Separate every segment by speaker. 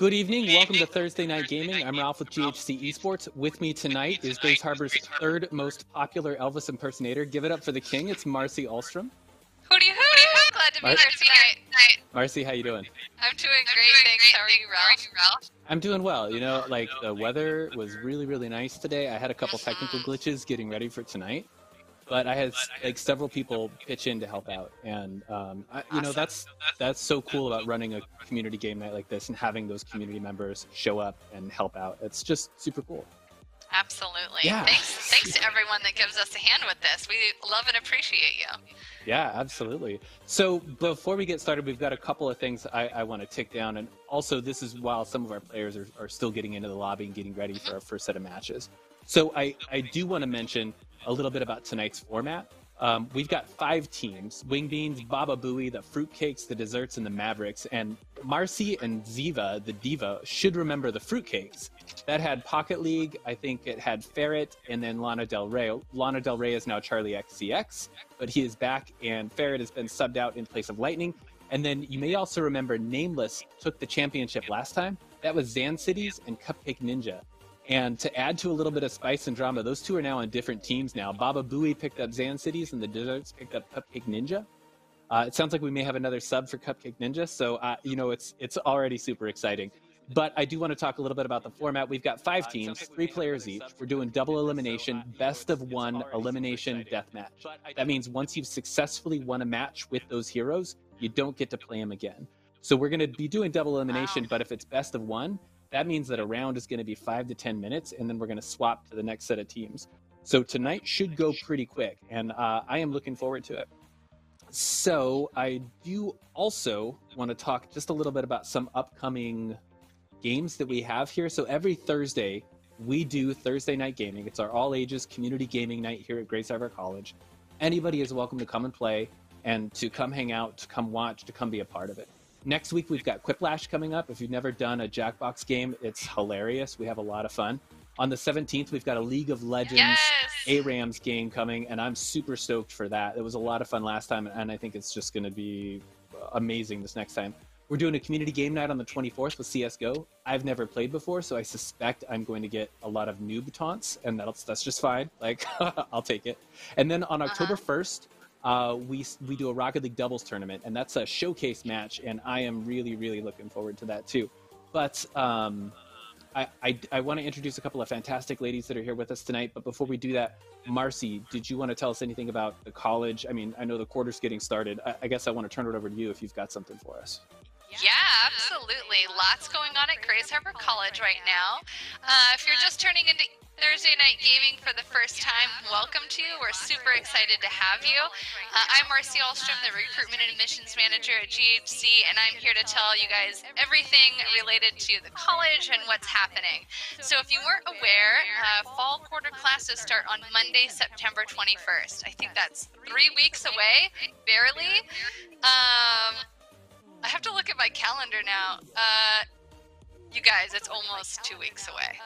Speaker 1: Good evening. Welcome to Thursday Night Gaming. I'm Ralph with GHC Esports. With me tonight is Grace Harbor's third most popular Elvis impersonator. Give it up for the king. It's Marcy Alstrom.
Speaker 2: Hooty hoo! Glad to be here tonight.
Speaker 1: Marcy, how you doing?
Speaker 2: I'm doing great, thanks. How are you, Ralph?
Speaker 1: I'm doing well. You know, like the weather was really nice today. I had a couple technical glitches getting ready for tonight, but I had like several people pitch in to help out, and you know that's so cool about running a community game night like this and having those community members show up and help out. It's just super cool.
Speaker 2: Absolutely.
Speaker 1: Yeah.
Speaker 2: Thanks to everyone that gives us a hand with this. We love and appreciate you.
Speaker 1: Yeah, absolutely. So before we get started, we've got a couple of things I want to tick down. And also, this is while some of our players are still getting into the lobby and getting ready for our first set of matches. So I do want to mention a little bit about tonight's format. We've got 5 teams: Wing Beans, Baba Booey, the Fruitcakes, the Desserts, and the Mavericks. And Marcy and Ziva, the diva, should remember the Fruitcakes. That had Pocket League, I think it had Ferret, and then Lana Del Rey. Lana Del Rey is now Charlie XCX, but he is back, and Ferret has been subbed out in place of Lightning. And then you may also remember Nameless took the championship last time. That was Zan Cities and Cupcake Ninja. And to add to a little bit of spice and drama, those two are now on different teams now. Baba Booey picked up Zan Cities, and the Desserts picked up Cupcake Ninja. It sounds like we may have another sub for Cupcake Ninja, so you know it's already super exciting. But I do want to talk a little bit about the format. We've got 5 teams, 3 players each. We're doing double elimination, best of 1 elimination deathmatch. That means once you've successfully won a match with those heroes, you don't get to play them again. So we're going to be doing double elimination, but if it's best of 1, that means that a round is going to be 5 to 10 minutes, and then we're going to swap to the next set of teams. So tonight should go pretty quick, and I am looking forward to it. So I do also want to talk just a little bit about some upcoming games that we have here. So every Thursday, we do Thursday Night Gaming. It's our all-ages community gaming night here at Grace Harbor College. Anybody is welcome to come and play and to come hang out, to come watch, to come be a part of it. Next week, we've got Quiplash coming up. If you've never done a Jackbox game, it's hilarious. We have a lot of fun. On the 17th, we've got a League of Legends ARAMS game coming, and I'm super stoked for that. It was a lot of fun last time, and I think it's just going to be amazing this next time. We're doing a community game night on the 24th with CSGO. I've never played before, so I suspect I'm going to get a lot of noob taunts, and that's just fine. Like, I'll take it. And then on October 1st, we do a Rocket League doubles tournament, and that's a showcase match, and I am really looking forward to that too. But I want to introduce a couple of fantastic ladies that are here with us tonight. But before we do that, Marcy, did you want to tell us anything about the college? I mean, I know the quarter's getting started. I guess I want to turn it over to you if you've got something for us.
Speaker 2: Yeah, absolutely. Lots going on at Grace Harbor College right now. If you're just turning into Thursday Night Gaming for the first time, welcome to you. We're super excited to have you. I'm Marcy Alstrom, the Recruitment and Admissions Manager at GHC, and I'm here to tell you guys everything related to the college and what's happening. So if you weren't aware, fall quarter classes start on Monday, September 21st. I think that's 3 weeks away, barely. I have to look at my calendar now. You guys, it's almost 2 weeks away.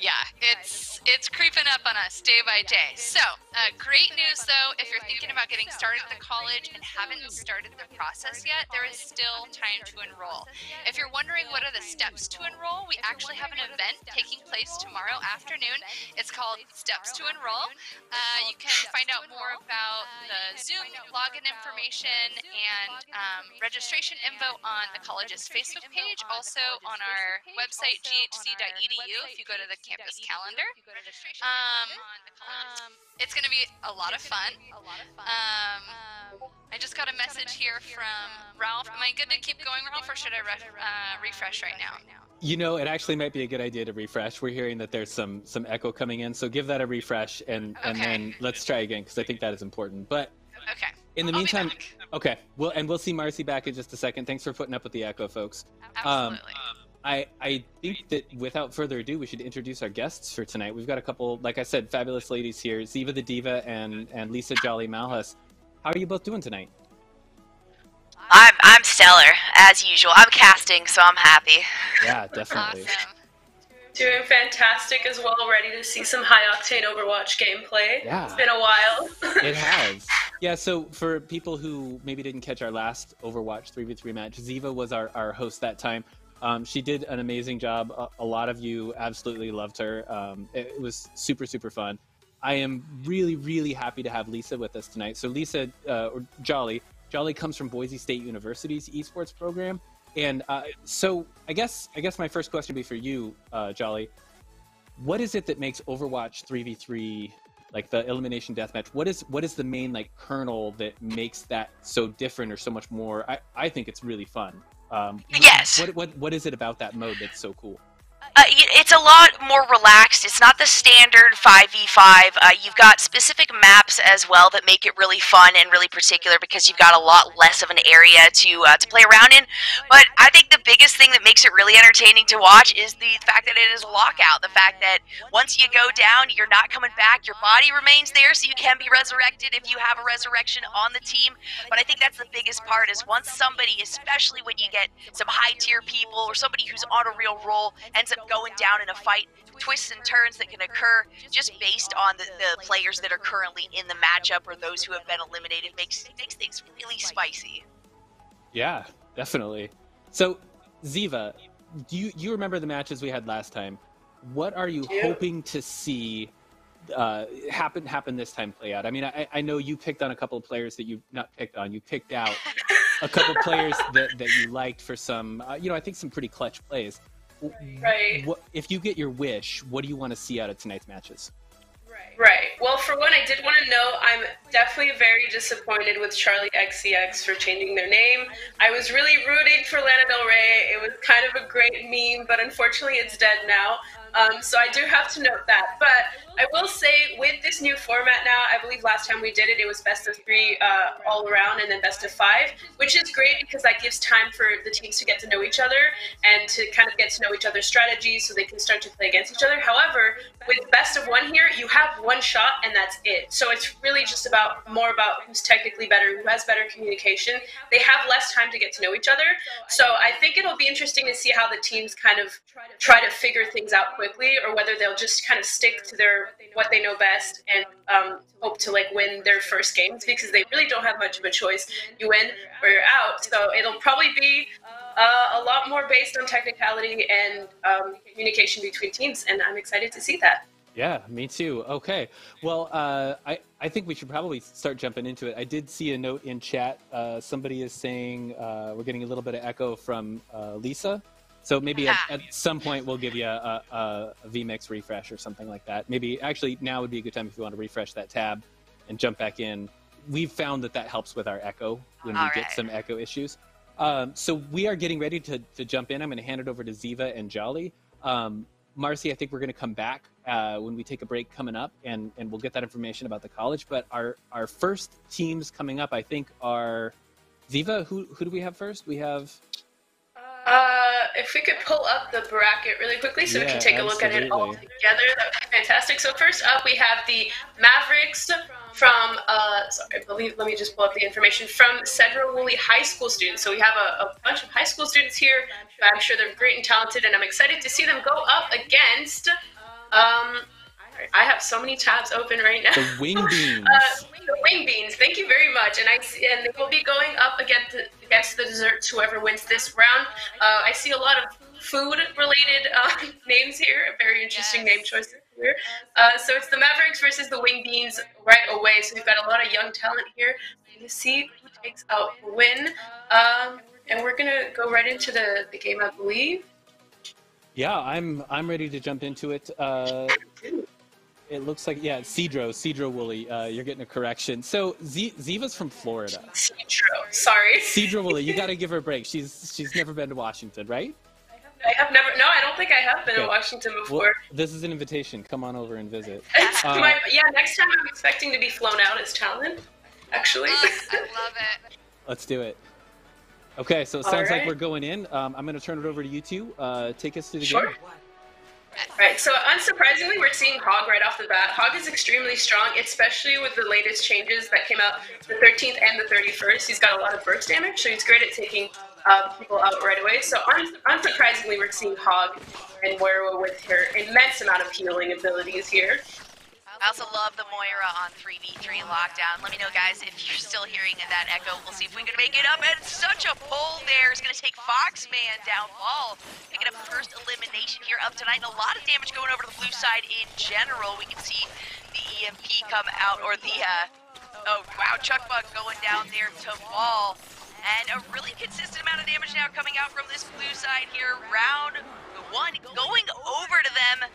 Speaker 2: Yeah, it's creeping up on us day by day. So, great news though, if you're thinking about getting started at college and haven't started the process yet, there is still time to enroll. If you're wondering what are the steps to enroll, we actually have an event taking place tomorrow afternoon. It's called Steps to Enroll. You can find out more about the Zoom login information and registration info on the college's Facebook page, also on our website ghc.edu if you go to the campus calendar. It's going to be a lot of fun. I just got a message here from Ralph. Am I good to keep going, Ralph, or should I refresh right now?
Speaker 1: You know, it actually might be a good idea to refresh. We're hearing that there's some echo coming in, so give that a refresh, and then let's try again, because I think that is important. But in the meantime, we'll see Marcy back in just a second. Thanks for putting up with the echo, folks.
Speaker 2: Absolutely.
Speaker 1: I think that without further ado, we should introduce our guests for tonight. We've got a couple, like I said, fabulous ladies here, Ziva the Diva and Lisa Jolly Malhus. How are you both doing tonight?
Speaker 3: I'm stellar, as usual. I'm casting, so I'm happy.
Speaker 1: Yeah, definitely.
Speaker 2: Awesome.
Speaker 4: Doing fantastic as well, ready to see some high-octane Overwatch gameplay.
Speaker 1: Yeah.
Speaker 4: It's been a while.
Speaker 1: It has. Yeah, so for people who maybe didn't catch our last Overwatch 3v3 match, Ziva was our host that time. She did an amazing job. A lot of you absolutely loved her. It was super, super fun. I am really, really happy to have Lisa with us tonight. So Lisa, or Jolly comes from Boise State University's esports program. And so I guess my first question would be for you, Jolly. What is it that makes Overwatch 3v3, like the elimination deathmatch, what is the main like kernel that makes that so different or so much more? I think it's really fun.
Speaker 3: Yes.
Speaker 1: What is it about that mode that's so cool?
Speaker 3: It's a lot more relaxed. It's not the standard 5v5. You've got specific maps as well that make it really fun and really particular because you've got a lot less of an area to play around in. But I think the biggest thing that makes it really entertaining to watch is the fact that it is a lockout. The fact that once you go down, you're not coming back. Your body remains there, so you can be resurrected if you have a resurrection on the team. But I think that's the biggest part is once somebody, especially when you get some high-tier people or somebody who's on a real roll, ends up going down in a fight, twists and turns that can occur just based on the players that are currently in the matchup or those who have been eliminated makes things really spicy.
Speaker 1: Yeah, definitely. So, Ziva, do you remember the matches we had last time? What are you hoping to see happen this time play out? I mean, I know you picked on a couple of players that you picked out a couple of players that you liked for some, I think some pretty clutch plays.
Speaker 4: Right.
Speaker 1: If you get your wish, what do you want to see out of tonight's matches?
Speaker 4: Right. Well, for one, I did want to know I'm definitely very disappointed with Charlie XCX for changing their name. I was really rooting for Lana Del Rey. It was kind of a great meme, but unfortunately it's dead now. So I do have to note that. But I will say with this new format now, I believe last time we did it, it was best of 3 all around and then best of 5, which is great because that gives time for the teams to get to know each other and to kind of get to know each other's strategies so they can start to play against each other. However, with best of 1 here, you have 1 shot and that's it. So it's really just more about who's technically better, who has better communication. They have less time to get to know each other. So I think it'll be interesting to see how the teams kind of try to figure things out quickly or whether they'll just kind of stick to what they know best and hope to like win their first games because they really don't have much of a choice. You win or you're out. So it'll probably be a lot more based on technicality and communication between teams, and I'm excited to see that.
Speaker 1: Yeah, me too. Okay. Well, I think we should probably start jumping into it. I did see a note in chat. Somebody is saying we're getting a little bit of echo from Lisa. So maybe at some point we'll give you a vMix refresh or something like that. Maybe actually now would be a good time if you want to refresh that tab and jump back in. We've found that helps with our echo when we get some echo issues. So we are getting ready to jump in. I'm going to hand it over to Ziva and Jolly. Marcy, I think we're going to come back when we take a break coming up, and we'll get that information about the college. But our first teams coming up, I think, are Ziva. Who do we have first? We have.
Speaker 4: If we could pull up the bracket really quickly so we can take a look at it all together, that would be fantastic. So first up, we have the Mavericks from, let me just pull up the information, from Cedro Woolley High School students. So we have a bunch of high school students here. I'm sure they're great and talented, and I'm excited to see them go up against, I have so many tabs open right now.
Speaker 1: The Wing Beans.
Speaker 4: The Wing Beans, thank you very much. And they will be going up against the Desserts, whoever wins this round. I see a lot of food-related names here, a very interesting name choice here. So it's the Mavericks versus the Wing Beans right away. So we've got a lot of young talent here. Let's see who takes out the win. And we're gonna go right into the game, I believe.
Speaker 1: Yeah, I'm ready to jump into it. It looks like, Cedro Woolley. You're getting a correction. So Ziva's from Florida.
Speaker 4: Sorry.
Speaker 1: Cedro Woolley, you got to give her a break. She's never been to Washington, right?
Speaker 4: I have never. No, I don't think I have been in Washington before.
Speaker 1: Well, this is an invitation. Come on over and visit.
Speaker 4: Next time I'm expecting to be flown out as talent. Actually.
Speaker 2: I love it.
Speaker 1: Let's do it. Okay, so it sounds like we're going in. I'm going to turn it over to you two. Take us through the game.
Speaker 4: Right, so unsurprisingly, we're seeing Hog right off the bat. Hog is extremely strong, especially with the latest changes that came out the 13th and the 31st. He's got a lot of burst damage, so he's great at taking people out right away. So unsurprisingly, we're seeing Hog and Werewolf with her immense amount of healing abilities here.
Speaker 3: I also love the Moira on 3v3 lockdown. Let me know, guys, if you're still hearing that echo. We'll see if we can make it up. And such a pull there is going to take Foxman down. Ball picking up the first elimination here of tonight. And a lot of damage going over to the blue side in general. We can see the EMP come out, or the, oh, wow, Chuckbug going down there to Ball. And a really consistent amount of damage now coming out from this blue side here. Round one going over to them.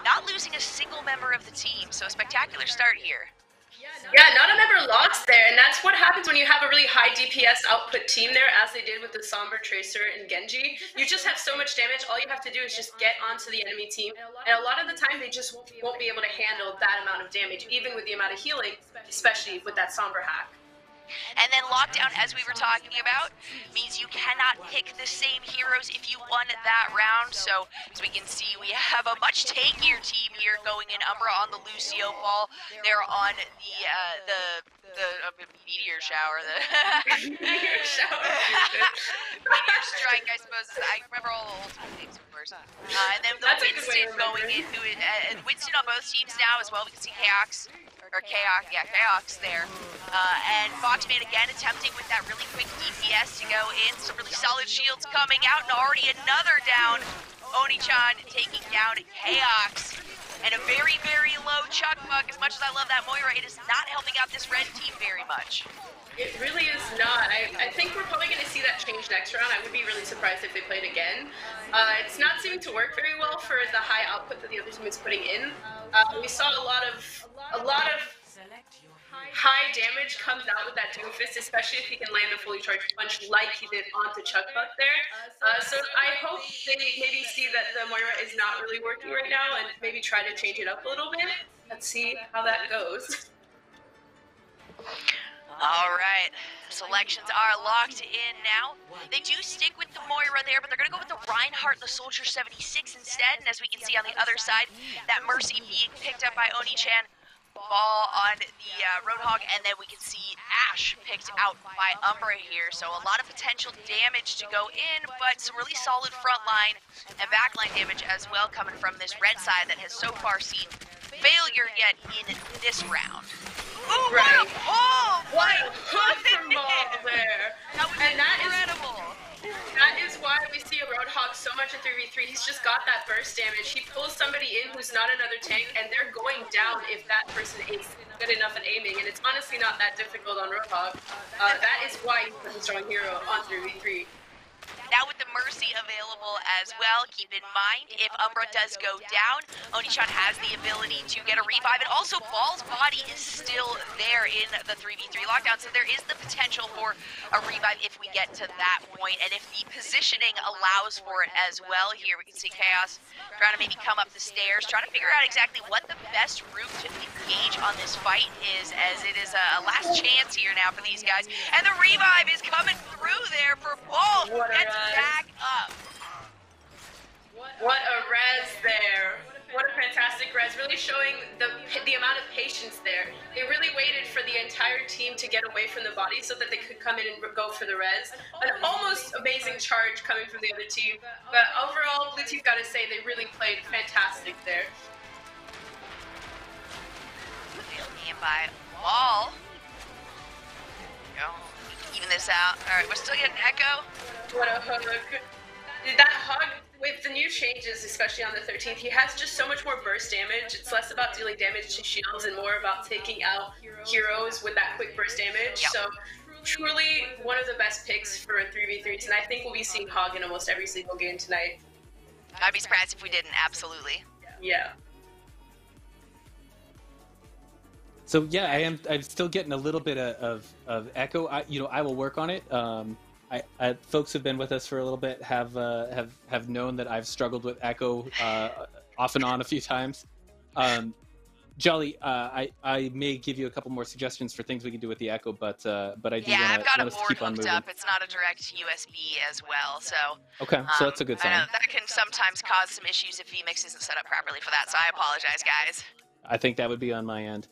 Speaker 3: Not losing a single member of the team, so a spectacular start here.
Speaker 4: Yeah, not a member lost there, and that's what happens when you have a really high DPS output team there, as they did with the Sombra, Tracer, and Genji. You just have so much damage, all you have to do is just get onto the enemy team, and a lot of the time they just won't be able to handle that amount of damage, even with the amount of healing, especially with that Sombra hack.
Speaker 3: And then lockdown, as we were talking about, means you cannot pick the same heroes if you won that round. So as we can see, we have a much tankier team here going in. Umbra on the Lucio Ball. They're on the meteor shower.
Speaker 4: Meteor shower.
Speaker 3: Meteor strike, I suppose. I remember all the ultimate names, of course. And then the Winston going in, and Winston on both teams now as well. We can see Chaos there. And Foxman again attempting with that really quick DPS to go in. Some really solid shields coming out, and already another down. Oni-chan taking down Chaos. And a very, very low Chuckbug. As much as I love that Moira, it is not helping out this red team very much.
Speaker 4: It really is not. I think we're probably going to see that change next round. I would be really surprised if they played again. It's not seeming to work very well for the high output that the other team is putting in. We saw a lot of high damage comes out with that Doomfist, especially if he can land a fully charged punch like he did onto Chuckbug there. So I hope they maybe see that the Moira is not really working right now and maybe try to change it up a little bit. Let's see how that goes.
Speaker 3: All right, selections are locked in now. They do stick with the Moira there, but they're going to go with the Reinhardt and the Soldier 76 instead. And as we can see on the other side, that Mercy being picked up by Oni-chan. Ball on the Roadhog, and then we can see Ash picked out by Umbra here. So a lot of potential damage to go in, but some really solid front line and backline damage as well coming from this red side that has so far seen failure yet in this round. Ooh,
Speaker 4: right.
Speaker 3: What a pull!
Speaker 4: What a hook from Ball there!
Speaker 3: That was incredible!
Speaker 4: That is why we see a Roadhog so much in 3v3. He's just got that burst damage. He pulls somebody in who's not another tank, and they're going down if that person is good enough at aiming, and it's honestly not that difficult on Roadhog. That is why he's such a strong hero on 3v3.
Speaker 3: Now with the Mercy available as well, keep in mind, if Umbra does go down, Oni-chan has the ability to get a revive, and also Ball's body is still there in the 3v3 lockdown, so there is the potential for a revive if we get to that point, and if the positioning allows for it as well. Here we can see Chaos trying to maybe come up the stairs, trying to figure out exactly what the best route to engage on this fight is, as it is a last chance here now for these guys, and the revive is coming through there for Ball. Gets back up.
Speaker 4: What a res there. What a fantastic res. Really showing the amount of patience there. They really waited for the entire team to get away from the body so that they could come in and go for the res. An almost amazing charge coming from the other team. But overall, Blue Team's got to say they really played fantastic there.
Speaker 3: Game by Ball. Go. Even this out. Alright, we're still getting echo.
Speaker 4: What a hug. That hug, with the new changes, especially on the 13th, he has just so much more burst damage. It's less about dealing damage to shields and more about taking out heroes with that quick burst damage.
Speaker 3: Yep.
Speaker 4: So truly one of the best picks for 3v3s, and I think we'll be seeing Hog in almost every single game tonight.
Speaker 3: I'd be surprised if we didn't, absolutely.
Speaker 4: Yeah.
Speaker 1: So yeah, I'm still getting a little bit of echo. I will work on it. Folks who've been with us for a little bit have known that I've struggled with echo off and on a few times. Jolly, I may give you a couple more suggestions for things we can do with the echo, but I do
Speaker 3: I've got a
Speaker 1: want to
Speaker 3: board
Speaker 1: keep on
Speaker 3: hooked
Speaker 1: moving.
Speaker 3: up. It's not a direct USB as well, so
Speaker 1: Okay, so that's a good sign.
Speaker 3: I know that can sometimes cause some issues if vMix isn't set up properly for that, so I apologize, guys.
Speaker 1: I think that would be on my end.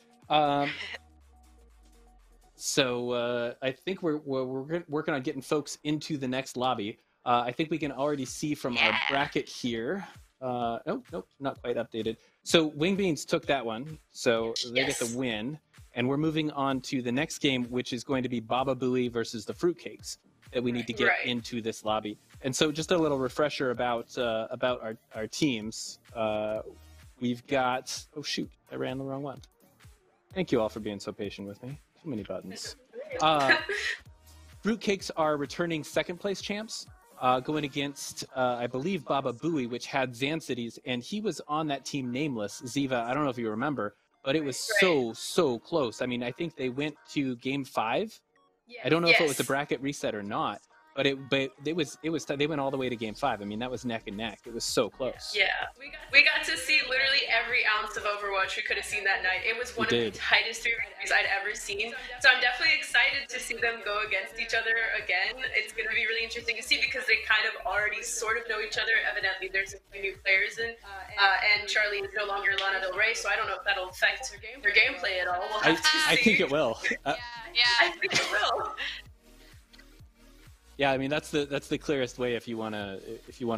Speaker 1: So I think we're working on getting folks into the next lobby. I think we can already see from our bracket here Nope, not quite updated. So Wingbeans took that one, so they get the win. And we're moving on to the next game, which is going to be Baba Booey versus the Fruitcakes that we need to get into this lobby. And so just a little refresher about our teams. We've got... Oh, shoot. I ran the wrong one. Thank you all for being so patient with me. Too many buttons. Fruitcakes are returning second-place champs, going against, I believe, Baba Booey, which had Zancities, and he was on that team nameless. Ziva, I don't know if you remember, but it was so close. I mean, I think they went to game 5. I don't know if it was a bracket reset or not, but it was they went all the way to game 5. I mean, that was neck and neck. It was so close.
Speaker 4: Yeah, we got to see literally every ounce of Overwatch we could have seen that night. It was one of the tightest 3 victories I'd ever seen. So I'm definitely excited to see them go against each other again. It's going to be really interesting to see because they kind of already sort of know each other. Evidently, there's a few new players in, and Charlie is no longer Lana Del Rey, so I don't know if that'll affect their gameplay at all. We'll have to see.
Speaker 1: I think it will.
Speaker 4: I think it will.
Speaker 1: Yeah, I mean that's the clearest way if you wanna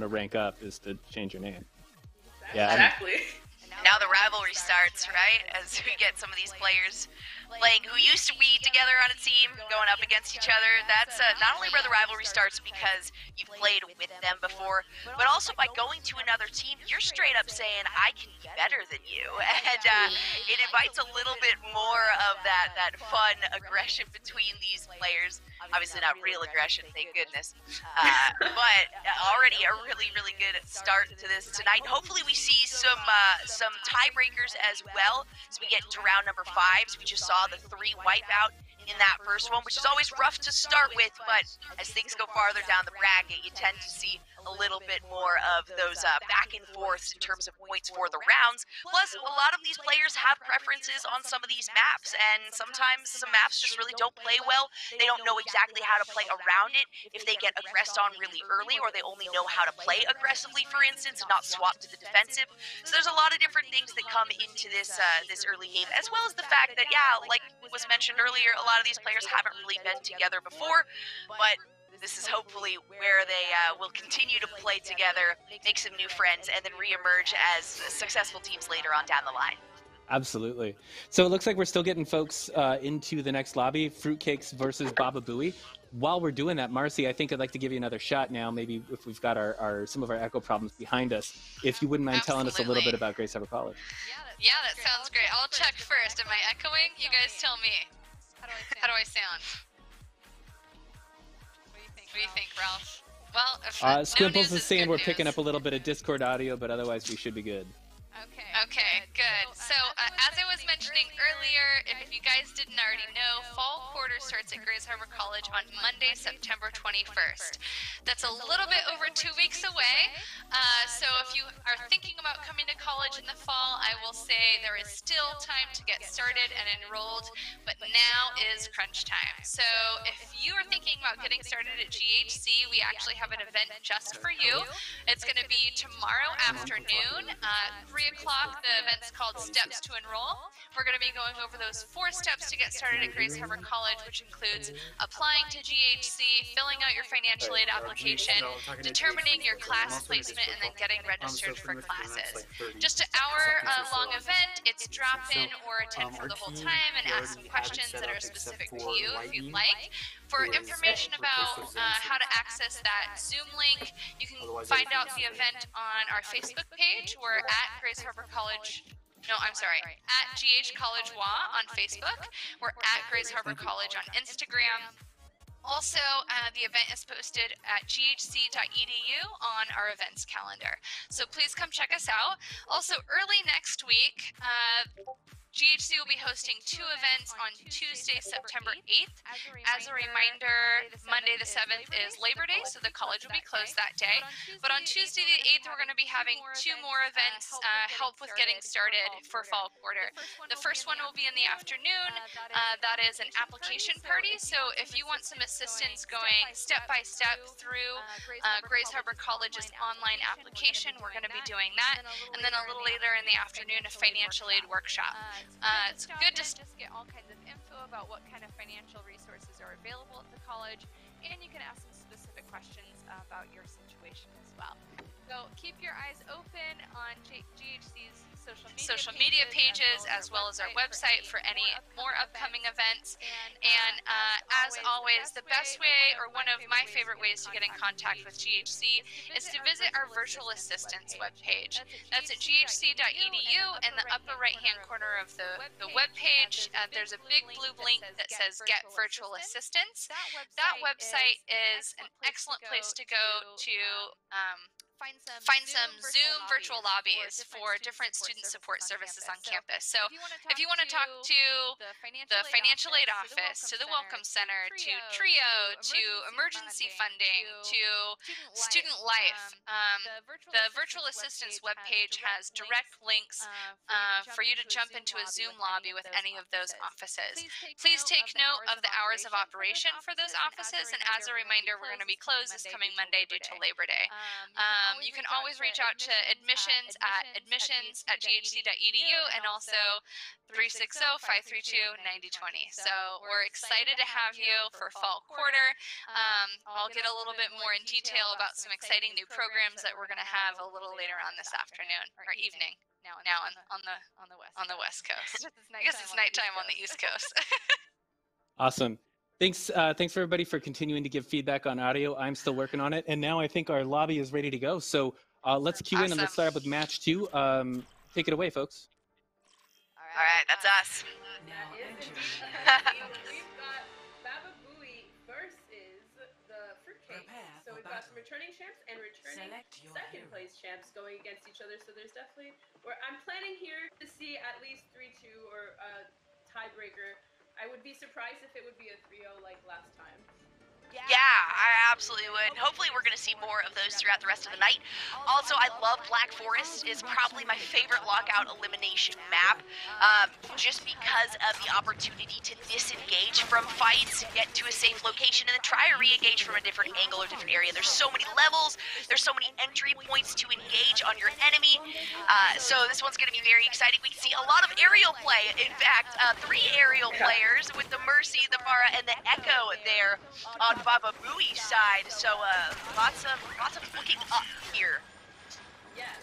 Speaker 1: rank up is to change your name. Yeah,
Speaker 4: exactly.
Speaker 3: Now the rivalry starts, right? As we get some of these players playing who used to be together on a team, going up against each other. That's not only where the rivalry starts because you've played with them before, but also by going to another team, you're straight up saying, I can be better than you. And it invites a little bit more of that fun aggression between these players. Obviously not real aggression, thank goodness. But already a really, really good start to this tonight. Hopefully we see some tiebreakers as well as we get into round number 5. So we just saw the 3 wipeout in that first one, which is always rough to start with, but as things go farther down the bracket, you tend to see a little bit more of those back and forths in terms of points for the rounds. Plus, a lot of these players have preferences on some of these maps, and sometimes some maps just really don't play well. They don't know exactly how to play around it if they get aggressed on really early, or they only know how to play aggressively, for instance, and not swap to the defensive. So there's a lot of different things that come into this this early game, as well as the fact that, yeah, like was mentioned earlier, a lot of these players haven't really been together before, but this is hopefully where they will continue to play together, make some new friends, and then reemerge as successful teams later on down the line.
Speaker 1: Absolutely. So it looks like we're still getting folks into the next lobby, Fruitcakes versus Baba Booey. While we're doing that, Marcy, I think I'd like to give you another shot now, maybe if we've got some of our echo problems behind us, if you wouldn't mind telling us a little bit about Grace Harbor College.
Speaker 2: Yeah, that sounds great. I'll check first. Am I echoing? You guys tell me. How do I sound? What do you think, Ralph? Well, if
Speaker 1: Squimples is saying we're picking up a little bit of Discord audio, but otherwise we should be good.
Speaker 2: Okay, good. So, as I was mentioning earlier, if you guys didn't already know, fall quarter starts at Grace Harbor College on Monday, September 21st. That's a little bit over 2 weeks away. So if you are thinking about coming to college in the fall, I will say there is still time to get started and enrolled, but now is crunch time. So if you are thinking about getting started at GHC, we actually have an event just for you. It's going to be tomorrow afternoon, 3 o'clock. The event's called Steps to Enroll. We're going to be going over those 4 steps to get started at Grace Harbor College, which includes applying to GHC, filling out your financial aid application, determining your class placement, and then getting registered for classes. Just an hour-long event. It's drop-in or attend for the whole time and ask some questions that are specific to you if you'd like. For information about how to access that Zoom link, you can find out the event on our Facebook page. We're at Grace Harbor College. No, I'm sorry, at GH College WA on Facebook. We're at Grace Harbor College on Instagram. Also, the event is posted at ghc.edu on our events calendar. So please come check us out. Also, early next week, GHC will be hosting 2 events on Tuesday, September 8th. As a reminder, Monday the 7th is Labor Day, so the college will be closed that day. But on Tuesday the 8th, we're going to be having 2 more events, help with getting started for fall quarter. The first one will be in the afternoon. That is an application party, so if you want some assistance going step by step through Grace Harbor College's online application, we're going to be doing that. And then a little later in the afternoon, a financial aid workshop. It's good to
Speaker 5: just get all kinds of info about what kind of financial resources are available at the college, and you can ask some specific questions about your situation as well. So keep your eyes open on GHC's
Speaker 2: social media pages as well as our website for any more upcoming events. And as always, the best way, or one of my favorite ways to get in contact with GHC is to visit our virtual assistance webpage. That's at ghc.edu. In the upper right-hand corner of the webpage, there's a big blue link that says Get Virtual Assistance. That website is an excellent place to go to find some Zoom virtual lobbies for different student support services on campus. So if you want to talk to the financial aid office, to the Welcome Center, to TRIO, to emergency funding, to student life, the virtual assistance webpage has direct links for you to jump into a Zoom lobby with any of those offices. Please take note of the hours of operation for those offices, and as a reminder, we're going to be closed this coming Monday due to Labor Day. You can always reach out to admissions@ghc.edu, and also 360-532-9020. So we're excited to have you for fall quarter. I'll get a little bit more in detail about some exciting new programs that we're going to have a little later on this afternoon or evening. Now on the West Coast. I guess it's nighttime on the East Coast.
Speaker 1: Awesome. Thanks for everybody for continuing to give feedback on audio. I'm still working on it, and now I think our lobby is ready to go. So let's cue in and let's start up with match 2. Take it away, folks.
Speaker 3: All right, that's us.
Speaker 4: We've got Baba Booey versus the Fruitcake. So we've got some returning champs and returning second place champs going against each other. So there's definitely, I'm planning here to see at least 3-2 or a tiebreaker. I would be surprised if it would be a 3-0 like last time.
Speaker 3: Yeah, I absolutely would. Hopefully we're going to see more of those throughout the rest of the night. Also, I love Black Forest. It's probably my favorite lockout elimination map, just because of the opportunity to disengage from fights, get to a safe location, and then try to re-engage from a different angle or different area. There's so many levels, there's so many entry points to engage on your enemy, so this one's going to be very exciting. We can see a lot of aerial play. In fact, 3 aerial players with the Mercy, the Mara, and the Echo there on Baba Booey's side, so lots of looking up here.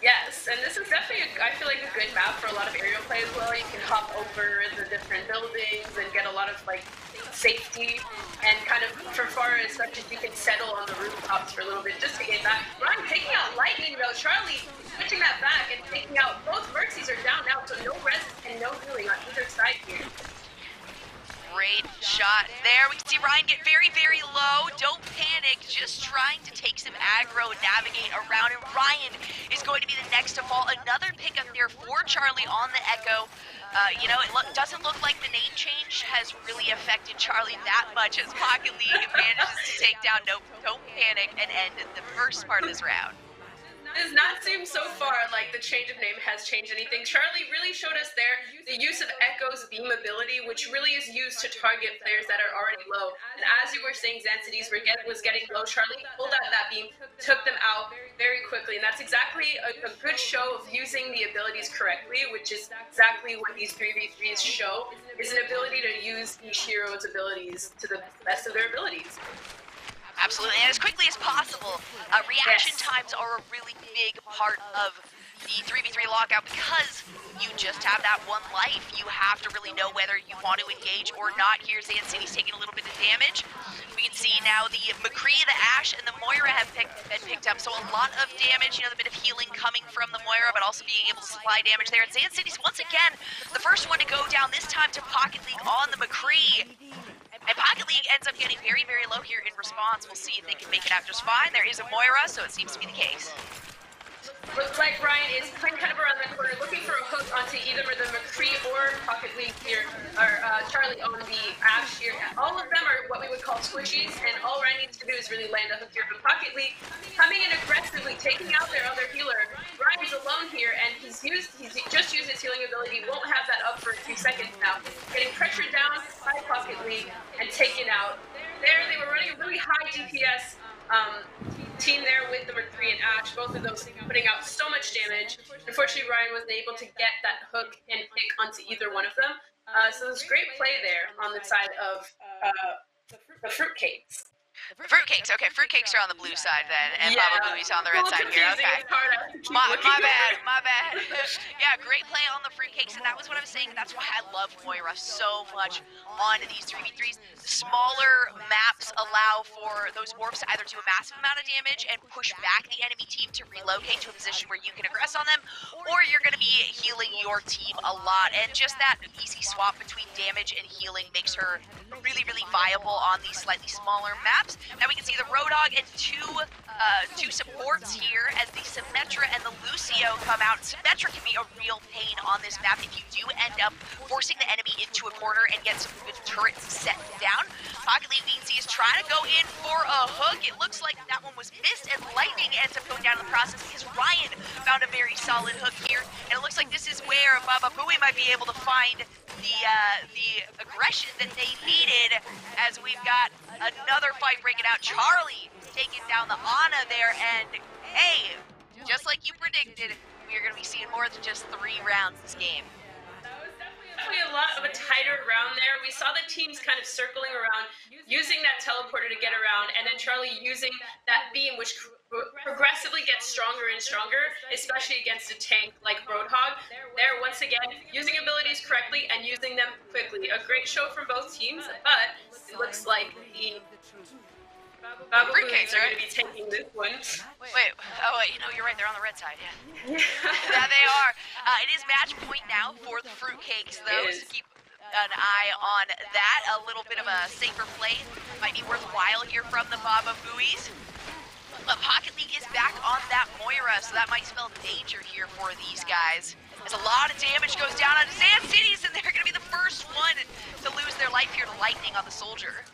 Speaker 4: Yes, and this is definitely, I feel like, a good map for a lot of aerial play as well. You can hop over the different buildings and get a lot of, like, safety, and kind of, from far as much as you can settle on the rooftops for a little bit just to get back. Ryan taking out Lightning, though. Charlie switching that back and taking out, both Mercies are down now, so no res and no healing on either side here.
Speaker 3: Great shot there. We can see Ryan get very, very low. Don't panic. Just trying to take some aggro and navigate around. And Ryan is going to be the next to fall. Another pickup there for Charlie on the Echo. You know, it doesn't look like the name change has really affected Charlie that much as Pocket League manages to take down Don't Panic and end the first part of this round.
Speaker 4: It does not seem so far like the change of name has changed anything. Charlie really showed us there the use of Echo's beam ability, which really is used to target players that are already low. And as you were saying, Xansides was getting low. Charlie pulled out that beam, took them out very quickly. And that's exactly a good show of using the abilities correctly, which is exactly what these 3v3s show, is an ability to use each hero's abilities to the best of their abilities.
Speaker 3: Absolutely, and as quickly as possible. Reaction times are a really big part of the 3v3 lockout because you just have that one life. You have to really know whether you want to engage or not. Here's Xansides taking a little bit of damage. We can see now the McCree, the Ashe, and the Moira have been picked up, so a lot of damage, you know, the bit of healing coming from the Moira, but also being able to supply damage there. And Xansides, once again, the first one to go down, this time to Pocket League on the McCree. And Pocket League ends up getting very, very low here in response. We'll see if they can make it out just fine. There is a Moira, so it seems to be the case.
Speaker 4: Looks like Ryan is playing kind of around the corner, looking for a hook onto either the McCree or Pocket League here, or Charlie on the Ashe here. All of them are what we would call squishies, and all Ryan needs to do is really land a hook here. But Pocket League coming in aggressively, taking out their other healer. Ryan's alone here, and he's just used his healing ability. Won't have that up for a few seconds now. Getting pressured down by Pocket League and taken out. There, they were running a really high DPS team there with the Mercury and Ash, both of those putting out so much damage. Unfortunately, Ryan wasn't able to get that hook and pick onto either one of them. So there's great play there on the side of the Fruitcakes.
Speaker 3: Fruitcakes, okay. Fruitcakes are on the blue side then, and Baba Booey's on the red side here. Okay. My bad. Yeah, great play on the Fruitcakes, and that was what I was saying. That's why I love Moira so much on these 3v3s. The smaller maps allow for those morphs to either do a massive amount of damage and push back the enemy team to relocate to a position where you can aggress on them, or you're going to be healing your team a lot. And just that easy swap between damage and healing makes her really, really viable on these slightly smaller maps. Now we can see the Roadhog and two supports here as the Symmetra and the Lucio come out. Symmetra can be a real pain on this map if you do end up forcing the enemy into a corner and get some good turrets set down. Pocket Lead Weensy is trying to go in for a hook. It looks like that one was missed, and Lightning ends up going down in the process because Ryan found a very solid hook here. And it looks like this is where Baba Booey might be able to find the aggression that they needed, as we've got another fight breaking out. Charlie taking down the Ana there, and hey, just like you predicted, we're going to be seeing more than just 3 rounds this game.
Speaker 4: Definitely a lot of a tighter round there. We saw the teams kind of circling around, using that teleporter to get around, and then Charlie using that beam, which progressively gets stronger and stronger, especially against a tank like Roadhog. There, once again, using abilities correctly and using them quickly. A great show from both teams, but it looks like the Baba Booey's are going to be taking this one.
Speaker 3: Wait, you're right, they're on the red side, yeah. Yeah, they are. It is match point now for the Fruitcakes, though, so keep an eye on that. A little bit of a safer play might be worthwhile here from the Baba Booeys. But Pocket League is back on that Moira, so that might spell danger here for these guys. As a lot of damage goes down on Zan Cities, and they're going to be the first one to lose their life here to Lightning on the Soldier.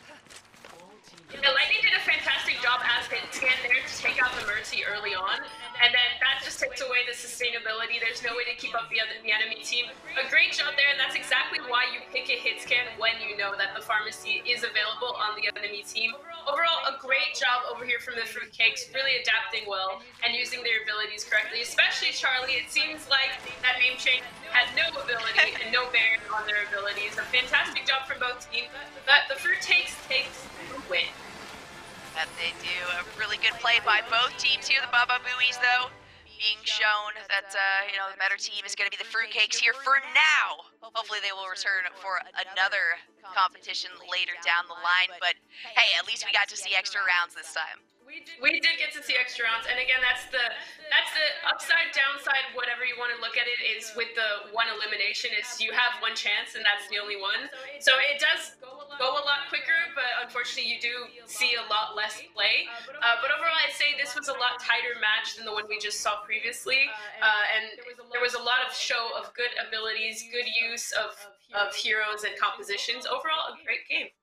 Speaker 4: The Lightning did a fantastic job as they stand there to take out the Mercy early on, and then that just takes away the sustainability. There's no way to keep up the enemy team. A great job there, and that's exactly why you pick a hit scan when you know that the pharmacy is available on the enemy team. Overall, a great job over here from the Fruitcakes, really adapting well and using their abilities correctly, especially Charlie. It seems like that name change had no ability and no bearing on their abilities. A fantastic job from both teams, but the Fruitcakes takes the win.
Speaker 3: That they do. A really good play by both teams here. The Baba Booeys, though, being shown that, the better team is going to be the Fruitcakes here for now. Hopefully they will return for another competition later down the line. But, hey, at least we got to see extra rounds this time.
Speaker 4: We did get to see extra rounds, and again, that's the upside, downside, whatever you want to look at it, is with the one elimination, is you have one chance, and that's the only one. So it does go a lot quicker, but unfortunately you do see a lot less play. But overall, I'd say this was a lot tighter match than the one we just saw previously, and there was a lot of show of good abilities, good use of heroes and compositions. Overall, a great game.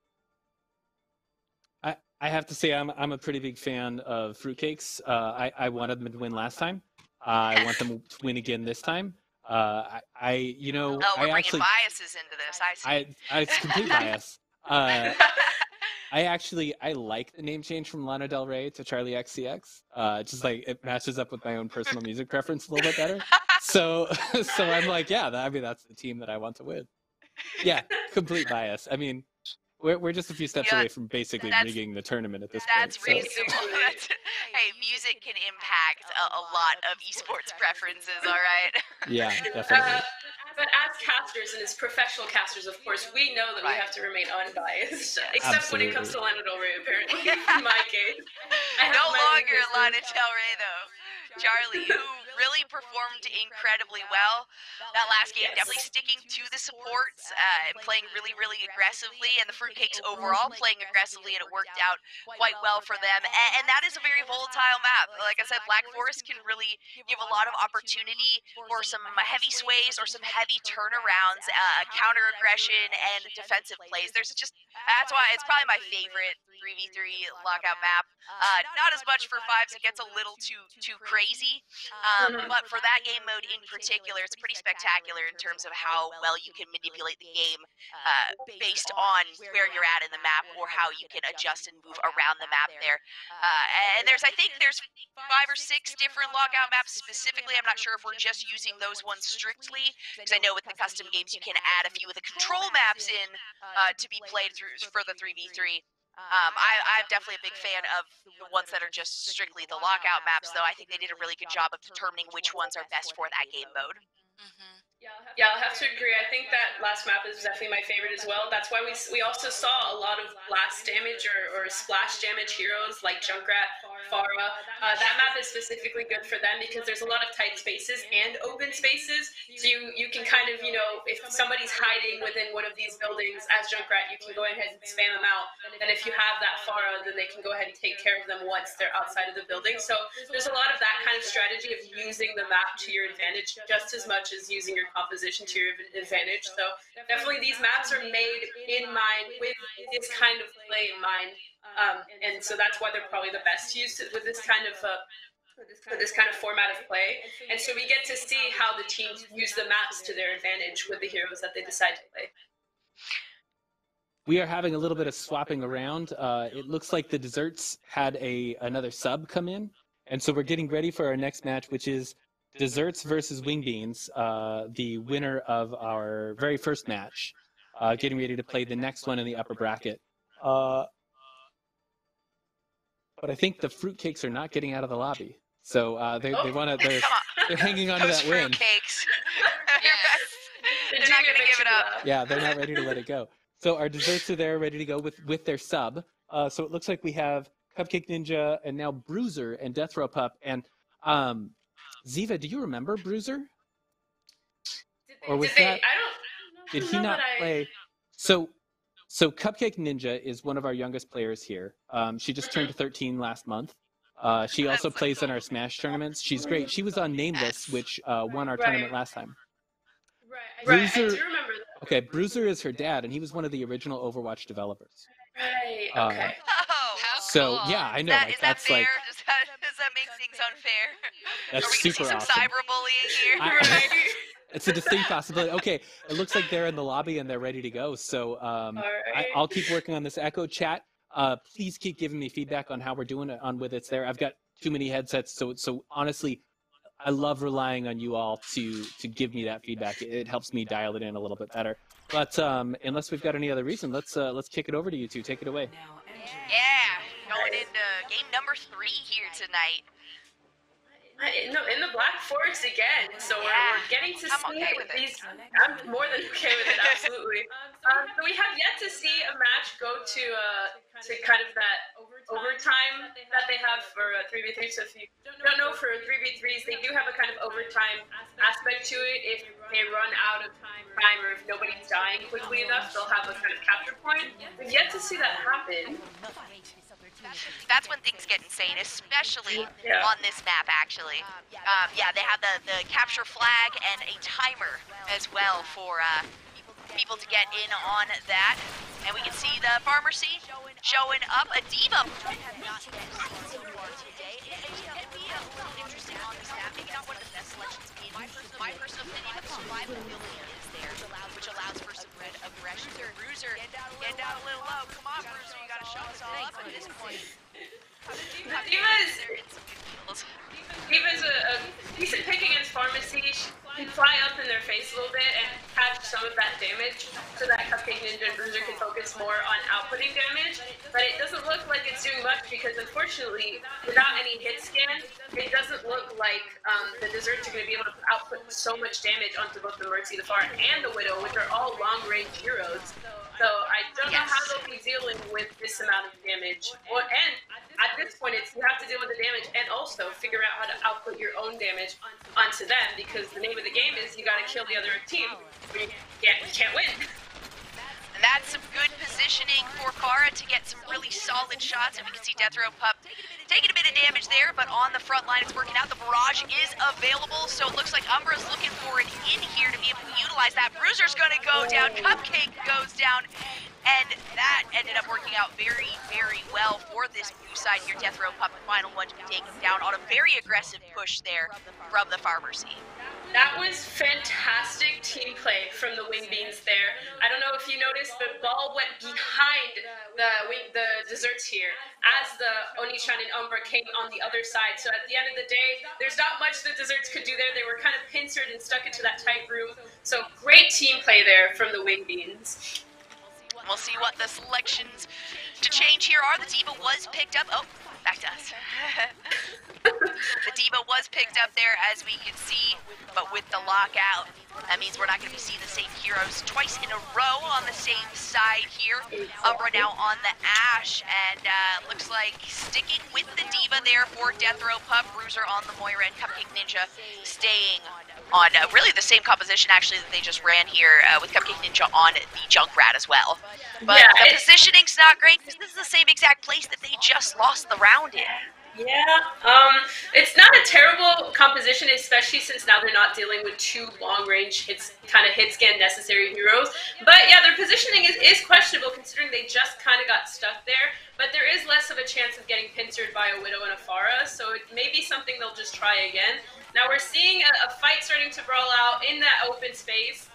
Speaker 1: I have to say I'm a pretty big fan of Fruitcakes. I wanted them to win last time. I want them to win again this time.
Speaker 3: We're bringing biases into this. I see.
Speaker 1: It's complete bias. I like the name change from Lana Del Rey to Charlie XCX. Just like it matches up with my own personal music preference a little bit better. So I'm like, that's the team that I want to win. Yeah, complete bias. I mean, we're just a few steps away from basically rigging the tournament at this point.
Speaker 3: That's reasonable. Hey, music can impact a lot of esports preferences, all right?
Speaker 1: Yeah, definitely.
Speaker 4: But as casters, and as professional casters, of course, we know that we have to remain unbiased. Except when it comes to Lana Del Rey, apparently, in my case.
Speaker 3: No longer Lana Del Rey, though. Charlie, who really performed incredibly well. That last game, definitely sticking to the supports and playing really, really aggressively, and the Fruitcakes overall playing aggressively, and it worked out quite well for them. And that is a very volatile map. Like I said, Black Forest can really give a lot of opportunity for some heavy sways or some heavy turnarounds, counter aggression, and defensive plays. That's why it's probably my favorite 3v3 lockout map. Not as much for 5s, it gets a little too crazy. But for that game mode in particular, it's pretty spectacular in terms of how well you can manipulate the game based on where you're at in the map or how you can adjust and move around the map there. And I think there's 5 or 6 different lockout maps specifically. I'm not sure if we're just using those ones strictly, because I know with the custom games you can add a few of the control maps in to be played through for the 3v3. I'm definitely a big fan of the ones that are just strictly the lockout maps, though. I think they did a really good job of determining which ones are best for that game mode.
Speaker 4: Yeah, I'll have to agree. I think that last map is definitely my favorite as well. That's why we also saw a lot of blast damage or splash damage heroes like Junkrat, Pharah. That map is specifically good for them because there's a lot of tight spaces and open spaces. So you can kind of, if somebody's hiding within one of these buildings as Junkrat, you can go ahead and spam them out. And if you have that Pharah, then they can go ahead and take care of them once they're outside of the building. So there's a lot of that kind of strategy of using the map to your advantage just as much as using your composition to your advantage. So definitely these maps are made in mind with this kind of play in mind, and so that's why they're probably the best used with this kind of format of play. And so we get to see how the teams use the maps to their advantage with the heroes that they decide to play.
Speaker 1: We are having a little bit of swapping around. It looks like the Desserts had another sub come in, and so we're getting ready for our next match, which is Desserts versus Wing Beans, the winner of our very first match, getting ready to play the next one in the upper bracket. But I think the fruitcakes are not getting out of the lobby, so they're hanging on to that win.
Speaker 3: Fruitcakes. They're not going to give it up.
Speaker 1: Yeah, they're not ready to let it go. So our Desserts are there, ready to go with their sub. So it looks like we have Cupcake Ninja and now Bruiser and Death Row Pup and Ziva, do you remember Bruiser? Or was that? Did he not play? So Cupcake Ninja is one of our youngest players here. She just turned 13 last month. She also plays in our Smash tournaments. She's great. She was on Nameless, which won our tournament last time.
Speaker 4: Right, I do remember that.
Speaker 1: Okay, Bruiser is her dad, and he was one of the original Overwatch developers.
Speaker 4: Right, okay.
Speaker 1: So, yeah, I know.
Speaker 3: Is that fair? Does that make things unfair?
Speaker 1: That's
Speaker 3: Are we
Speaker 1: super
Speaker 3: gonna see some
Speaker 1: awesome.
Speaker 3: cyberbullying here?
Speaker 1: It's a distinct possibility. Okay, it looks like they're in the lobby and they're ready to go. So I'll keep working on this Echo chat. Please keep giving me feedback on how we're doing on with it's there. I've got too many headsets, so honestly, I love relying on you all to give me that feedback. It helps me dial it in a little bit better. But unless we've got any other reason, let's kick it over to you two. Take it away.
Speaker 3: Yeah, going into game number 3 here tonight.
Speaker 4: In the Black Forest again, so we're getting to see these. I'm more than okay with it, absolutely. So we have yet to see a match go to kind of that overtime that they have for 3v3. So if you don't know, for 3v3s, they do have a kind of overtime aspect to it. If they run out of time or if nobody's dying quickly enough, they'll have a kind of capture point. We've yet to see that happen.
Speaker 3: That's when things get insane, especially on this map, actually. Yeah, they have the capture flag and a timer as well for people to get in on that. And we can see the Pharmacy showing up a diva. Interesting on this map. Maybe not one of the best selections in my personal opinion, but the survivability is there, which allows for some red aggression. Bruiser, get down a little low. Come on, Bruiser, you gotta show us all up at this point.
Speaker 4: Diva's a decent pick against Pharmacy. She can fly up in their face a little bit and catch some of that damage so that Cupcake Ninja and Bruiser can focus more on outputting damage. But it doesn't look like it's doing much because, unfortunately, without any hit scan, it doesn't look like the Desserts are going to be able to output so much damage onto both the Mercy, the Pharah, and the Widow, which are all long-range heroes. So I don't know how they'll be dealing with this amount of damage. And at this point, you have to deal with the damage and also figure out how to output your own damage onto them, because the name of the game is you got to kill the other team or you can't win.
Speaker 3: And that's some good positioning for Pharah to get some really solid shots, and we can see Death Row Pup taking a bit of damage there, but on the front line it's working out. The barrage is available, so it looks like Umbra's looking for an in here to be able to utilize that. Bruiser's going to go down, Cupcake goes down, And that ended up working out very, very well for this blue side here. Death Row Pup, the final one to be taken down on a very aggressive push there from the Pharmacy.
Speaker 4: That was fantastic team play from the Wing Beans there. I don't know if you noticed, but Ball went behind the desserts here as the Onichan and Umbra came on the other side. So at the end of the day, there's not much the desserts could do there. They were kind of pincered and stuck into that tight room. So great team play there from the Wing Beans.
Speaker 3: We'll see what the selections to change here are. The Diva was picked up. Oh, back to us. The Diva was picked up there, as we can see, but with the lockout, that means we're not going to be seeing the same heroes twice in a row on the same side here. Umbra now on the Ash, and looks like sticking with the Diva there for Death Row Pup. Bruiser on the Moira, and Cupcake Ninja staying on really the same composition, actually, that they just ran here with Cupcake Ninja on the Junkrat as well. But
Speaker 4: yeah,
Speaker 3: the positioning's not great, because this is the same exact place that they just lost the round in.
Speaker 4: Yeah, it's not a terrible composition, especially since now they're not dealing with two long-range hit scan necessary heroes. But yeah, their positioning is questionable considering they just kind of got stuck there. But there is less of a chance of getting pincered by a Widow and a Pharah, so it may be something they'll just try again. Now we're seeing a fight starting to brawl out in that open space.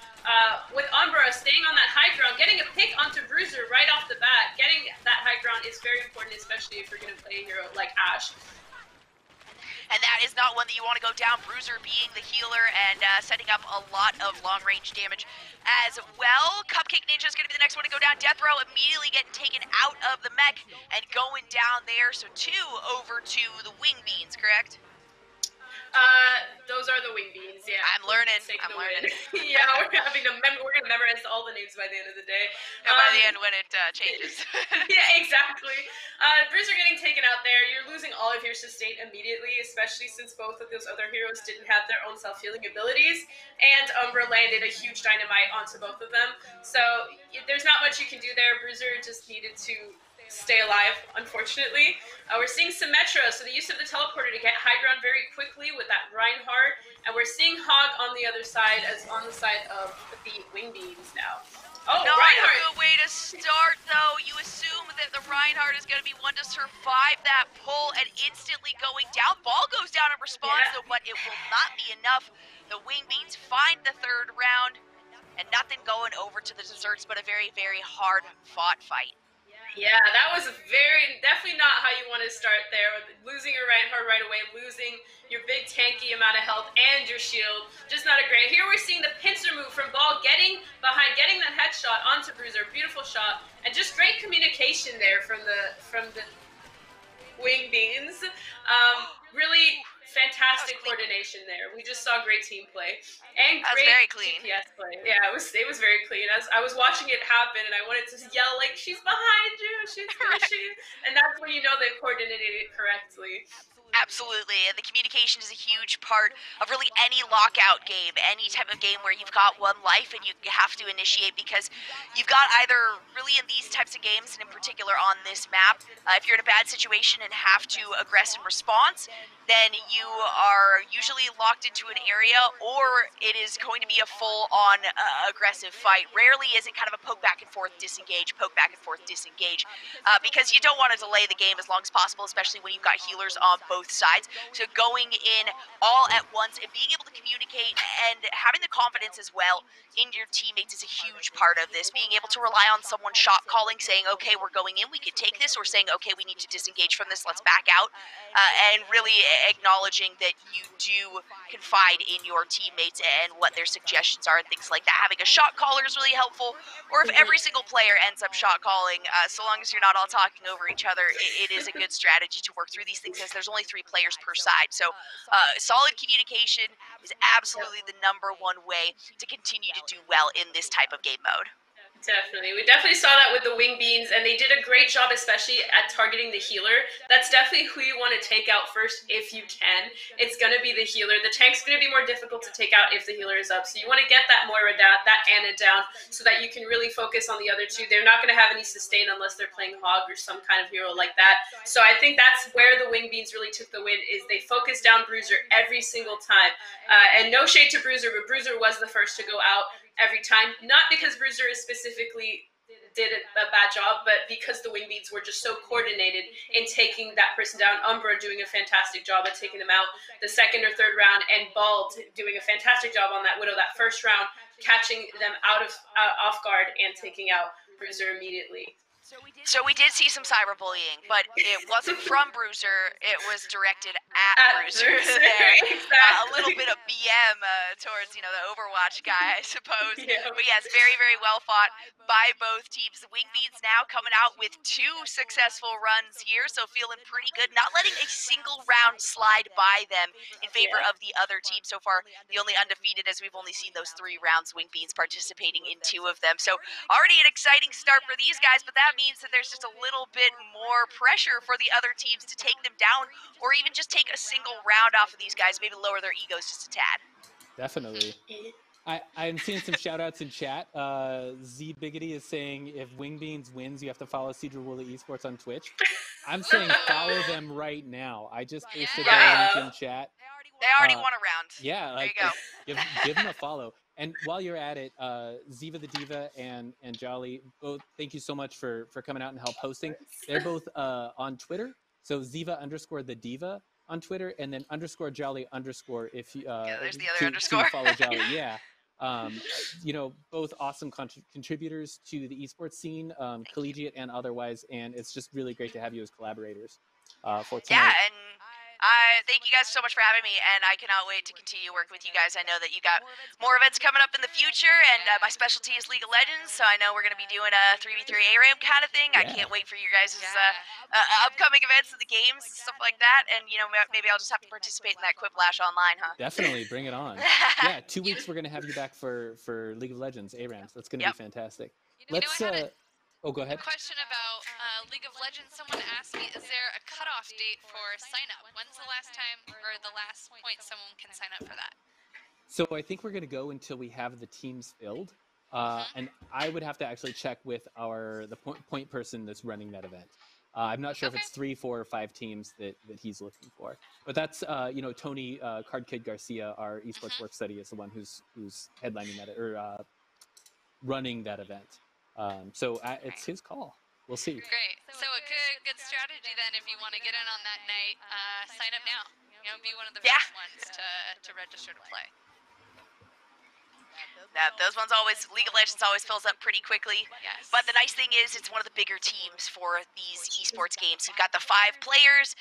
Speaker 4: With Umbra staying on that high ground, getting a pick onto Bruiser right off the bat. Getting that high ground is very important, especially if you're going to play a hero like Ash.
Speaker 3: And that is not one that you want to go down. Bruiser being the healer and setting up a lot of long-range damage as well. Cupcake Ninja is going to be the next one to go down. Death Row immediately getting taken out of the mech and going down there. So 2 over to the Wing Beans, correct?
Speaker 4: Those are the Wing Beans, yeah.
Speaker 3: I'm learning.
Speaker 4: Yeah, we're gonna memorize all the names by the end of the day.
Speaker 3: And by the end when it changes.
Speaker 4: Yeah, exactly. Bruiser getting taken out there. You're losing all of your sustain immediately, especially since both of those other heroes didn't have their own self-healing abilities. And Umbra landed a huge dynamite onto both of them. So there's not much you can do there. Bruiser just needed to stay alive, unfortunately. We're seeing Symmetra, so the use of the teleporter to get high ground very quickly with that Reinhardt, and we're seeing Hog on the other side, as on the side of the Wing Beans now. Oh,
Speaker 3: not
Speaker 4: Reinhardt!
Speaker 3: A good way to start, though. You assume that the Reinhardt is going to be one to survive that pull and instantly going down. Ball goes down in response, though, but it will not be enough. The Wing Beans find the third round, and nothing going over to the desserts, but a very, very hard-fought fight.
Speaker 4: Yeah, that was definitely not how you want to start there. Losing your Reinhardt right away, losing your big tanky amount of health and your shield. Just not a great. Here we're seeing the pincer move from Ball, getting behind, getting that headshot onto Bruiser. Beautiful shot, and just great communication there from the Wing Beans. Really fantastic coordination there. We just saw great team play and great
Speaker 3: very clean.
Speaker 4: DPS play. Yeah, it was very clean. As I was watching it happen, and I wanted to yell like, "She's behind you! She's pushing!" And that's when you know they coordinated it correctly.
Speaker 3: Absolutely, and the communication is a huge part of really any lockout game, any type of game where you've got one life and you have to initiate, because you've got either really in these types of games, and in particular on this map, if you're in a bad situation and have to aggress in response, then you are usually locked into an area, or it is going to be a full-on aggressive fight. Rarely is it kind of a poke back and forth, disengage, poke back and forth, disengage, because you don't want to delay the game as long as possible, especially when you've got healers on both sides. So going in all at once and being able to communicate and having the confidence as well in your teammates is a huge part of this. Being able to rely on someone shot calling, saying, okay, we're going in, we can take this, or saying, okay, we need to disengage from this, let's back out, and really acknowledging that you do confide in your teammates and what their suggestions are and things like that. Having a shot caller is really helpful, or if every single player ends up shot calling, so long as you're not all talking over each other, it is a good strategy to work through these things, as there's only 3 players per side. So solid communication is absolutely the #1 way to continue to do well in this type of game mode.
Speaker 4: Definitely. We definitely saw that with the Wing Beans, and they did a great job, especially at targeting the healer. That's definitely who you want to take out first if you can. It's going to be the healer. The tank's going to be more difficult to take out if the healer is up. So you want to get that Moira down, that Ana down, so that you can really focus on the other two. They're not going to have any sustain unless they're playing Hog or some kind of hero like that. So I think that's where the Wing Beans really took the win, is they focused down Bruiser every single time. And no shade to Bruiser, but Bruiser was the first to go out every time. Not because Bruiser is specifically did a bad job, but because the wing beats were just so coordinated in taking that person down, Umbra doing a fantastic job at taking them out the second or third round, and Bald doing a fantastic job on that Widow that first round, catching them off guard and taking out Bruiser immediately.
Speaker 3: So we did see some cyberbullying, but it wasn't from Bruiser. It was directed at Bruiser. There.
Speaker 4: Exactly.
Speaker 3: A little bit of BM towards, the Overwatch guy, I suppose.
Speaker 4: Yeah.
Speaker 3: But yes, very, very well fought by both teams. The Wingbeats now coming out with 2 successful runs here, so feeling pretty good. Not letting a single round slide by them in favor of the other team so far. The only undefeated, as we've only seen those 3 rounds, Wingbeats participating in 2 of them. So already an exciting start for these guys, but that means that there's just a little bit more pressure for the other teams to take them down, or even just take a single round off of these guys, maybe lower their egos just a tad.
Speaker 1: Definitely. I'm seeing some shout outs in chat. Z Biggity is saying if Wingbeans wins, you have to follow Cedar Woolley Esports on Twitch. I'm saying follow them right now. I just pasted their link in chat.
Speaker 3: They already won a round.
Speaker 1: Yeah,
Speaker 3: there you
Speaker 1: go. Give them a follow. And while you're at it, Ziva the Diva and Jolly, both thank you so much for coming out and help hosting. They're both on Twitter. So Ziva _ the Diva on Twitter, and then _ Jolly _ if you
Speaker 3: there's the other underscore.
Speaker 1: To follow Jolly. Yeah. Both awesome contributors to the esports scene, collegiate and otherwise, and it's just really great to have you as collaborators for tonight.
Speaker 3: Yeah, and thank you guys so much for having me, and I cannot wait to continue working with you guys. I know that you got more events coming up in the future, and my specialty is League of Legends, so I know we're going to be doing a 3v3 ARAM kind of thing. Yeah. I can't wait for you guys' upcoming events of the games, stuff like that, and maybe I'll just have to participate in that Quiplash online, huh?
Speaker 1: Definitely, bring it on. Yeah, 2 weeks we're going to have you back for League of Legends ARAMs. That's going to be fantastic. Let's oh, go ahead.
Speaker 2: A question about League of Legends. Someone asked me, is there a cutoff date for sign up? When's the last time or the last point someone can sign up for that?
Speaker 1: So I think we're going to go until we have the teams filled. And I would have to actually check with the point person that's running that event. I'm not sure if it's 3, 4, or 5 teams that he's looking for. But that's, Tony Card Kid Garcia, our esports work study, is the one who's headlining that or running that event. So it's his call. We'll see.
Speaker 2: Great. So a good strategy then, if you want to get in on that night, sign up now. Be one of the first ones to register to play.
Speaker 3: Those ones always, League of Legends always fills up pretty quickly.
Speaker 2: Yes.
Speaker 3: But the nice thing is it's one of the bigger teams for these esports games. You've got the 5 players.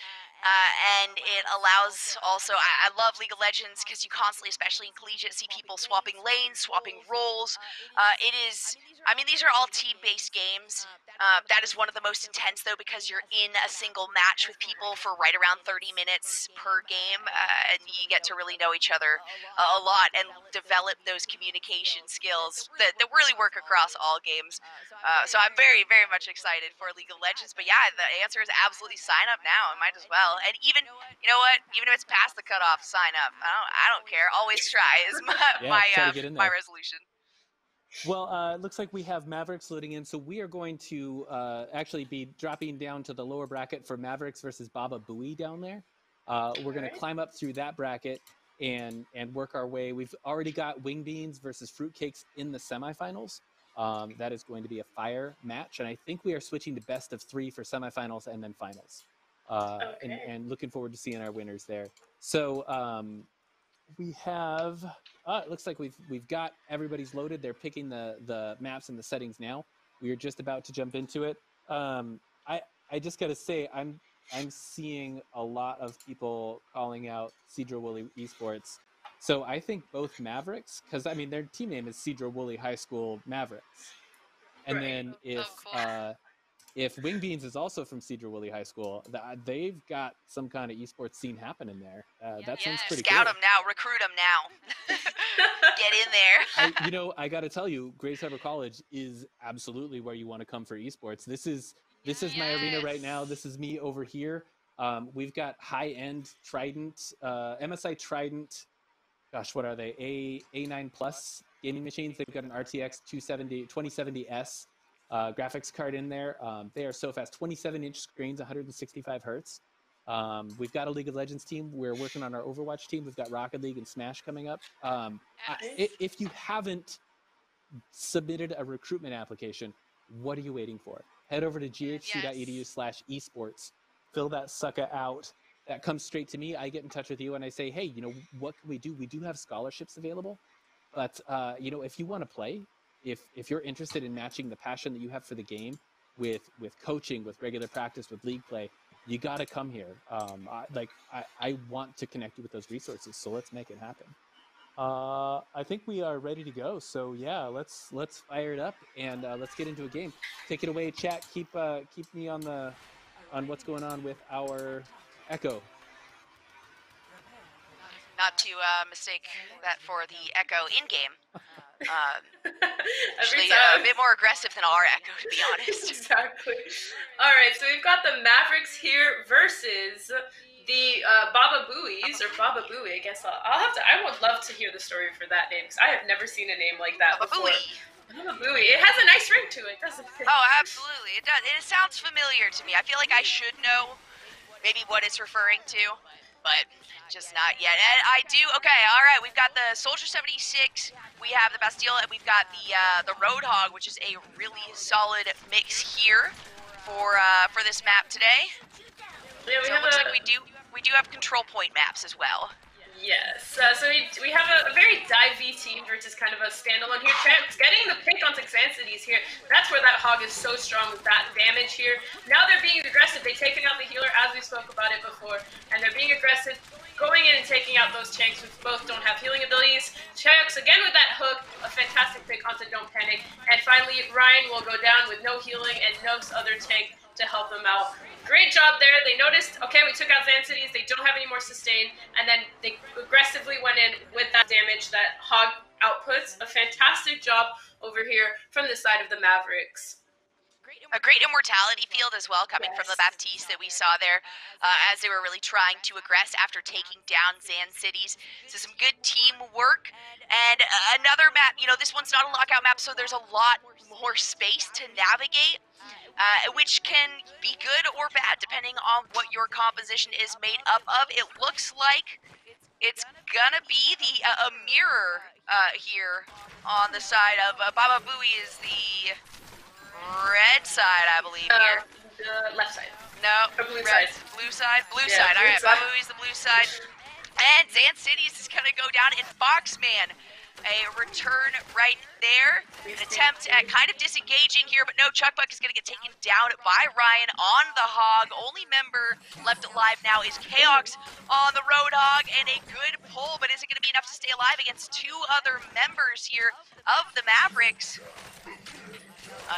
Speaker 3: And it allows also, I love League of Legends because you constantly, especially in collegiate, see people swapping lanes, swapping roles. These are all team-based games. That is one of the most intense, though, because you're in a single match with people for right around 30 minutes per game, and you get to really know each other a lot and develop those communication skills that really work across all games. So I'm very, very much excited for League of Legends. But yeah, the answer is absolutely sign up now. I might as well. And even, even if it's past the cutoff, sign up. I don't care. Always try is my resolution.
Speaker 1: Well, it looks like we have Mavericks loading in, so we are going to actually be dropping down to the lower bracket for Mavericks versus Baba Booey down there. We're going to climb up through that bracket and work our way. We've already got Wing Beans versus Fruitcakes in the semifinals. That is going to be a fire match, and I think we are switching to best of 3 for semifinals and then finals. And looking forward to seeing our winners there. So we have, it looks like we've got everybody's loaded. They're picking the maps and the settings now. We are just about to jump into it. I just got to say, I'm seeing a lot of people calling out Cedar Woolley Esports. So I think both Mavericks, because their team name is Cedar Woolley High School Mavericks. And then if Wing Beans is also from Cedar Woolley High School, they've got some kind of esports scene happening there. That sounds pretty cool.
Speaker 3: Scout them now, recruit them now. Get in there.
Speaker 1: I got to tell you, Grace Harbor College is absolutely where you want to come for esports. This is my arena right now. This is me over here. We've got high-end Trident, MSI Trident. Gosh, what are they? A9 Plus gaming machines. They've got an RTX 2070S. Graphics card in there. They are so fast. 27-inch screens, 165 hertz. We've got a League of Legends team. We're working on our Overwatch team. We've got Rocket League and Smash coming up. If you haven't submitted a recruitment application, what are you waiting for? Head over to ghc.edu/esports, fill that sucker out. That comes straight to me. I get in touch with you and I say, hey, what can we do? We do have scholarships available, but if you want to play, if you're interested in matching the passion that you have for the game with coaching, with regular practice, with league play, you got to come here. I want to connect you with those resources, so let's make it happen. I think we are ready to go. So yeah, let's fire it up and let's get into a game. Take it away, chat. Keep me on what's going on with our echo.
Speaker 3: Not to mistake that for the echo in game. Actually, a bit more aggressive than our echo, to be honest.
Speaker 4: Exactly. All right, so we've got the Mavericks here versus the Baba Booies, or Baba Booey, I guess. I would love to hear the story for that name, because I have never seen a name like that
Speaker 3: Baba
Speaker 4: before.
Speaker 3: Booey.
Speaker 4: Baba Booey. It has a nice ring to it, doesn't it?
Speaker 3: Oh, absolutely. It does. It sounds familiar to me. I feel like I should know maybe what it's referring to, but just not yet. And I do. Okay, all right. We've got the Soldier 76. We have the Bastille, and we've got the Roadhog, which is a really solid mix here for this map today.
Speaker 4: Yeah,
Speaker 3: so it looks like we do have control point maps as well.
Speaker 4: Yes, so we have a very divey team versus kind of a standalone here. Champs getting the pick onto Xansides here. That's where that Hog is so strong with that damage here. Now they're being aggressive. They've taken out the healer, as we spoke about it before, and they're being aggressive, going in and taking out those tanks who both don't have healing abilities. Chayux again with that hook, a fantastic pick onto Don't Panic. And finally, Ryan will go down with no healing and no other tank to help them out. Great job there. They noticed, okay, we took out Xansides, they don't have any more sustain, and then they aggressively went in with that damage that Hog outputs. A fantastic job over here from the side of the Mavericks.
Speaker 3: A great immortality field as well, coming from the Baptiste that we saw there as they were really trying to aggress after taking down Xansides. So some good teamwork. And another map, this one's not a lockout map, so there's a lot more space to navigate, which can be good or bad depending on what your composition is made up of. It looks like it's gonna be a mirror here on the side of Baba Booey is the red side, I believe, here.
Speaker 4: The left side.
Speaker 3: No,
Speaker 4: blue
Speaker 3: red,
Speaker 4: side.
Speaker 3: Blue side? Blue
Speaker 4: Yeah,
Speaker 3: side.
Speaker 4: blue
Speaker 3: All right,
Speaker 4: side.
Speaker 3: Baba Booey's the blue side. And Xansides is going to go down in Foxman. A return right there. An attempt at kind of disengaging here, but no, Chuckbuck is going to get taken down by Ryan on the Hog. Only member left alive now is Chaox on the Roadhog, and a good pull, but is it going to be enough to stay alive against two other members here of the Mavericks?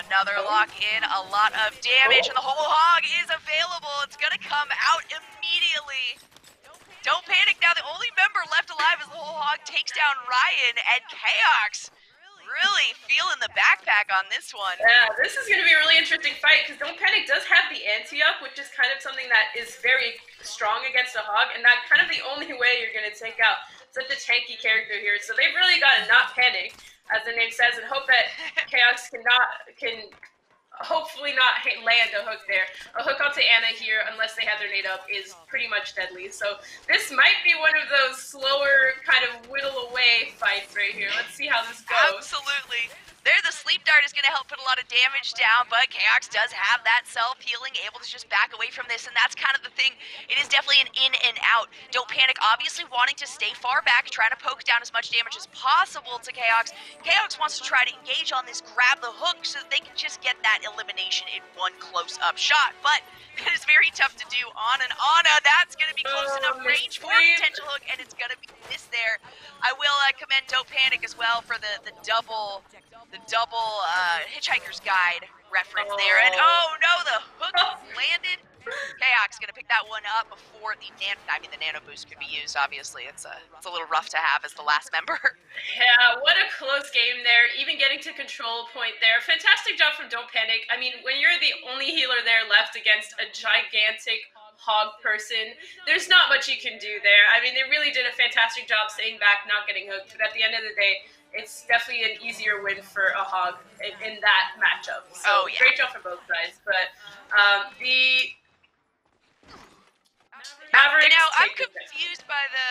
Speaker 3: Another lock in, a lot of damage, and the whole Hog is available. It's going to come out immediately. Don't panic now. The only member left alive as the whole Hog takes down Ryan, and Chaox really feeling the backpack on this one.
Speaker 4: Yeah, this is going to be a really interesting fight because Don't Panic does have the anti-up, which is kind of something that is very strong against a Hog, and that's kind of the only way you're going to take out such a tanky character here. So they've really got to not panic, as the name says, and hope that Chaos can hopefully not land a hook there. A hook onto Anna here, unless they have their nade up, is pretty much deadly. So this might be one of those slower, kind of whittle away fights right here. Let's see how this goes.
Speaker 3: Absolutely. There, the sleep dart is going to help put a lot of damage down, but Chaox does have that self-healing, able to just back away from this, and that's kind of the thing. It is definitely an in and out. Don't Panic, obviously wanting to stay far back, trying to poke down as much damage as possible to Chaox. Chaox wants to try to engage on this, grab the hook, so that they can just get that elimination in one close-up shot, but that is very tough to do on an Ana. That's going to be close enough range for a potential hook, and it's going to be missed there. I will commend Don't Panic as well for the double Hitchhiker's Guide reference there. And oh no, the hook landed. Chaox gonna pick that one up before the nano boost could be used. Obviously, it's a little rough to have as the last member.
Speaker 4: Yeah, what a close game there. Even getting to control point there. Fantastic job from Don't Panic. I mean, when you're the only healer there left against a gigantic Hog person, there's not much you can do there. I mean, they really did a fantastic job staying back, not getting hooked. But at the end of the day, it's definitely an easier win for a Hog in that matchup. So great job for both sides. But the Mavericks.
Speaker 3: Now I'm confused by the.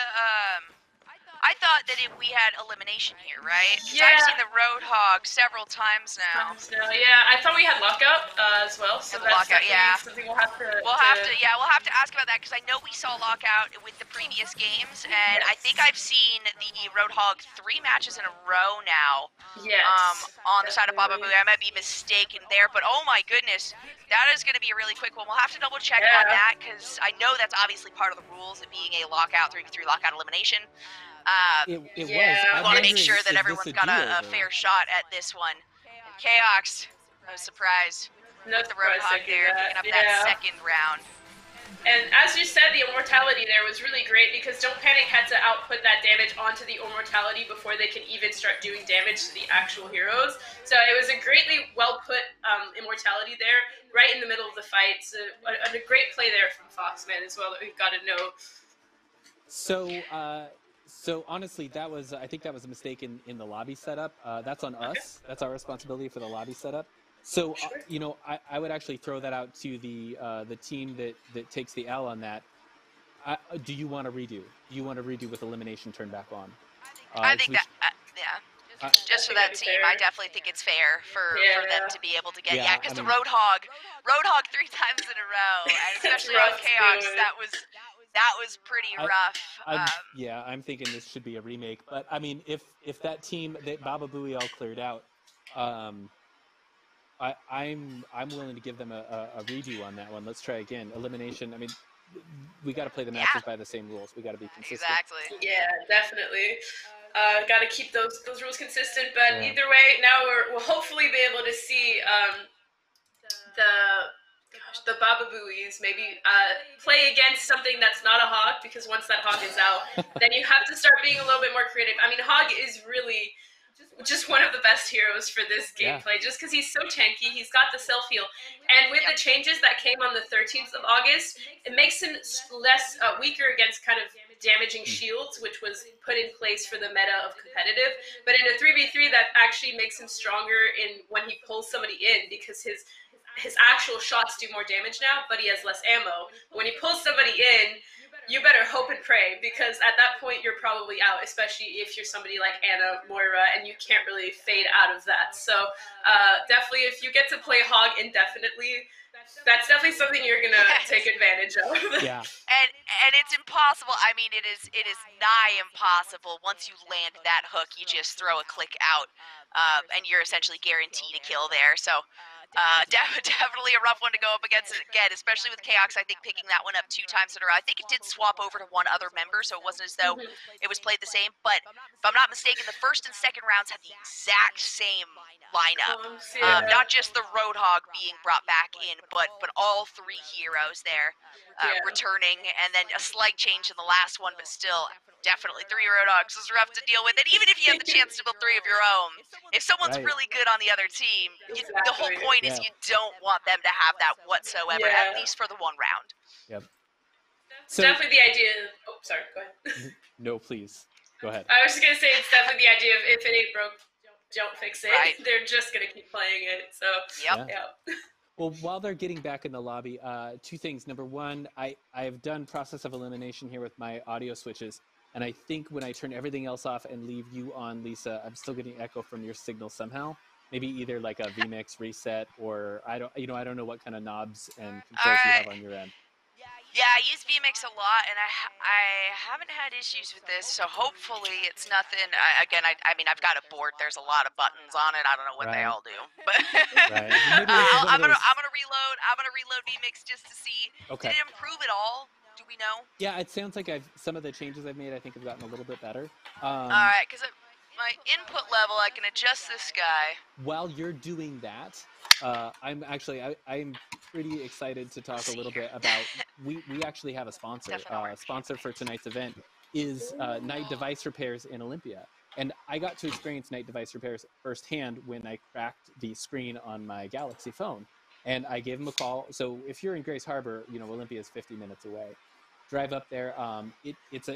Speaker 3: I thought that we had elimination here, right? 'Cause
Speaker 4: Yeah.
Speaker 3: I've seen the Roadhog several times now.
Speaker 4: Yeah, I thought we had lockout as well, so
Speaker 3: Yeah, the
Speaker 4: that's
Speaker 3: lockout,
Speaker 4: definitely
Speaker 3: yeah.
Speaker 4: something we'll have to.
Speaker 3: We'll have to ask about that because I know we saw lockout with the previous games, and I think I've seen the Roadhog 3 matches in a row now.
Speaker 4: Yes.
Speaker 3: On the side of Baba
Speaker 4: definitely.
Speaker 3: Booey. I might be mistaken there, but oh my goodness, that is going to be a really quick one. We'll have to double check on
Speaker 4: Yeah.
Speaker 3: that because I know that's obviously part of the rules, it being a lockout 3v3 lockout elimination.
Speaker 1: It
Speaker 4: Yeah.
Speaker 1: was.
Speaker 3: We
Speaker 1: I'm
Speaker 3: want to make
Speaker 1: wondering,
Speaker 3: sure
Speaker 1: is
Speaker 3: that
Speaker 1: this
Speaker 3: everyone's got a
Speaker 1: do-over?
Speaker 3: fair shot at this one. And Chaos, no surprise,
Speaker 4: No
Speaker 3: with the
Speaker 4: surprise
Speaker 3: Roadhog
Speaker 4: taking
Speaker 3: there,
Speaker 4: that.
Speaker 3: picking up that
Speaker 4: Yeah.
Speaker 3: second round.
Speaker 4: And as you said, the immortality there was really great because Don't Panic had to output that damage onto the immortality before they can even start doing damage to the actual heroes. So it was a greatly well put immortality there, right in the middle of the fight. So a great play there from Foxman as well that we've got to know.
Speaker 1: So honestly, I think that was a mistake in the lobby setup. That's on us. That's our responsibility for the lobby setup. So I would actually throw that out to the team that takes the L on that. Do you want to redo? Do you want to redo with elimination turned back on?
Speaker 3: I think that, yeah. Just for that team, I definitely think it's fair for them to be able to get, because the Roadhog 3 times in a row, and especially on Chaos, that was pretty rough.
Speaker 1: I'm thinking this should be a remake, but I mean, if that team that Baba Booey all cleared out, I'm willing to give them a redo on that one. Let's try again. Elimination. I mean, we got to play the matches by the same rules. We got to be consistent.
Speaker 3: Exactly.
Speaker 4: Yeah, definitely. Got to keep those rules consistent. But either way, now we'll hopefully be able to see the Baba Booies maybe play against something that's not a Hog, because once that Hog is out, then you have to start being a little bit more creative. I mean, Hog is really just one of the best heroes for this gameplay, just because he's so tanky. He's got the self-heal. And with the changes that came on the 13th of August, it makes him less weaker against kind of damaging shields, which was put in place for the meta of competitive. But in a 3v3, that actually makes him stronger in when he pulls somebody in, because his actual shots do more damage now, but he has less ammo. When he pulls somebody in, you better hope and pray, because at that point you're probably out, especially if you're somebody like Anna, Moira, and you can't really fade out of that. So definitely, if you get to play Hog indefinitely, that's definitely something you're gonna take advantage of.
Speaker 1: Yeah.
Speaker 3: And it's impossible. I mean, it is nigh impossible. Once you land that hook, you just throw a click out, and you're essentially guaranteed a kill there. So definitely a rough one to go up against again, especially with Chaos. I think picking that one up 2 times in a row. I think it did swap over to one other member, so it wasn't as though it was played the same. But if I'm not mistaken, the first and second rounds had the exact same lineup. Not just the Roadhog being brought back in, but all 3 heroes there returning, and then a slight change in the last one, but still. Definitely 3 Roadhogs is rough to deal with, and even if you have the chance to build 3 of your own, if someone's really good on the other team, the whole point is you don't want them to have that whatsoever, at least for the 1 round.
Speaker 1: Yep.
Speaker 4: So, definitely the idea. Oh, sorry. Go ahead.
Speaker 1: No, please. Go ahead.
Speaker 4: I was just gonna say it's definitely the idea of if it ain't broke, don't fix it.
Speaker 3: Right.
Speaker 4: They're just gonna keep playing it. So
Speaker 3: Yep.
Speaker 1: Well, while they're getting back in the lobby, 2 things. Number 1, I have done process of elimination here with my audio switches. And I think when I turn everything else off and leave you on, Lisa, I'm still getting echo from your signal somehow. Maybe either like a vmix reset, or I don't know what kind of knobs and controls you have on your end.
Speaker 3: Yeah, I use vmix a lot, and I haven't had issues with this, so hopefully it's nothing. I mean, I've got a board. There's a lot of buttons on it. I don't know what they all do, but I'm gonna reload. I'm gonna reload vmix just to see.
Speaker 1: Okay.
Speaker 3: Did it improve at all? Do we know?
Speaker 1: Yeah, it sounds like some of the changes I've made, I think, have gotten a little bit better.
Speaker 3: All right, because my input level, I can adjust this guy.
Speaker 1: While you're doing that, I'm pretty excited to talk a little bit about. We actually have a sponsor. Sponsor for tonight's event is Night Device Repairs in Olympia, and I got to experience Night Device Repairs firsthand when I cracked the screen on my Galaxy phone. And I gave him a call. So if you're in Grace Harbor, Olympia is 50 minutes away. Drive up there. It's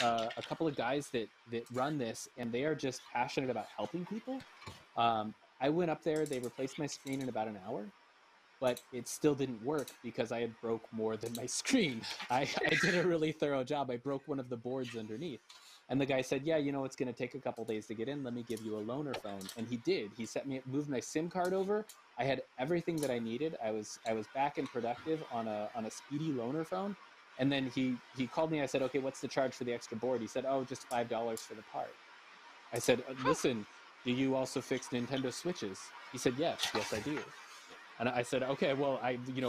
Speaker 1: a couple of guys that run this, and they are just passionate about helping people. I went up there. They replaced my screen in about an hour, but it still didn't work because I had broke more than my screen. I did a really thorough job. I broke one of the boards underneath. And the guy said, yeah, you know, it's going to take a couple days to get in. Let me give you a loaner phone. And he did. He moved my SIM card over. I had everything that I needed. I was back and productive on a speedy loaner phone. And then he called me. I said, okay, what's the charge for the extra board? He said, oh, just $5 for the part. I said, listen, do you also fix Nintendo Switches? He said, yes, I do. And I said, okay, well,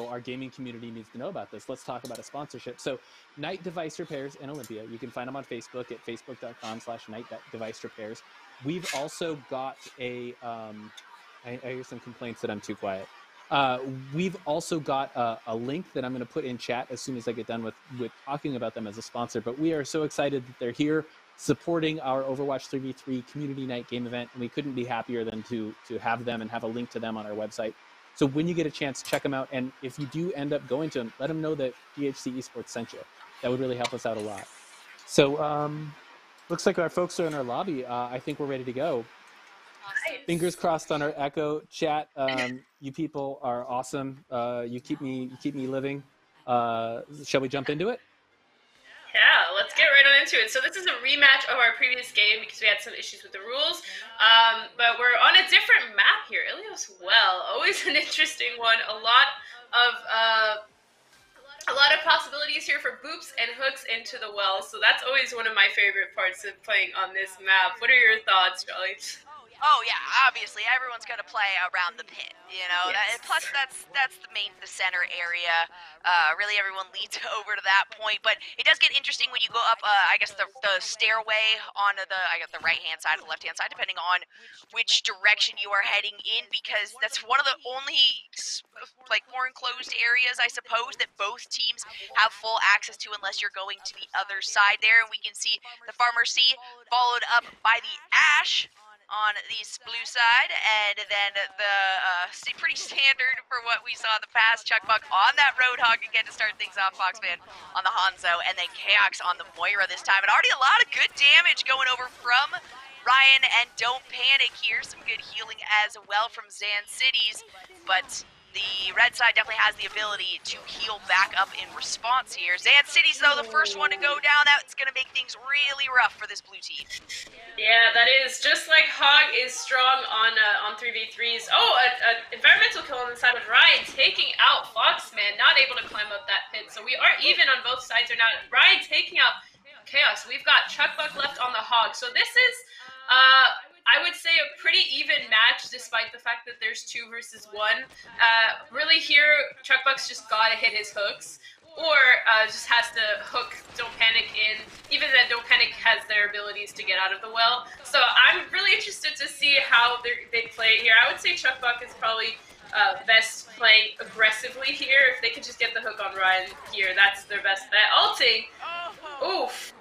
Speaker 1: our gaming community needs to know about this. Let's talk about a sponsorship. So Night Device Repairs in Olympia, you can find them on Facebook at facebook.com/Night Device Repairs. We've also got I hear some complaints that I'm too quiet. We've also got a link that I'm going to put in chat as soon as I get done with talking about them as a sponsor. But we are so excited that they're here supporting our Overwatch 3v3 community night game event, and we couldn't be happier than to have them and have a link to them on our website. So when you get a chance, check them out. And if you do end up going to them, let them know that GHC Esports sent you. That would really help us out a lot. So looks like our folks are in our lobby. I think we're ready to go.
Speaker 2: Awesome.
Speaker 1: Fingers crossed on our Echo chat. You people are awesome. You keep me living. Shall we jump into it?
Speaker 4: Yeah, let's get right on into it. So this is a rematch of our previous game because we had some issues with the rules. But we're on a different map here. Ilios Well, always an interesting one. A lot of possibilities here for boops and hooks into the well. So that's always one of my favorite parts of playing on this map. What are your thoughts, Jolly?
Speaker 3: Oh yeah, obviously everyone's gonna play around the pit, you know.
Speaker 4: Yes.
Speaker 3: Plus that's the center area. Really, everyone leads over to that point, but it does get interesting when you go up. I guess the stairway on the right hand side or the left hand side, depending on which direction you are heading in, because that's one of the only more enclosed areas, I suppose, that both teams have full access to, unless you're going to the other side there. And we can see the Farmer C followed up by the Ash on the blue side, and then the pretty standard for what we saw in the past, Chuckbuck on that Roadhog again to start things off, Foxman on the Hanzo, and then Chaos on the Moira this time, and already a lot of good damage going over from Ryan, and don't panic here, some good healing as well from Zan Cities, but the red side definitely has the ability to heal back up in response here. Zan Cities, though, the first one to go down. That's going to make things really rough for this blue team.
Speaker 4: Yeah, that is just like Hog is strong on 3v3s. Oh, an environmental kill on the side of Ryan, taking out Foxman, not able to climb up that pit. So we are even on both sides. Or now Ryan taking out Chaos. We've got Chuckbuck left on the Hog. So this is, I would say, a pretty even match, despite the fact that there's 2 versus 1. Really here, Chuckbuck's just gotta hit his hooks, or just has to hook Don't Panic in. Even then, Don't Panic has their abilities to get out of the well. So I'm really interested to see how they play here. I would say Chuckbuck is probably best playing aggressively here. If they could just get the hook on Ryan here, that's their best bet. Ulting, oof.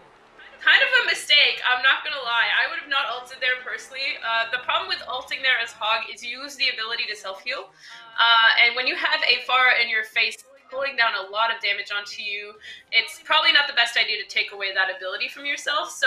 Speaker 4: Kind of a mistake, I'm not gonna lie. I would have not ulted there personally. The problem with ulting there as Hog is you lose the ability to self-heal. And when you have a Pharah in your face pulling down a lot of damage onto you, it's probably not the best idea to take away that ability from yourself. So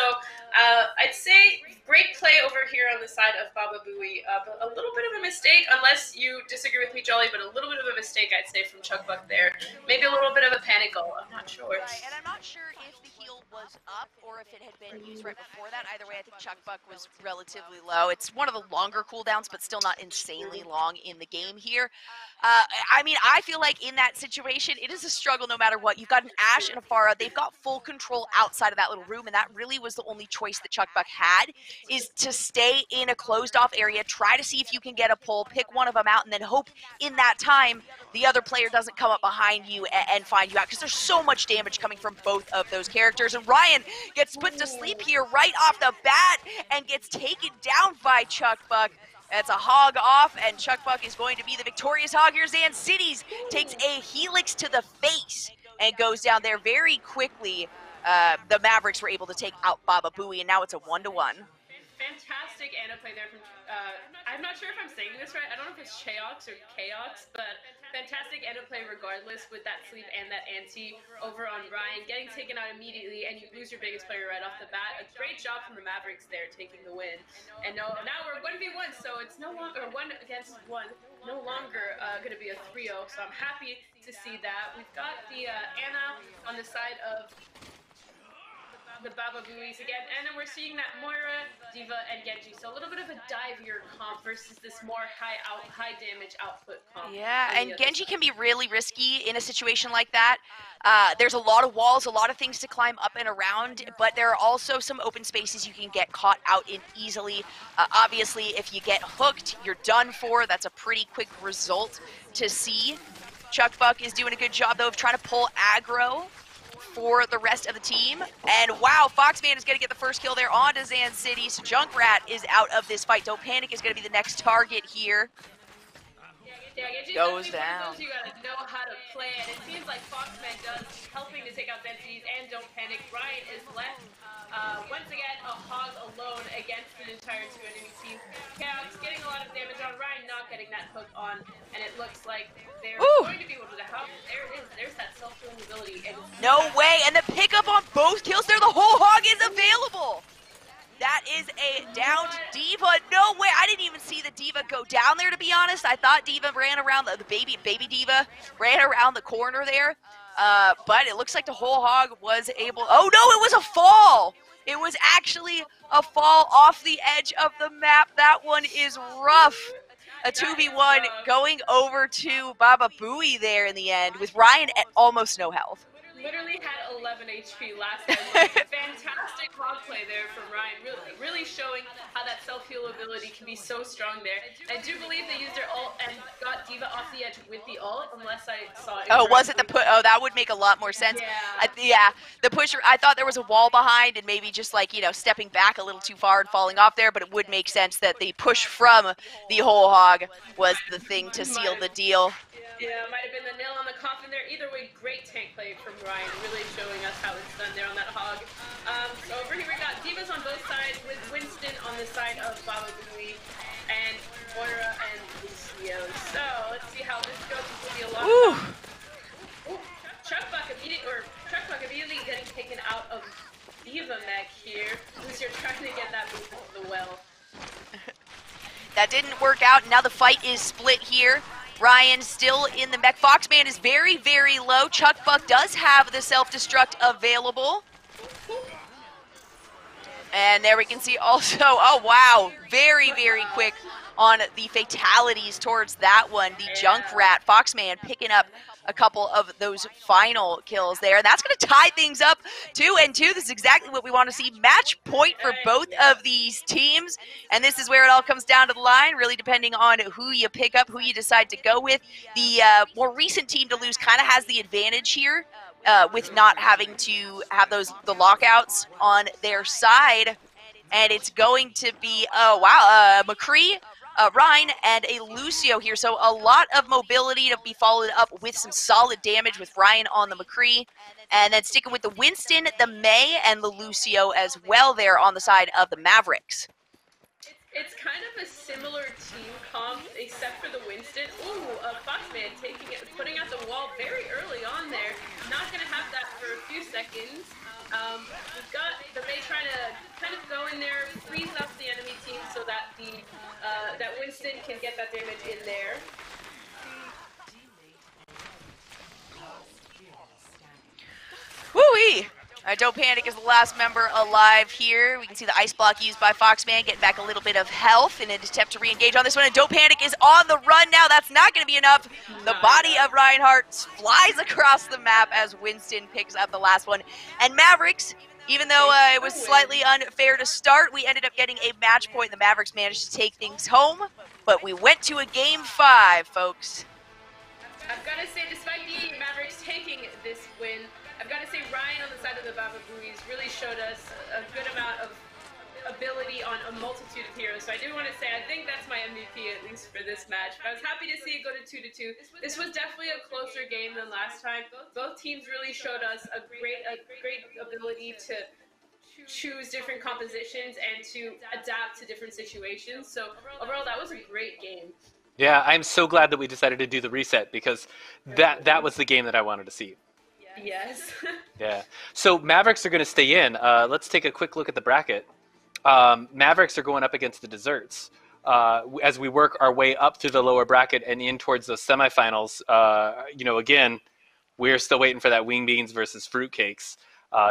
Speaker 4: I'd say great play over here on the side of Baba Booey, but a little bit of a mistake, unless you disagree with me, Jolly, but a little bit of a mistake, I'd say, from Chuckbuck there. Maybe a little bit of a panic goal, I'm not sure.
Speaker 3: Right, and I'm not sure if the heal was up or if it had been used right before that. Either way, I think Chuckbuck was relatively low. It's one of the longer cooldowns, but still not insanely long in the game here. I mean, I feel like in that situation, it is a struggle no matter what. You've got an Ashe and a Pharah. They've got full control outside of that little room, and that really was the only choice that Chuckbuck had, is to stay in a closed-off area, try to see if you can get a pull, pick one of them out, and then hope in that time the other player doesn't come up behind you and find you out, because there's so much damage coming from both of those characters. And Ryan gets put to sleep here right off the bat and gets taken down by Chuckbuck. It's a Hog off, and Chuckbuck is going to be the victorious Hog here. Zan Cities takes a Helix to the face and goes down there very quickly. The Mavericks were able to take out Baba Booey, and now it's a 1-1.
Speaker 4: Fantastic play there from, I'm not sure if I'm saying this right. I don't know if it's Cheox or Chaos, but fantastic play regardless with that sleep and that anti over on Ryan. Getting taken out immediately, and you lose your biggest player right off the bat. A great job from the Mavericks there, taking the win. And now we're 1v1, so it's no longer 1 against 1. No longer going to be a 3-0, so I'm happy to see that. We've got the Anna on the side of the Baba Booies again, and then we're seeing that Moira, Diva, and Genji. So a little bit of a divier comp versus this more high damage output comp.
Speaker 3: Yeah,
Speaker 4: on the
Speaker 3: and
Speaker 4: other
Speaker 3: Genji
Speaker 4: side.
Speaker 3: can be really risky in a situation like that. There's a lot of walls, a lot of things to climb up and around, but there are also some open spaces you can get caught out in easily. Obviously, if you get hooked, you're done for. That's a pretty quick result to see. Chuck Buck is doing a good job, though, of trying to pull aggro for the rest of the team. And wow, Foxman is going to get the first kill there on Zan City. So Junkrat is out of this fight. Don't Panic is going to be the next target here.
Speaker 4: Yeah, Genji's
Speaker 3: Goes
Speaker 4: definitely one
Speaker 3: down.
Speaker 4: of those you gotta know how to play, and it seems like Foxman does, helping to take out Zenzies and Don't Panic. Ryan is left, once again, a hog alone against an entire two enemy team. Chaos getting a lot of damage on Ryan, not getting that hook on, and it looks like they're going to be able to help. There it is, there's that self-healing ability. And
Speaker 3: No way, and the pickup on both kills there, the whole hog is available. That is a downed Diva. No way, I didn't even see the Diva go down there, to be honest. I thought Diva ran around, the baby Diva ran around the corner there. But it looks like the whole hog was able, oh no, it was a fall. It was actually a fall off the edge of the map. That one is rough. A 2v1 going over to Baba Booey there in the end with Ryan at almost no health.
Speaker 4: Literally had 11 HP last time. Fantastic hog play there from Ryan. Really showing how that self-heal ability can be so strong there. I do believe they used their ult and got Diva off the edge with the ult, unless I saw it.
Speaker 3: Oh, was it the push? Oh, that would make a lot more sense.
Speaker 4: Yeah.
Speaker 3: Yeah, the pusher, I thought there was a wall behind and maybe just like, you know, stepping back a little too far and falling off there, but it would make sense that the push from the whole hog was the thing to seal the deal.
Speaker 4: Yeah, might have been the nail on the coffin there. Either way, great tank play from Ryan, really showing us how it's done there on that hog. So over here we got Divas on both sides with Winston on the side of Baba Booey and Moira and Lucio. So let's see how this goes. This will be a lot of fun. Chuck Buck immediately getting taken out of Diva mech here. Lucio trying to get that boost into the well.
Speaker 3: That didn't work out. Now the fight is split here. Ryan still in the mech. Foxman is very, very low. Chuck Buck does have the self-destruct available. And there we can see also, oh wow, very, very quick on the fatalities towards that one. The Junkrat, Foxman picking up a couple of those final kills there. And that's going to tie things up 2-2. This is exactly what we want to see. Match point for both of these teams. And this is where it all comes down to the line, really depending on who you pick up, who you decide to go with. The more recent team to lose kind of has the advantage here with not having to have the lockouts on their side. And it's going to be, McCree, Ryan, and a Lucio here. So a lot of mobility to be followed up with some solid damage with Ryan on the McCree. And then sticking with the Winston, the May, and the Lucio as well there on the side of the Mavericks.
Speaker 4: It's kind of a similar team comp, except for the Winston. Foxman putting out the wall very early on there. Not going to have that for a few seconds. We've got the May trying to kind of go in there, freeze up the enemy team so that that Winston can get that damage in there.
Speaker 3: Woo-wee! Don't Panic is the last member alive here. We can see the ice block used by Foxman getting back a little bit of health in an attempt to re-engage on this one. And Don't Panic is on the run now. That's not going to be enough. The body of Reinhardt flies across the map as Winston picks up the last one. And Mavericks, even though it was slightly unfair to start, we ended up getting a match point. The Mavericks managed to take things home, but we went to a Game 5, folks.
Speaker 4: I've got to say, despite the Mavericks taking this win, I've got to say Ryan on the side of the Baba Booies really showed us a good amount of ability on a multitude of heroes. So I do want to say I think that's my MVP, at least for this match. But I was happy to see it go to 2-2. This was definitely a closer game than last time. Both teams really showed us a great ability to choose different compositions and to adapt to different situations. So overall, that was a great game.
Speaker 1: Yeah, I'm so glad that we decided to do the reset because that was the game that I wanted to see.
Speaker 4: Yes.
Speaker 1: Yeah. So Mavericks are going to stay in. Let's take a quick look at the bracket. Mavericks are going up against the Desserts. As we work our way up through the lower bracket and in towards those semifinals, again, we're still waiting for that Wing Beans versus Fruitcakes.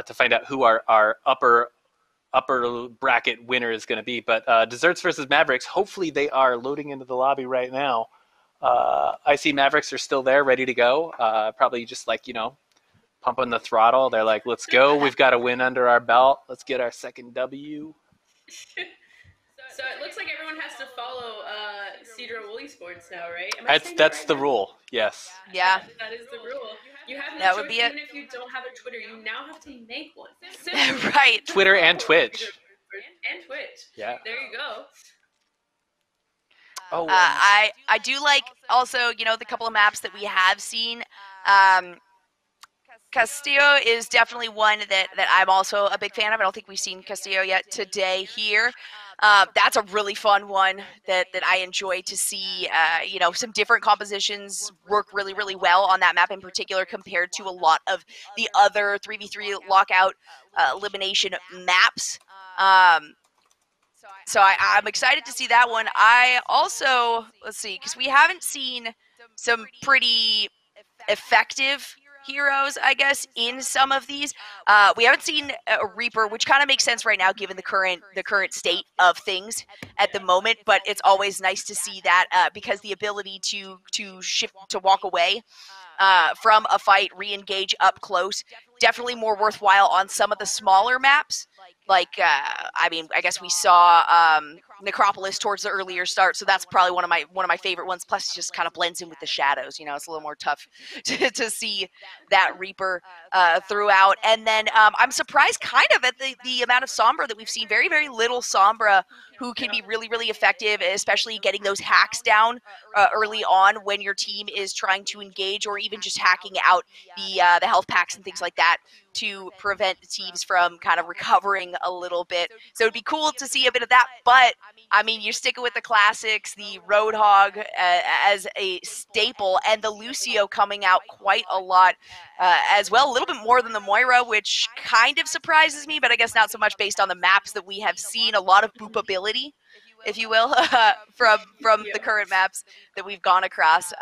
Speaker 1: to find out who our upper bracket winner is going to be. But Desserts versus Mavericks, hopefully they are loading into the lobby right now. I see Mavericks are still there, ready to go. Probably just like, pumping the throttle. They're like, let's go. We've got a win under our belt. Let's get our second W.
Speaker 4: So it looks like everyone has to follow Cedar Woolly Sports now, right?
Speaker 1: That's the rule. Yes.
Speaker 3: Yeah.
Speaker 4: That is the rule. You have no
Speaker 3: That
Speaker 4: choice,
Speaker 3: would be it.
Speaker 4: even if you don't have a Twitter, you now have to make one.
Speaker 3: Right.
Speaker 1: Twitter and Twitch.
Speaker 4: And Twitch.
Speaker 1: Yeah.
Speaker 4: There you go.
Speaker 1: Oh.
Speaker 3: I do like also, the couple of maps that we have seen. Castillo is definitely one that I'm also a big fan of. I don't think we've seen Castillo yet today here. That's a really fun one that I enjoy to see, some different compositions work really, really well on that map in particular compared to a lot of the other 3v3 lockout elimination maps. So I'm excited to see that one. I also, let's see, because we haven't seen some pretty effective heroes, I guess, in some of these. We haven't seen a Reaper, which kind of makes sense right now given the current state of things at the moment, but it's always nice to see that because the ability to shift, to walk away from a fight, re-engage up close, definitely more worthwhile on some of the smaller maps. Like, I guess we saw Necropolis towards the earlier start, so that's probably one of my favorite ones. Plus, it just kind of blends in with the shadows. It's a little more tough to see that Reaper throughout. And then I'm surprised kind of at the amount of Sombra that we've seen. Very, very little Sombra who can be really, really effective, especially getting those hacks down early on when your team is trying to engage, or even just hacking out the health packs and things like that to prevent the teams from kind of recovering a little bit. So it'd be cool to see a bit of that, but you're sticking with the classics, the Roadhog as a staple, and the Lucio coming out quite a lot as well, a little bit more than the Moira, which kind of surprises me, but I guess not so much based on the maps that we have seen. A lot of boopability, if you will, from the current maps that we've gone across.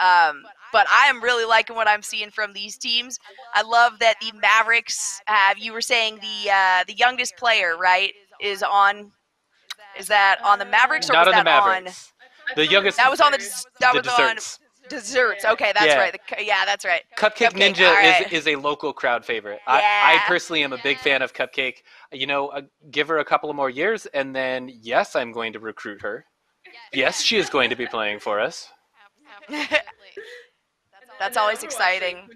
Speaker 3: But I am really liking what I'm seeing from these teams. I love that the Mavericks have, you were saying the youngest player, right, is that on the Mavericks, or
Speaker 1: Not
Speaker 3: was
Speaker 1: on the
Speaker 3: that
Speaker 1: Mavericks. The youngest.
Speaker 3: That was on the
Speaker 1: Desserts.
Speaker 3: Desserts. Okay, that's right. That's right.
Speaker 1: Cupcake Ninja
Speaker 3: right.
Speaker 1: is a local crowd favorite.
Speaker 3: Yeah.
Speaker 1: I personally am a big fan of Cupcake. Give her a couple of more years, and then yes, I'm going to recruit her. Yes, she is going to be playing for us.
Speaker 3: That's always exciting.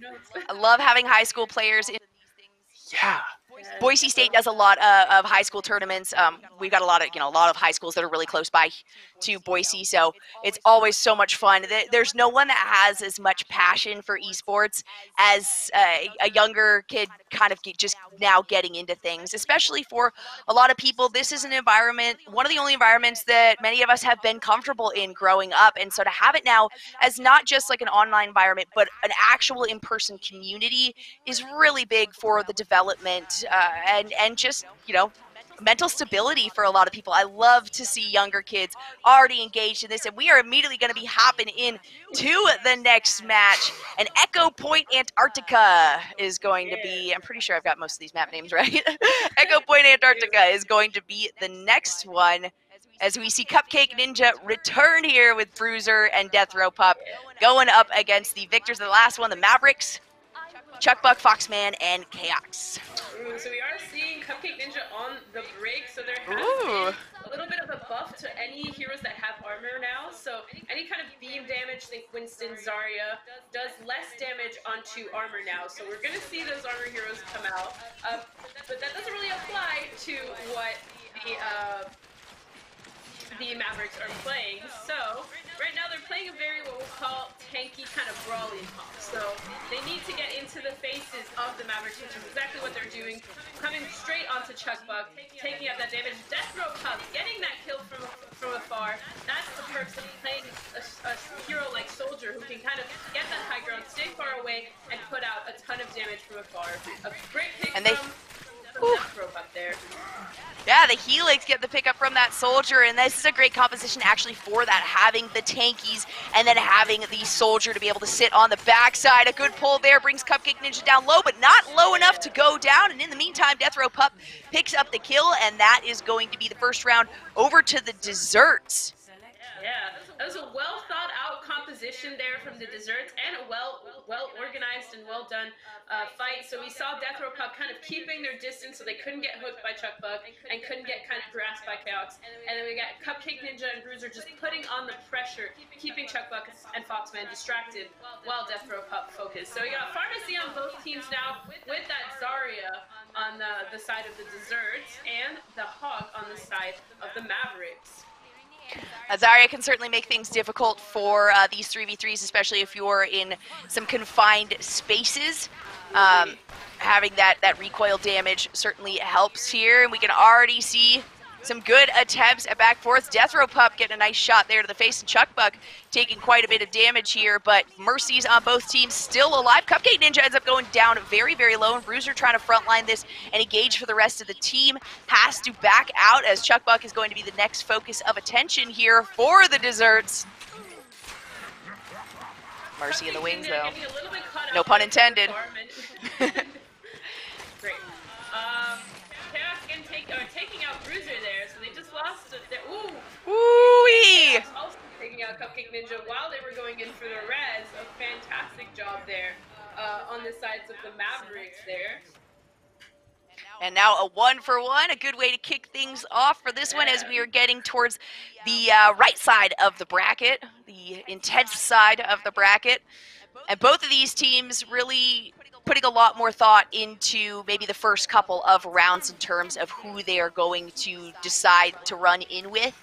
Speaker 3: I love having high school players in.
Speaker 1: Yeah.
Speaker 3: Boise State does a lot of high school tournaments. We've got a lot of high schools that are really close by to Boise, so it's always so much fun. There's no one that has as much passion for esports as a younger kid kind of just now getting into things, especially for a lot of people. This is an environment, one of the only environments that many of us have been comfortable in growing up, and so to have it now as not just like an online environment, but an actual in-person community is really big for the development and just, mental stability for a lot of people. I love to see younger kids already engaged in this, and we are immediately going to be hopping in to the next match. And Echo Point Antarctica is going to be, I'm pretty sure I've got most of these map names right. Echo Point Antarctica is going to be the next one, as we see Cupcake Ninja return here with Bruiser and Death Row Pup going up against the victors of the last one, the Mavericks, Chuckbuck, Foxman, and Chaos.
Speaker 4: So we are seeing Cupcake Ninja on the break, so there has been a little bit of a buff to any heroes that have armor now. So any kind of beam damage, think Winston, Zarya, does less damage onto armor now. So we're going to see those armor heroes come out. But that doesn't really apply to what the Mavericks are playing. So right now they're playing a very what we'll call tanky kind of brawling comp. So they need to get into the faces of the Mavericks, which is exactly what they're doing. Coming straight onto Chuckbuck, taking out that damage. Death Row Pup getting that kill from afar. That's the perks of playing a hero like Soldier, who can kind of get that high ground, stay far away, and put out a ton of damage from afar. A great pick from Death Rope up there.
Speaker 3: Yeah, the Helix get the pickup from that Soldier, and this is a great composition actually for that, having the tankies and then having the Soldier to be able to sit on the backside. A good pull there brings Cupcake Ninja down low, but not low enough to go down, and in the meantime, Death Row Pup picks up the kill, and that is going to be the first round over to the Desserts.
Speaker 4: Yeah, that was a well thought out composition there from the Desserts and a well organized and well done fight. So we saw Death Row Pup kind of keeping their distance so they couldn't get hooked by Chuckbuck and couldn't get kind of harassed by Chaos. And then we got Cupcake Ninja and Bruiser just putting on the pressure, keeping Chuckbuck and Foxman distracted while Death Row Pup focused. So we got Pharmacy on both teams now with that Zarya on the side of the Desserts and the Hawk on the side of the Mavericks.
Speaker 3: Zarya can certainly make things difficult for these 3v3s, especially if you're in some confined spaces. Having that recoil damage certainly helps here, and we can already see some good attempts at back fourths. Death Row Pup getting a nice shot there to the face, and Chuckbuck taking quite a bit of damage here, but Mercy's on both teams still alive. Cupcake Ninja ends up going down very, very low, and Bruiser trying to frontline this and engage for the rest of the team. Has to back out as Chuckbuck is going to be the next focus of attention here for the Desserts. Marcy in the wings, though. No pun intended.
Speaker 4: Great. Chaos again taking out Bruiser there, so they just lost it there. Ooh!
Speaker 3: Ooh-wee!
Speaker 4: Also taking out Cupcake Ninja while they were going in for the res. A fantastic job there on the sides of the Mavericks there.
Speaker 3: And now a 1-for-1, a good way to kick things off for this one as we are getting towards the right side of the bracket, the intense side of the bracket. And both of these teams really putting a lot more thought into maybe the first couple of rounds in terms of who they are going to decide to run in with.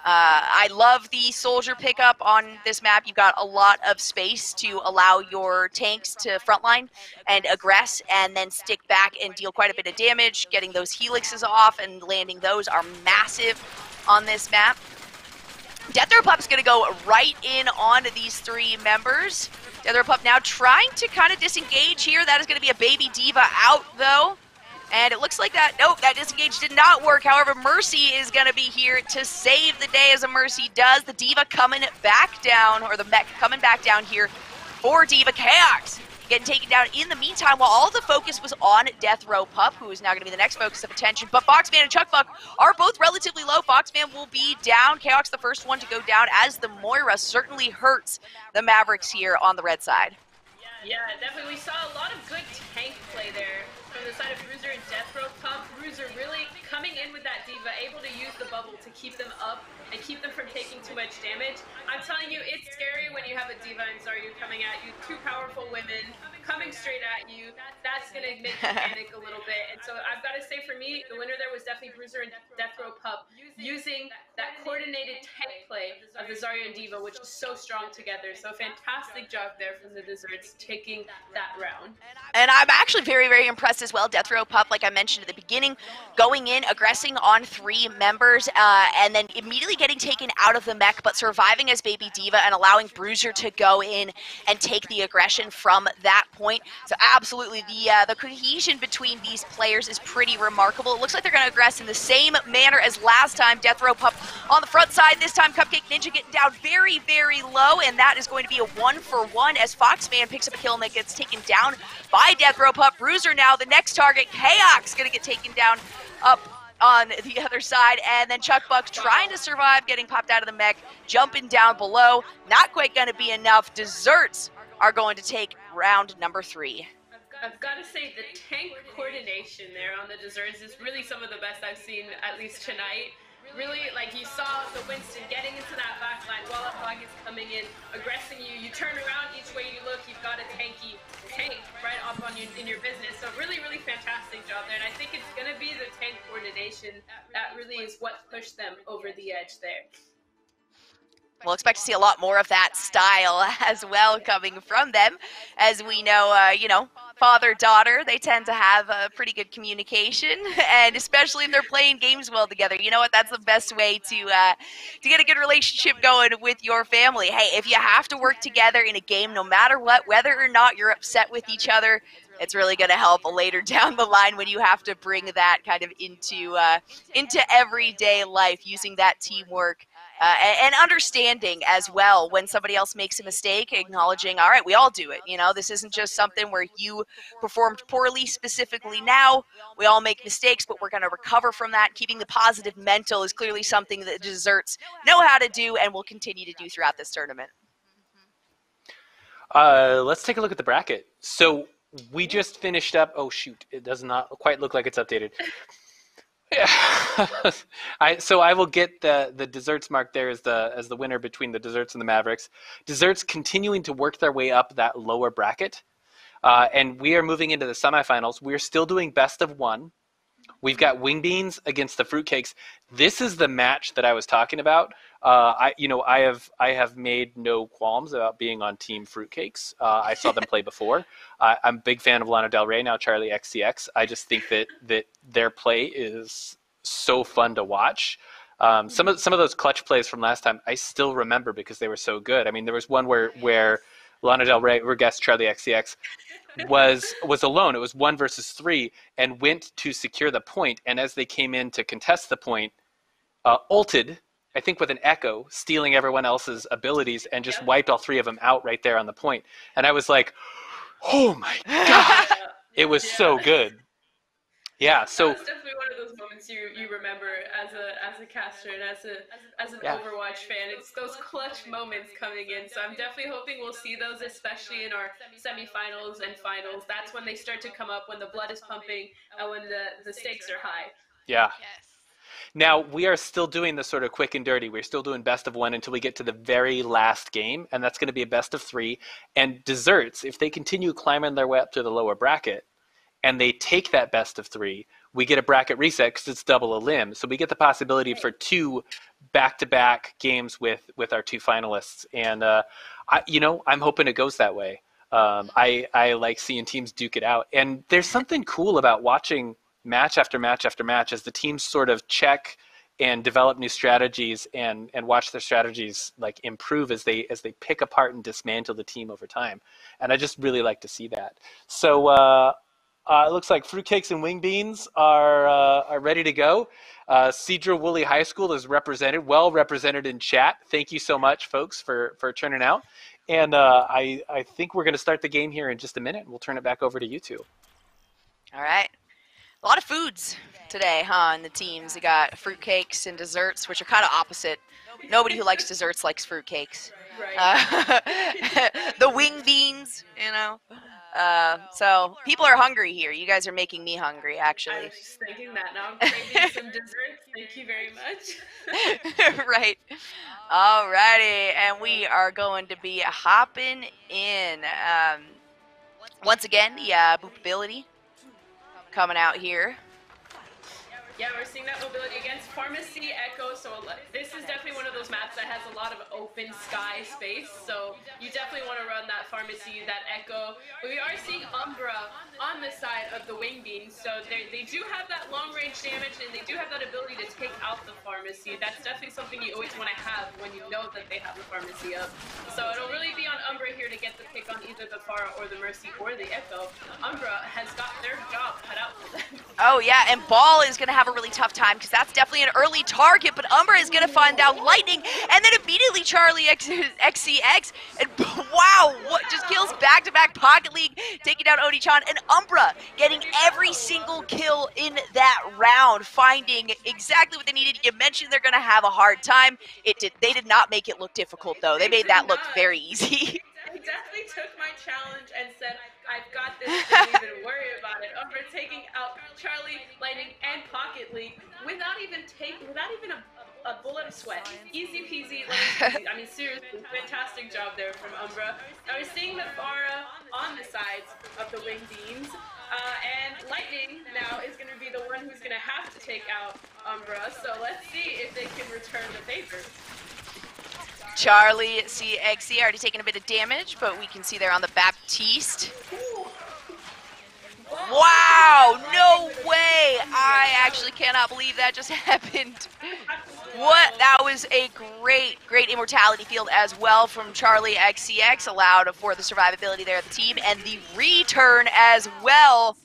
Speaker 3: I love the Soldier pickup on this map. You've got a lot of space to allow your tanks to frontline and aggress and then stick back and deal quite a bit of damage. Getting those helixes off and landing those are massive on this map. Death Row Pup's going to go right in on these three members. Death Row Pup now trying to kind of disengage here. That is going to be a Baby Diva out, though. And it looks like that, nope, that disengage did not work. However, Mercy is going to be here to save the day as a Mercy does. The Diva coming back down, or the mech coming back down here for Diva Chaos. Getting taken down in the meantime while all the focus was on Death Row Pup, who is now going to be the next focus of attention. But Foxman and Chuckbuck are both relatively low. Foxman will be down. Chaos the first one to go down as the Moira certainly hurts the Mavericks here on the red side.
Speaker 4: Yeah, definitely. We saw a lot of good tank play there from the side of Bruiser and Death Row Pup. Bruiser really coming in with that Diva, able to use the bubble to keep them up and keep them from taking too much damage. I'm telling you, it's scary when you have a Diva and Zarya coming at you. Two powerful women coming straight at you. That's going to make you panic a little bit. And so I've got to say, for me, the winner there was definitely Bruiser and Death Row Pup using that coordinated tank play of the Zarya and Diva, which is so strong together. So fantastic job there from the Desserts taking that round.
Speaker 3: And I'm actually very, very impressed as well. Death Row Pup, like I mentioned at the beginning, going in, aggressing on three members, and then immediately getting taken out of the mech, but surviving as Baby Diva and allowing Bruiser to go in and take the aggression from that point. So absolutely, the cohesion between these players is pretty remarkable. It looks like they're going to aggress in the same manner as last time. Death Row Pup on the front side. This time, Cupcake Ninja getting down very, very low, and that is going to be a 1-for-1 as Foxman picks up a kill and that gets taken down by Death Row Pup. Bruiser now the next target. Chaos going to get taken down up on the other side, and then Chuckbuck trying to survive, getting popped out of the mech, jumping down below. Not quite going to be enough. Desserts are going to take round number 3.
Speaker 4: I've got to say, the tank coordination there on the Desserts is really some of the best I've seen, at least tonight. Really, like you saw the Winston getting into that back line while that Hog is coming in, aggressing you. You turn around, each way you look, you've got a tank right up on you in your business. So really, really fantastic job there. And I think it's going to be the tank coordination that really is what pushed them over the edge there.
Speaker 3: We'll expect to see a lot more of that style as well coming from them. As we know, father-daughter, they tend to have a pretty good communication, and especially if they're playing games well together. You know what? That's the best way to get a good relationship going with your family. Hey, if you have to work together in a game, no matter what, whether or not you're upset with each other, it's really going to help later down the line when you have to bring that kind of into everyday life, using that teamwork and understanding as well when somebody else makes a mistake, acknowledging, all right, we all do it. You know, this isn't just something where you performed poorly specifically now. We all make mistakes, but we're going to recover from that. Keeping the positive mental is clearly something that Desserts know how to do and will continue to do throughout this tournament.
Speaker 1: Let's take a look at the bracket. So we just finished up. Oh shoot! It does not quite look like it's updated. So I will get the Desserts mark there as the winner between the Desserts and the Mavericks. Desserts continuing to work their way up that lower bracket, and we are moving into the semifinals. We're still doing best of one. We've got Wing Beans against the Fruitcakes. This is the match that I was talking about. I have made no qualms about being on Team Fruitcakes. I saw them play before. I'm a big fan of Lana Del Rey, now Charlie XCX. I just think that their play is so fun to watch. Some of those clutch plays from last time I still remember because they were so good. I mean, there was one where Lana Del Rey, or guest Charlie XCX, was alone. It was 1 versus 3 and went to secure the point. And as they came in to contest the point, ulted, I think with an echo, stealing everyone else's abilities and just wiped all 3 of them out right there on the point. And I was like, oh my God, it was so good. Yeah, so
Speaker 4: that was definitely one of those moments you remember as a caster and as an Overwatch fan. It's those clutch moments coming in. So I'm definitely hoping we'll see those, especially in our semifinals and finals. That's when they start to come up, when the blood is pumping and when the stakes are high.
Speaker 1: Yeah.
Speaker 2: Yes.
Speaker 1: Now, we are still doing the sort of quick and dirty. We're still doing best of one until we get to the very last game, and that's going to be a best of 3. And Desserts, if they continue climbing their way up to the lower bracket, and they take that best of 3, we get a bracket reset because it's double a limb. So we get the possibility for 2 back-to-back games with our 2 finalists. And, I'm hoping it goes that way. I like seeing teams duke it out. And there's something cool about watching match after match after match as the teams sort of check and develop new strategies and watch their strategies like improve as they pick apart and dismantle the team over time. And I just really like to see that. So it looks like Fruitcakes and Wing Beans are ready to go. Cedro Woolley High School is well represented in chat. Thank you so much, folks, for turning out. And I think we're going to start the game here in just a minute. We'll turn it back over to you two. All
Speaker 3: right. A lot of foods today, in the teams. We got fruitcakes and desserts, which are kind of opposite. Nobody who likes desserts likes fruitcakes.
Speaker 4: Right.
Speaker 3: The wing beans, so people are hungry here. You guys are making me hungry, actually.
Speaker 4: I was just thinking that. Now I'm craving some desserts. Thank you very much.
Speaker 3: Right. Alrighty, and we are going to be hopping in. Once again, the boopability coming out here.
Speaker 4: Yeah, we're seeing that mobility against Pharmacy Echo, so this is definitely one of those maps that has a lot of open sky space, so you definitely want to run that Pharmacy, that Echo. But we are seeing Umbra on the side of the Wing Beans, so they do have that long range damage, and they do have that ability to take out the Pharmacy. That's definitely something you always want to have when you know that they have the Pharmacy up. So it'll really be on Umbra here to get the pick on either the Pharah or the Mercy or the Echo. Umbra has got their job cut out for them.
Speaker 3: Oh yeah, and Ball is going to have a really tough time because that's definitely an early target, but Umbra is going to find out Lightning, and then immediately Charlie XCX, and wow, what just kills back-to-back Pocket League, taking down Oni-chan, and Umbra getting every single kill in that round, finding exactly what they needed. You mentioned they're going to have a hard time. They did not make it look difficult, though. They made that look very easy.
Speaker 4: They definitely took my challenge and said, I've got this, don't even worry about it. Umbra taking out Charlie, Lightning, and Pocket League without even a bullet of sweat. Easy peasy, lemon squeezy. I mean, seriously, fantastic job there from Umbra. Now we're seeing the Pharah on the sides of the Wing Beans. And Lightning now is going to be the one who's going to have to take out Umbra. So let's see if they can return the favor.
Speaker 3: Charlie CXC already taking a bit of damage, but we can see there on the Baptiste. cannot believe that just happened. What? That was a great immortality field as well from Charlie XCX, allowed for the survivability there of the team, and the return as well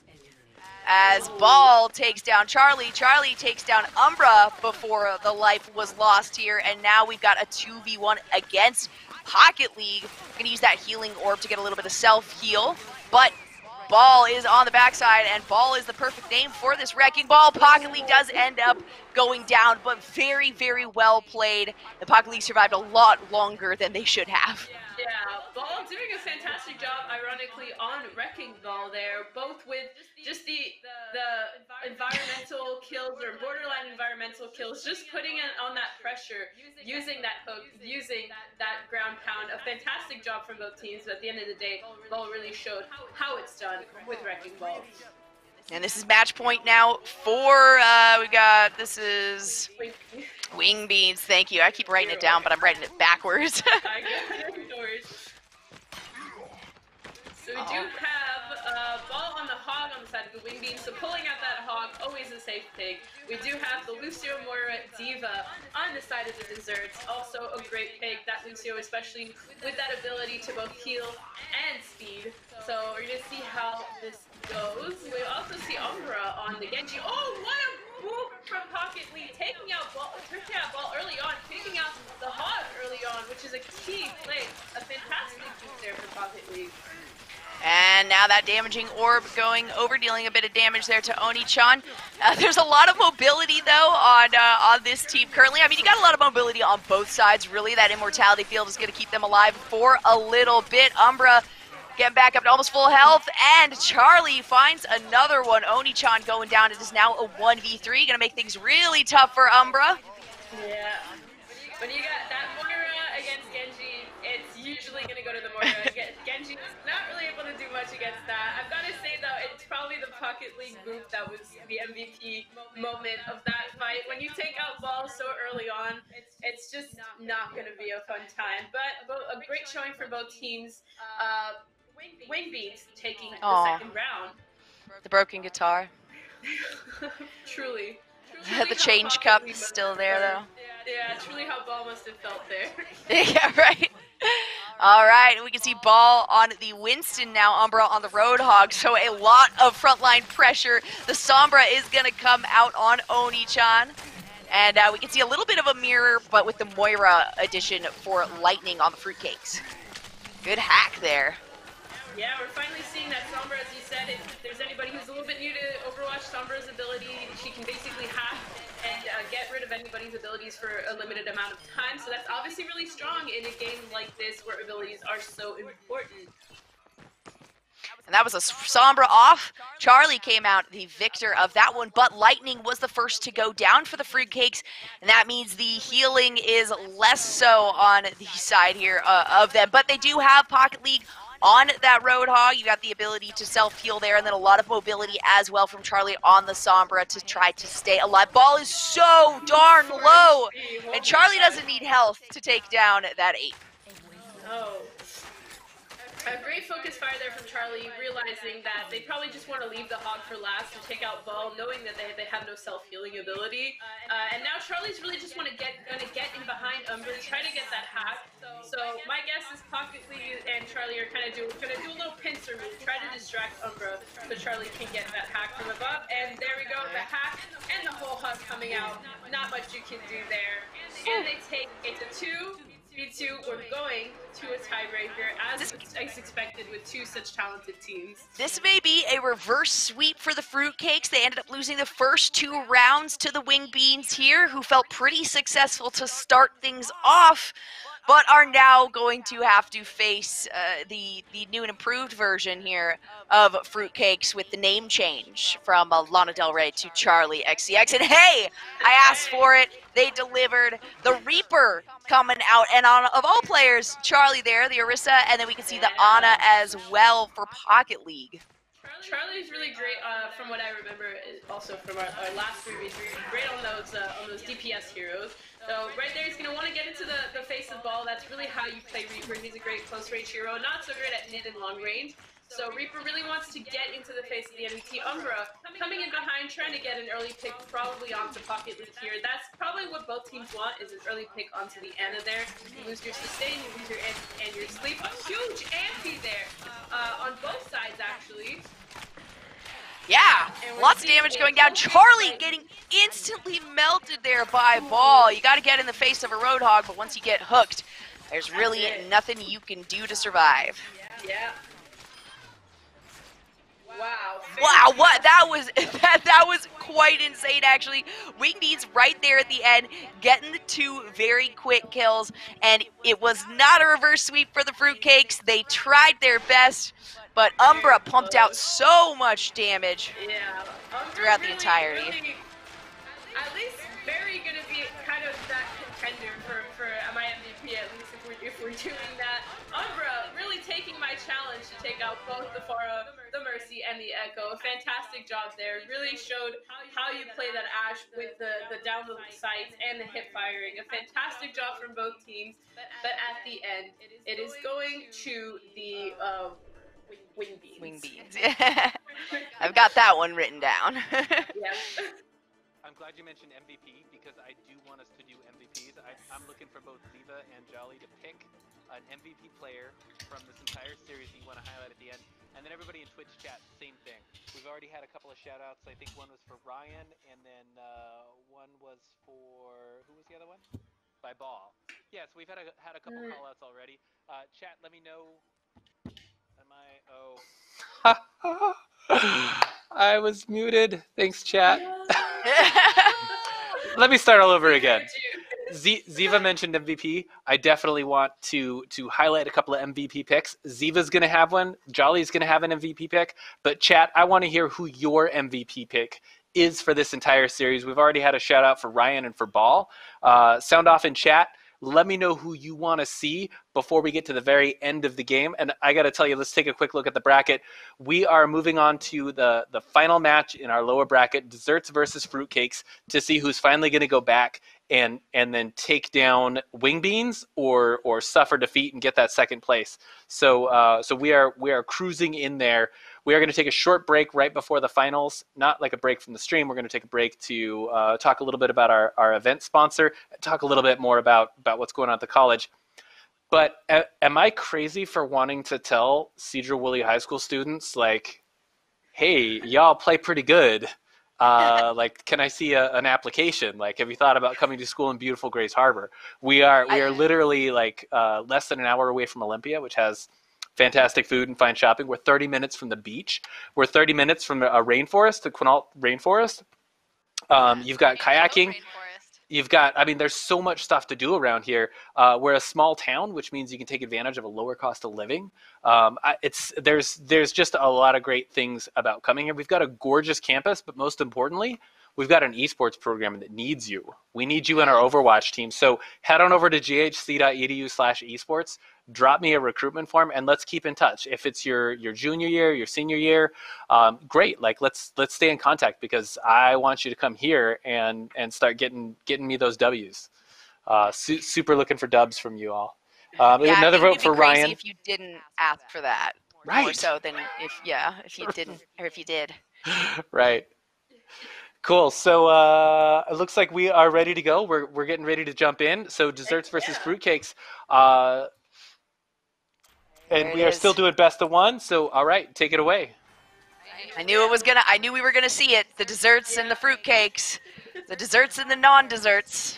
Speaker 3: as Ball takes down Charlie. Charlie takes down Umbra before the life was lost here, and now we've got a 2v1 against Pocket League. We're going to use that healing orb to get a little bit of self-heal, but Ball is on the backside, and Ball is the perfect name for this Wrecking Ball. Pocket League does end up going down, but very well played. The Pocket League survived a lot longer than they should have.
Speaker 4: Yeah, Ball doing a fantastic job, ironically, on Wrecking Ball there, both with just the environmental kills or borderline environmental kills, just putting it on that pressure, using that hook, using that ground pound. A fantastic job from both teams, but at the end of the day, Ball really showed how it's done with Wrecking Ball.
Speaker 3: And this is match point now for, this is Wing Beans, thank you. I keep writing it down, but I'm writing it backwards.
Speaker 4: I got it, George. So we do have Ball on the Hog on the side of the Wing Beans, so pulling out that Hog, always a safe pick. We do have the Lucio Moira Ziva on the side of the Desserts, also a great pick. That Lucio, especially with that ability to both heal and speed. So we're going to see how this goes. We also see Umbra on the Genji. Oh, what a move from Pocket League, taking out Ball early on, taking out the Hog early on, which is a key play. A fantastic move there for Pocket League.
Speaker 3: And now that damaging orb going over, dealing a bit of damage there to Oni-chan. There's a lot of mobility, though, on this team currently. I mean, you got a lot of mobility on both sides, really. That immortality field is going to keep them alive for a little bit. Umbra getting back up to almost full health, and Charlie finds another one. Oni-chan going down. It is now a 1v3. Going to make things really tough for Umbra.
Speaker 4: Yeah. When you got that Moira against Genji, it's usually going to go to the Moira. Genji is not really able to do much against that. I've got to say, though, it's probably the Pocket League group that was the MVP moment of that fight. When you take out Ball so early on, it's just not going to be a fun time. But a great showing for both teams. Wing Beans taking the second round.
Speaker 3: The broken guitar.
Speaker 4: Truly.
Speaker 3: The change cup is still there, though.
Speaker 4: Yeah, truly how Ball must have felt there.
Speaker 3: Yeah, right. All right, and we can see Ball on the Winston now, Umbra on the Roadhog, so a lot of frontline pressure. The Sombra is going to come out on Oni-chan, and we can see a little bit of a mirror, but with the Moira addition for Lightning on the Fruitcakes. Good hack there.
Speaker 4: Yeah, we're finally seeing that Sombra, as you said. If there's anybody who's a little bit new to Overwatch, Sombra's ability, she can basically hack and get rid of anybody's abilities for a limited amount of time. So that's obviously really strong in a game like this where abilities are so important.
Speaker 3: And that was a Sombra off. Charlie came out the victor of that one, but Lightning was the first to go down for the Fruitcakes, and that means the healing is less so on the side here of them. But they do have Pocket League on that Roadhog. You got the ability to self-heal there, and then a lot of mobility as well from Charlie on the Sombra to try to stay alive. Ball is so darn low, and Charlie doesn't need health to take down that 8.
Speaker 4: Oh. A great focus fire there from Charlie, realizing that they probably just want to leave the Hog for last and take out Ball, knowing that they have no self-healing ability. And now Charlie's really just gonna get in behind Umbra, try to get that hack. So my guess is Pocket League and Charlie are gonna do a little pincer move, try to distract Umbra, so Charlie can get that hack from above. And there we go, the hack and the whole Hug coming out. Not much you can do there. And they take it to 2. V2, we're going to a tiebreaker, as expected with two such talented teams.
Speaker 3: This may be a reverse sweep for the Fruitcakes. They ended up losing the first 2 rounds to the Wing Beans here, who felt pretty successful to start things off, but are now going to have to face the new and improved version here of Fruitcakes with the name change from Lana Del Rey to Charlie XCX. And hey, I asked for it. They delivered. The Reaper coming out, and of all players, Charlie there, the Orisa, and then we can see the Ana as well for Pocket League.
Speaker 4: Charlie's really great, from what I remember, also from our last 3v3. Great on those DPS heroes. So right there, he's going to want to get into the face of ball. That's really how you play Reaper. He's a great close range hero, not so great at mid and long range. So Reaper really wants to get into the face of the enemy team. Umbra coming in behind, trying to get an early pick, probably onto Pocket Loot here. That's probably what both teams want, is an early pick onto the Ana there. You lose your sustain, you lose your anti and your sleep. A huge anti there on both sides, actually.
Speaker 3: Yeah, lots of damage going down. Charlie getting instantly melted there by Ball. You got to get in the face of a Roadhog, but once you get hooked, there's really nothing you can do to survive.
Speaker 4: Yeah. Wow.
Speaker 3: Wow, what that was that was quite insane actually. Wingbeats right there at the end, getting the 2 very quick kills, and it was not a reverse sweep for the Fruitcakes. They tried their best, but Umbra pumped out so much damage throughout the entirety.
Speaker 4: Really, at least very gonna be kind of that contender for my MVP, at least if we're doing that. Umbra really taking my challenge to take out both the Pharah, the Mercy, and the Echo. A fantastic job there. Really showed how you play that Ashe with the down the sights and the hip firing. A fantastic job from both teams. But at the end, it is going to the Wingbeats.
Speaker 3: Wingbeats. I've got that one written down.
Speaker 4: Yeah.
Speaker 1: I'm glad you mentioned MVP because I do want us to do MVPs. I'm looking for both Ziva and Jolly to pick an MVP player from this entire series that you want to highlight at the end. And then everybody in Twitch chat, same thing. We've already had a couple of shout-outs. I think one was for Ryan, and then one was for... Who was the other one? By Ball. Yes, we've had a couple call-outs already. Chat, let me know... Am I... Oh... I was muted. Thanks, chat. Let me start all over again. Ziva mentioned MVP. I definitely want to highlight a couple of MVP picks. Ziva's going to have one. Jolly's going to have an MVP pick. But chat, I want to hear who your MVP pick is for this entire series. We've already had a shout out for Ryan and for Ball. Sound off in chat. Let me know who you want to see before we get to the very end of the game. And I got to tell you, let's take a quick look at the bracket. We are moving on to the final match in our lower bracket, Desserts versus Fruitcakes, to see who's finally going to go back and then take down Wingbeans or suffer defeat and get that second place. So we are cruising in there. We are going to take a short break right before the finals, not like a break from the stream. We're going to take a break to talk a little bit about our event sponsor, talk a little bit more about what's going on at the college. But am I crazy for wanting to tell Cedar Woolley High School students, like, hey, y'all play pretty good. Like, can I see an application? Like, have you thought about coming to school in beautiful Grays Harbor? We are literally like less than an hour away from Olympia, which has fantastic food and fine shopping. We're 30 minutes from the beach. We're 30 minutes from a rainforest, the Quinault Rainforest. You've got kayaking. You've got, I mean, there's so much stuff to do around here. We're a small town, which means you can take advantage of a lower cost of living. There's just a lot of great things about coming here. We've got a gorgeous campus, but most importantly, we've got an esports program that needs you. We need you in our Overwatch team. So head on over to ghc.edu/esports, drop me a recruitment form, and let's keep in touch. If it's your junior year, your senior year, great. Like let's stay in contact because I want you to come here and start getting me those W's. Super looking for dubs from you all. Another vote for Ryan.
Speaker 3: If you didn't ask for that,
Speaker 1: right?
Speaker 3: More so than if you didn't or if you did.
Speaker 1: Right. Cool. So it looks like we are ready to go. We're getting ready to jump in. So desserts versus fruitcakes. And we are still doing best of one. So all right, take it away.
Speaker 3: I knew we were gonna see it. The desserts and the fruitcakes. The desserts and the non-desserts.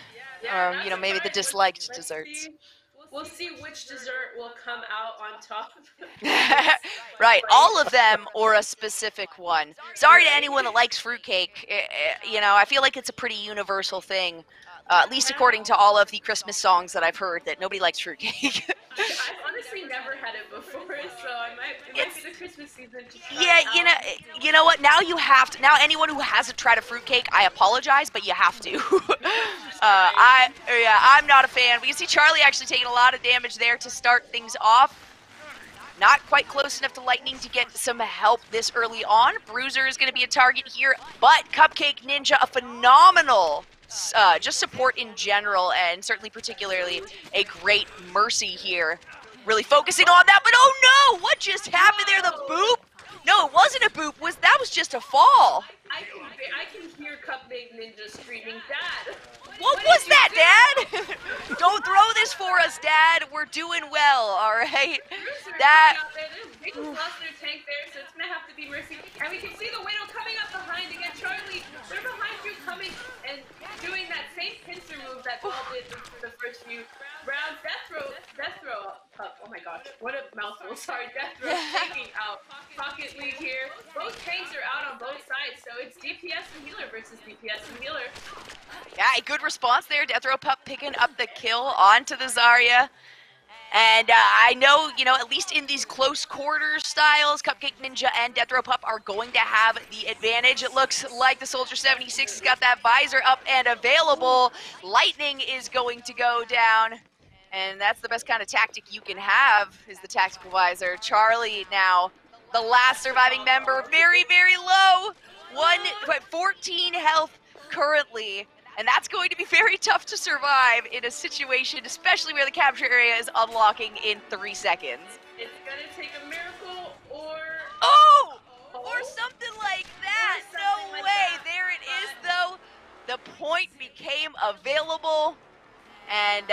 Speaker 3: Or maybe the disliked desserts.
Speaker 4: We'll see which dessert will come out on top.
Speaker 3: Right, all of them or a specific one. Sorry to anyone that likes fruitcake. I feel like it's a pretty universal thing, at least according to all of the Christmas songs that I've heard, that nobody likes fruitcake.
Speaker 4: I've honestly never had it before, so it might be the Christmas season to try.
Speaker 3: Yeah, you know what? Now you have to. Now anyone who hasn't tried a fruitcake, I apologize, but you have to. I'm not a fan. But you see Charlie actually taking a lot of damage there to start things off. Not quite close enough to Lightning to get some help this early on. Bruiser is going to be a target here, but Cupcake Ninja, a phenomenal just support in general, and certainly particularly a great Mercy here. Really focusing on that, but oh no! What just happened there? The boop? No, it wasn't a boop. That was just a fall.
Speaker 4: I can hear Cupcake Ninja screaming, Dad!
Speaker 3: What was that, Dad? Don't throw this for us, Dad. We're doing well, all right? That.
Speaker 4: They just lost their tank there, so it's gonna have to be Mercy. And we can see the Widow coming up behind again. Charlie, they're behind you, coming and doing that same pincer move that Ball did the first few rounds. Death throw up. Oh my gosh, what a mouthful. Sorry, Death throw taking out Pocket League here. Both tanks are out on both sides, so it's DPS and healer versus DPS and healer.
Speaker 3: Yeah, a good response there. Death Row Pup picking up the kill onto the Zarya. And I know, at least in these close quarters styles, Cupcake Ninja and Death Row Pup are going to have the advantage. It looks like the Soldier 76 has got that visor up and available. Lightning is going to go down. And that's the best kind of tactic you can have, is the tactical visor. Charlie now, the last surviving member, very, very low. 14 health currently. And that's going to be very tough to survive in a situation, especially where the capture area is unlocking in 3 seconds.
Speaker 4: It's gonna take a miracle or...
Speaker 3: Oh! Or something like that! No way! There it is, though. The point became available. And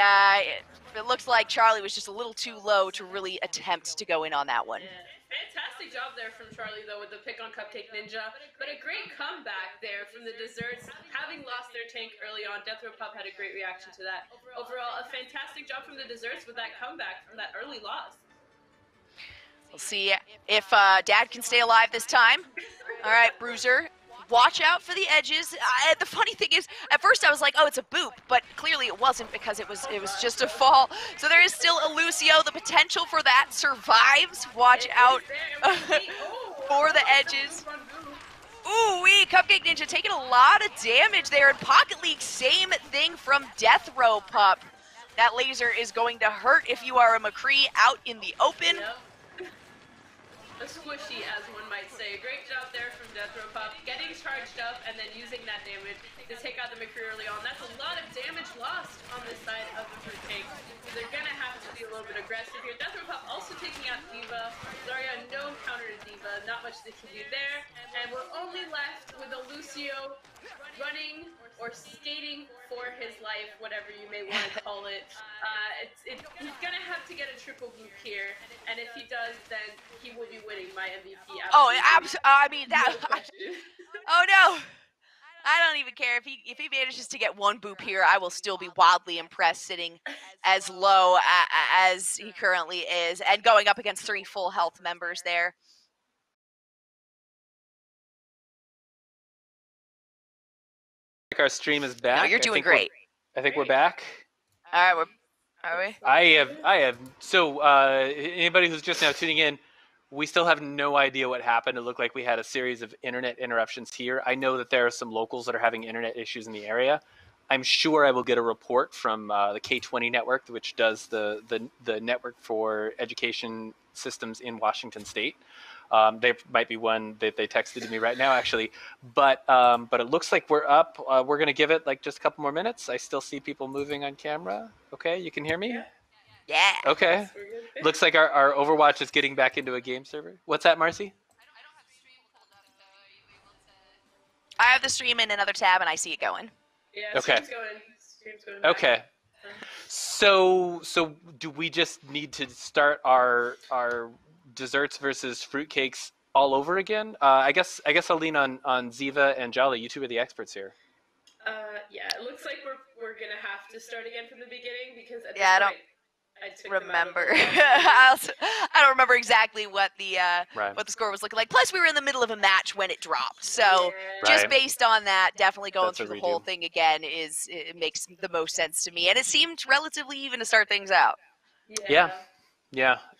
Speaker 3: it looks like Charlie was just a little too low to really attempt to go in on that one.
Speaker 4: Yeah. Fantastic job there from Charlie, though, with the pick on Cupcake Ninja. But a great comeback there from the Desserts. Having lost their tank early on, Death Row Pup had a great reaction to that. Overall, a fantastic job from the Desserts with that comeback from that early loss.
Speaker 3: We'll see if Dad can stay alive this time. All right, Bruiser. Watch out for the edges. The funny thing is, at first I was like, oh, it's a boop, but clearly it wasn't, because it was just a fall. So there is still a Lucio. The potential for that survives. Watch out for the edges. Ooh-wee, Cupcake Ninja taking a lot of damage there. And Pocket League, same thing from Death Row Pup. That laser is going to hurt if you are a McCree out in the open.
Speaker 4: A squishy, as one might say. Great job there from Death Row Pup, getting charged up and then using that damage to take out the McCree early on. That's a lot of damage lost on this side of the fruit cake. So they're gonna have to be a little bit aggressive here. Death Row Pup also taking out Diva. Zarya, no counter to Diva, not much they can do there. And we're only left with a Lucio running or skating for his life, whatever you may want to call it. He's gonna have to get a triple boop here, and if he does, then he will be winning my MVP.
Speaker 3: I mean that. Oh no! I don't even care if he manages to get one boop here. I will still be wildly impressed, sitting as low as he currently is, and going up against 3 full health members there.
Speaker 1: Our stream is back.
Speaker 3: No, you're doing great.
Speaker 1: I think we're back.
Speaker 3: All right, are we?
Speaker 1: I have. So anybody who's just now tuning in, we still have no idea what happened. It looked like we had a series of internet interruptions here. I know that there are some locals that are having internet issues in the area. I'm sure I will get a report from the K20 network, which does the network for education systems in Washington State. There might be one that they texted to me right now, actually. But it looks like we're up. We're going to give it like just a couple more minutes. I still see people moving on camera. Okay, you can hear me?
Speaker 3: Yeah.
Speaker 1: Okay. Looks like our Overwatch is getting back into a game server. What's that, Marcy?
Speaker 3: I have the stream in another tab, and I see it going.
Speaker 4: Yeah,
Speaker 1: okay.
Speaker 4: Stream's going
Speaker 1: okay. So do we just need to start our desserts versus fruitcakes all over again? I guess I'll lean on Ziva and Jolly. You two are the experts here.
Speaker 4: Yeah, it looks like we're gonna have to start again from the beginning, because at
Speaker 3: I
Speaker 4: don't
Speaker 3: remember. I don't remember exactly what the score was looking like. Plus, we were in the middle of a match when it dropped, so just based on that, definitely going through the whole thing again it makes the most sense to me, and it seemed relatively even to start things out.
Speaker 1: Yeah.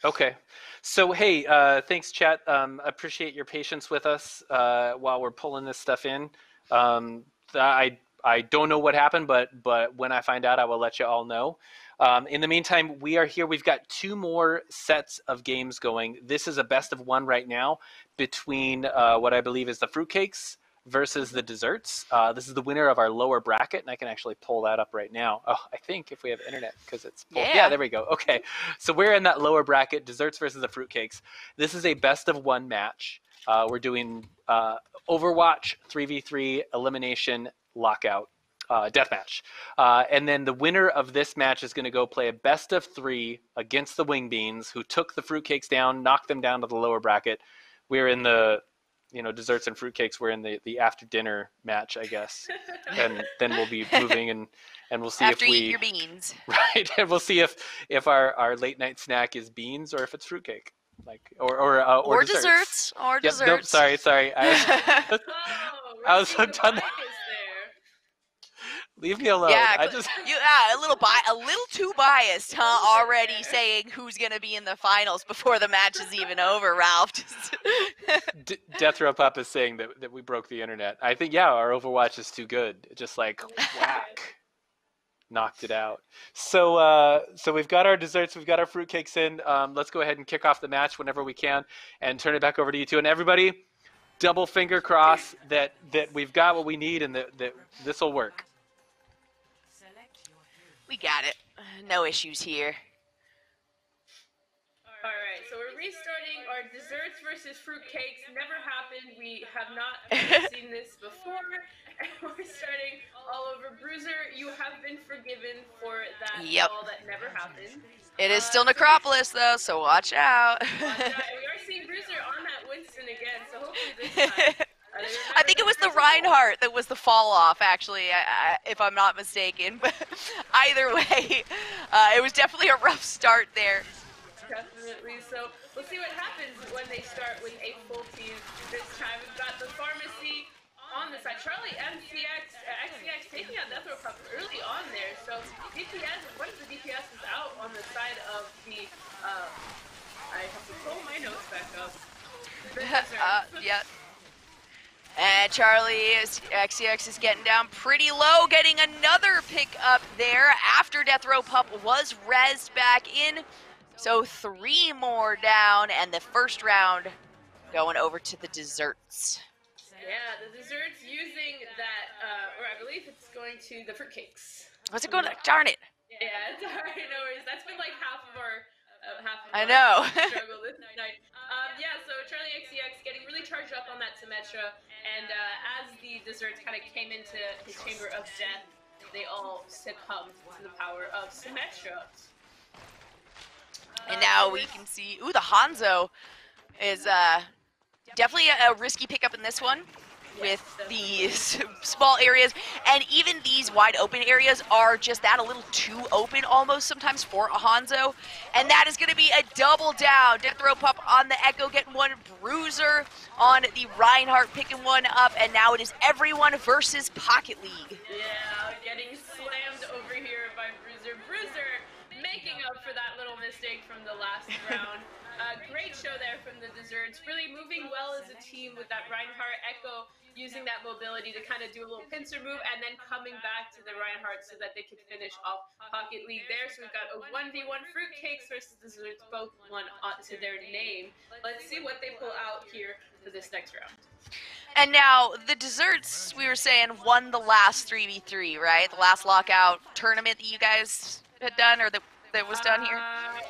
Speaker 1: Okay. So hey, thanks, chat. Appreciate your patience with us while we're pulling this stuff in. I don't know what happened, but when I find out, I will let you all know. In the meantime, we are here. We've got 2 more sets of games going. This is a best of 1 right now between what I believe is the Fruitcakes versus the Desserts. This is the winner of our lower bracket, and I can actually pull that up right now. Oh, I think if we have internet, because it's pulled. Yeah, there we go. Okay, so we're in that lower bracket, Desserts versus the Fruitcakes. This is a best-of-1 match. We're doing Overwatch 3v3 elimination lockout deathmatch. And then the winner of this match is going to go play a best-of-3 against the Wing Beans, who took the Fruitcakes down, knocked them down to the lower bracket. We're in the Desserts and Fruitcakes, we're in the after dinner match, I guess. And then we'll be moving and we'll see
Speaker 3: after
Speaker 1: if we
Speaker 3: eat your beans.
Speaker 1: Right. And we'll see if our late night snack is beans or if it's fruitcake. Or
Speaker 3: desserts. Or desserts.
Speaker 1: Nope, sorry. I was hooked on that. Leave me alone.
Speaker 3: Yeah, a little too biased, huh? Already saying who's gonna be in the finals before the match is even over, Ralph.
Speaker 1: Death Row Pup is saying that we broke the internet. I think our Overwatch is too good. Just like whack, knocked it out. So we've got our desserts, we've got our fruitcakes in. Let's go ahead and kick off the match whenever we can, and turn it back over to you two. And everybody, double finger cross that we've got what we need and that this will work.
Speaker 3: We got it. No issues here.
Speaker 4: All right, so we're restarting our desserts versus fruitcakes. Never happened. We have not seen this before. And we're starting all over. Bruiser, you have been forgiven for that ball that never happened.
Speaker 3: It is still Necropolis, though, so watch out.
Speaker 4: We are seeing Bruiser on that Winston again, so hopefully this time.
Speaker 3: I think it was the Reinhardt that was the fall off, actually, if I'm not mistaken. But either way, it was definitely a rough start there.
Speaker 4: Definitely. So we'll see what happens when they start with a full team this time. We've got the Pharmacy on the side. Charlie XCX taking out Death Row Pup early on there. So DPS, one of the DPS is out on the side of the. I have to pull my notes back up.
Speaker 3: Yeah. And Charlie XCX is getting down pretty low, getting another pick up there after Death Row Pup was rezzed back in. So 3 more down, and the first round going over to the Desserts.
Speaker 4: Yeah, the Desserts using that, or I believe it's going to the Fruitcakes.
Speaker 3: What's it going to? Darn it.
Speaker 4: Yeah, sorry, no worries. That's been like half of our struggle this night. So Charlie XCX getting really charged up on that Symmetra, and as the Desserts kind of came into his chamber of death, they all succumbed to the power of Symmetra.
Speaker 3: And now we can see, the Hanzo is definitely a risky pickup in this one with these small areas. And even these wide open areas are just that, a little too open almost sometimes for a Hanzo. And that is going to be a double down. Death Row Pup on the Echo getting one, Bruiser on the Reinhardt picking one up. And now it is everyone versus Pocket League.
Speaker 4: Yeah, getting slammed over here by Bruiser. Bruiser making up for that little mistake from the last round. Great show there from the Desserts. Really moving well as a team with that Reinhardt Echo, using that mobility to kind of do a little pincer move and then coming back to the Reinhardt so that they could finish off Pocket League there. So we've got a 1v1 Fruitcakes versus Desserts, both one to their name. Let's see what they pull out here for this next round.
Speaker 3: And now, the Desserts, we were saying, won the last 3v3, right? The last lockout tournament that you guys had done, or that was done here?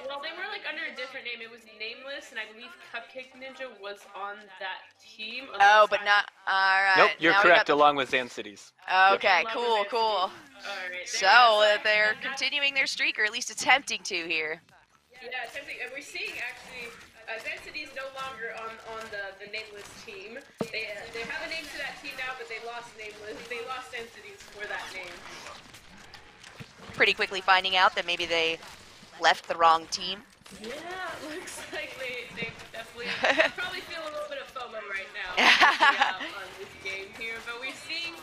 Speaker 4: Well, they were like under a different name. It was Nameless, and I believe Cupcake Ninja was on that team.
Speaker 3: Oh, but not. All right.
Speaker 1: Nope, you're correct, along with Zan Cities.
Speaker 3: Okay,
Speaker 1: Yep.
Speaker 3: cool.
Speaker 4: All right,
Speaker 3: So they're continuing their streak, or at least attempting to here.
Speaker 4: Yeah, attempting, and we're seeing actually. Zan Cities no longer on the Nameless team. They have a name to that team now, but they lost Nameless. They lost Zan Cities for that name.
Speaker 3: Pretty quickly finding out that maybe they left the wrong team.
Speaker 4: Yeah, looks like they definitely probably feel a little bit of FOMO right now on this game here. But we're seeing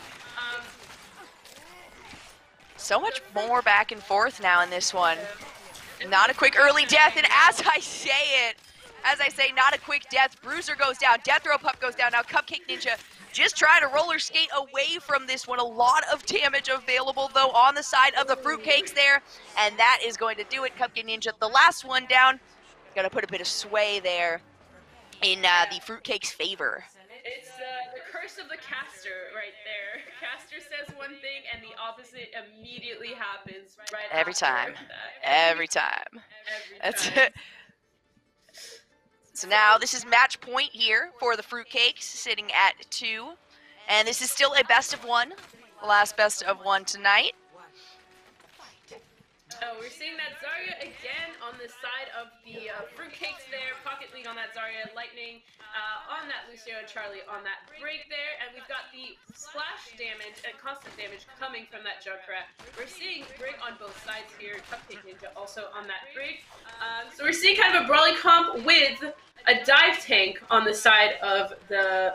Speaker 3: so much more back and forth now in this one. Not a quick early death, and as I say, not a quick death. Bruiser goes down, Death Row Pup goes down. Now Cupcake Ninja just trying to roller skate away from this one. A lot of damage available, though, on the side of the Fruitcakes there. And that is going to do it. Cupcake Ninja, the last one down. Going to put a bit of sway there in the Fruitcakes' favor.
Speaker 4: it's the curse of the caster right there. Caster says one thing and the opposite immediately happens right
Speaker 3: Every
Speaker 4: after
Speaker 3: time.
Speaker 4: that.
Speaker 3: Every time. That's
Speaker 4: time.
Speaker 3: it. So now this is match point here for the Fruitcakes, sitting at 2. And this is still a best of 1. The last best of 1 tonight.
Speaker 4: Oh, we're seeing that Zarya again on the side of the Fruitcakes there. Pocket Lead on that Zarya, Lightning on that Lucio, and Charlie on that break there. And we've got the splash damage and constant damage coming from that Junkrat. We're seeing Brig on both sides here. Cupcake Ninja also on that break. So we're seeing kind of a brawly comp with a dive tank on the side of the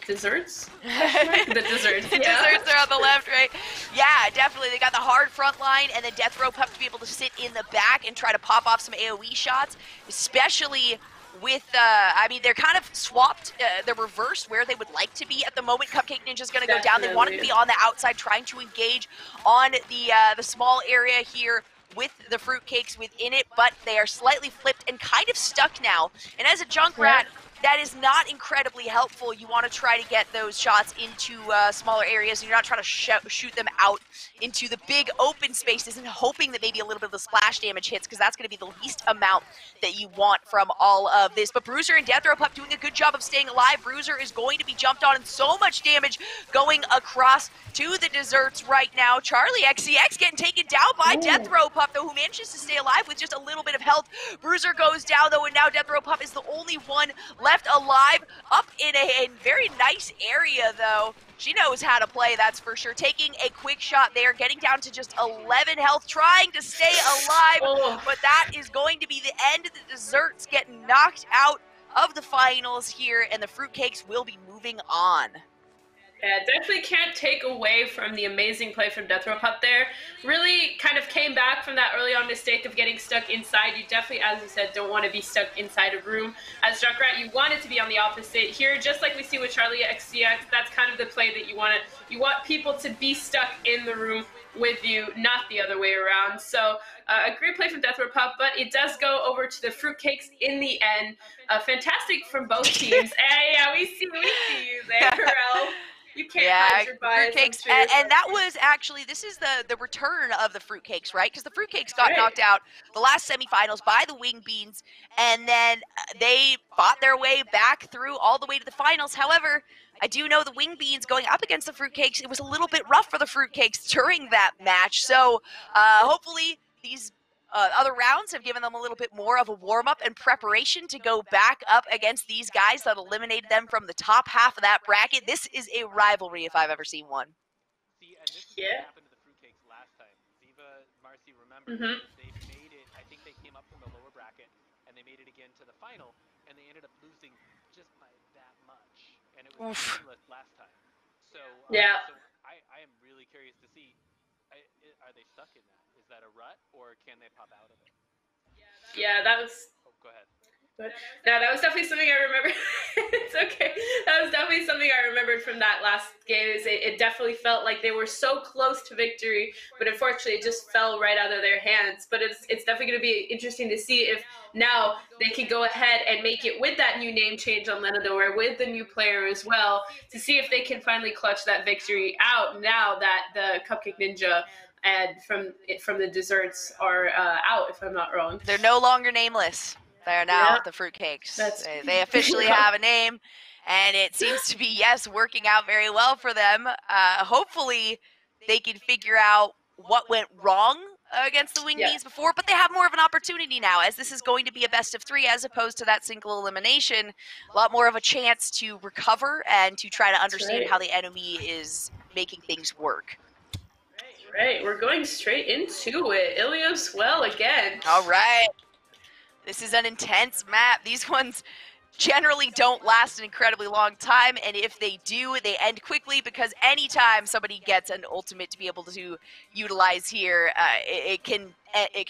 Speaker 4: desserts? The desserts.
Speaker 3: The desserts are on the left, right? Yeah, definitely. They got the hard front line and the Death Rope Pup to be able to sit in the back and try to pop off some AoE shots, especially with, I mean, they're kind of swapped, they're reversed where they would like to be at the moment. Cupcake Ninja's going to go down. They want to be on the outside trying to engage on the small area here with the Fruitcakes within it, but they are slightly flipped and kind of stuck now. And as a Junkrat, that is not incredibly helpful. You want to try to get those shots into smaller areas, and you're not trying to shoot them out into the big open spaces and hoping that maybe a little bit of the splash damage hits, because that's going to be the least amount that you want from all of this. But Bruiser and Death Row Pup doing a good job of staying alive. Bruiser is going to be jumped on, and so much damage going across to the desserts right now. Charlie XCX getting taken down by Death Row Pup, though, who manages to stay alive with just a little bit of health. Bruiser goes down, though, and now Death Row Pup is the only one left alive, up in a very nice area, though. She knows how to play, that's for sure. Taking a quick shot there, getting down to just 11 health, trying to stay alive, but that is going to be the end. The desserts getting knocked out of the finals here, and the Fruitcakes will be moving on.
Speaker 4: Yeah, definitely can't take away from the amazing play from Death Row Pup there. Really kind of came back from that early on mistake of getting stuck inside. You definitely, as you said, don't want to be stuck inside a room. As Junkrat, you want it to be on the opposite. Here, just like we see with Charlie XCX, that's kind of the play that you want to. You want people to be stuck in the room with you, not the other way around. So a great play from Death Row Pup, but it does go over to the Fruitcakes in the end. Fantastic from both teams. Hey, yeah, we see you there, Ralph. You can't hide your bias.
Speaker 3: Fruitcakes, and that was actually, this is the return of the Fruitcakes, right? Because the Fruitcakes got knocked out the last semifinals by the Wing Beans, and then they fought their way back through all the way to the finals. However, I do know the Wing Beans going up against the Fruitcakes, it was a little bit rough for the Fruitcakes during that match. So hopefully these other rounds have given them a little bit more of a warm-up and preparation to go back up against these guys that eliminated them from the top half of that bracket. This is a rivalry if I've ever seen one.
Speaker 1: See, and this is what happened to the Fruitcakes last time. Ziva, Marcy, remember, they made it, I think they came up from the lower bracket, and they made it again to the final, and they ended up losing just by that much. And it was painless last time. So, so I am really curious to see, are they stuck in that? Is that a rut, or can they pop out of it?
Speaker 4: Yeah, that was...
Speaker 1: Oh, go ahead.
Speaker 4: No, that was definitely something I remember. It's okay. That was definitely something I remembered from that last game. Is it definitely felt like they were so close to victory, but unfortunately it just fell right out of their hands. But it's definitely going to be interesting to see if now they can go ahead and make it with that new name change on Lana Del Rey, with the new player as well, to see if they can finally clutch that victory out now that the Cupcake Ninja and from the desserts are out, if I'm not wrong.
Speaker 3: They're no longer nameless. They're now the Fruitcakes. They officially have a name, and it seems to be, working out very well for them. Hopefully, they can figure out what went wrong against the Wing Beans before, but they have more of an opportunity now, as this is going to be a best of 3 as opposed to that single elimination. A lot more of a chance to recover and to try to understand how the enemy is making things work.
Speaker 4: Right, we're going straight into it. Ilios well again.
Speaker 3: All right. This is an intense map. These ones generally don't last an incredibly long time, and if they do, they end quickly, because anytime somebody gets an ultimate to be able to utilize here, it can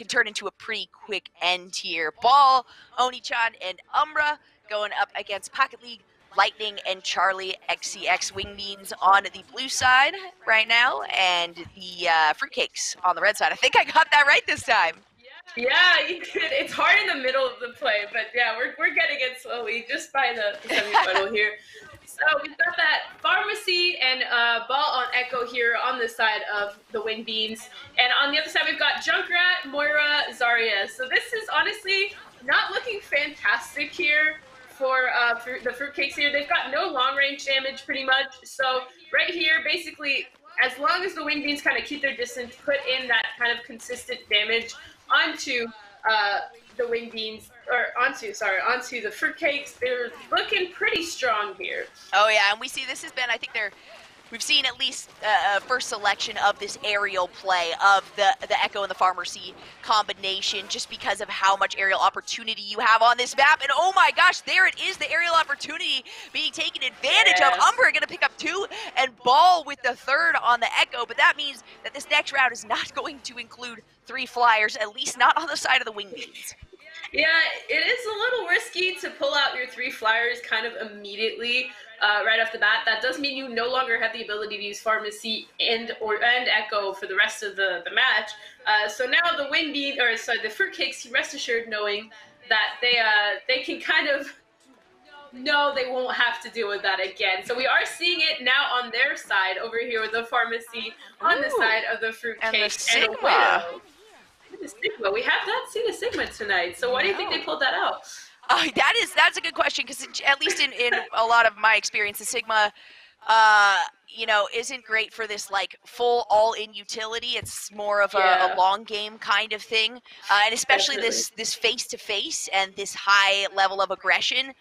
Speaker 3: turn into a pretty quick end here. Ball, Oni-chan, and Umbra going up against Pocket League, Lightning, and Charlie XCX. Wing Beans on the blue side right now, and the Fruitcakes on the red side. I think I got that right this time.
Speaker 4: Yeah, it's hard in the middle of the play, but yeah, we're getting it slowly just by the semifinal here. So we've got that Pharmacy and Ball on Echo here on the side of the Wing Beans. And on the other side, we've got Junkrat, Moira, Zarya. So this is honestly not looking fantastic here for the Fruitcakes here. They've got no long-range damage pretty much. So right here, basically, as long as the Wing Beans kind of keep their distance, put in that kind of consistent damage onto the Wing Beans, or onto the Fruitcakes. They're looking pretty strong here.
Speaker 3: Oh yeah, and we see this has been, I think we've seen at least a first selection of this aerial play of the Echo and the Pharmacy combination, just because of how much aerial opportunity you have on this map. And oh my gosh, there it is, the aerial opportunity being taken advantage of. Umbra going to pick up 2 and Ball with the 3rd on the Echo, but that means that this next round is not going to include 3 flyers, at least not on the side of the Wing Beans.
Speaker 4: Yeah, it is a little risky to pull out your 3 flyers kind of immediately right off the bat. That does mean you no longer have the ability to use Pharmacy and Echo for the rest of the match. So now the the Fruitcakes, rest assured knowing that they can kind of know they won't have to deal with that again. So we are seeing it now on their side over here with the Pharmacy on the side of the Fruitcakes.
Speaker 3: And the Sigma.
Speaker 4: The Sigma. We have not seen a Sigma tonight, so why do you think they pulled that out?
Speaker 3: That's a good question, because at least in a lot of my experience, the Sigma, isn't great for this like full all-in utility. It's more of a long game kind of thing, and especially this face-to-face and this high level of aggression.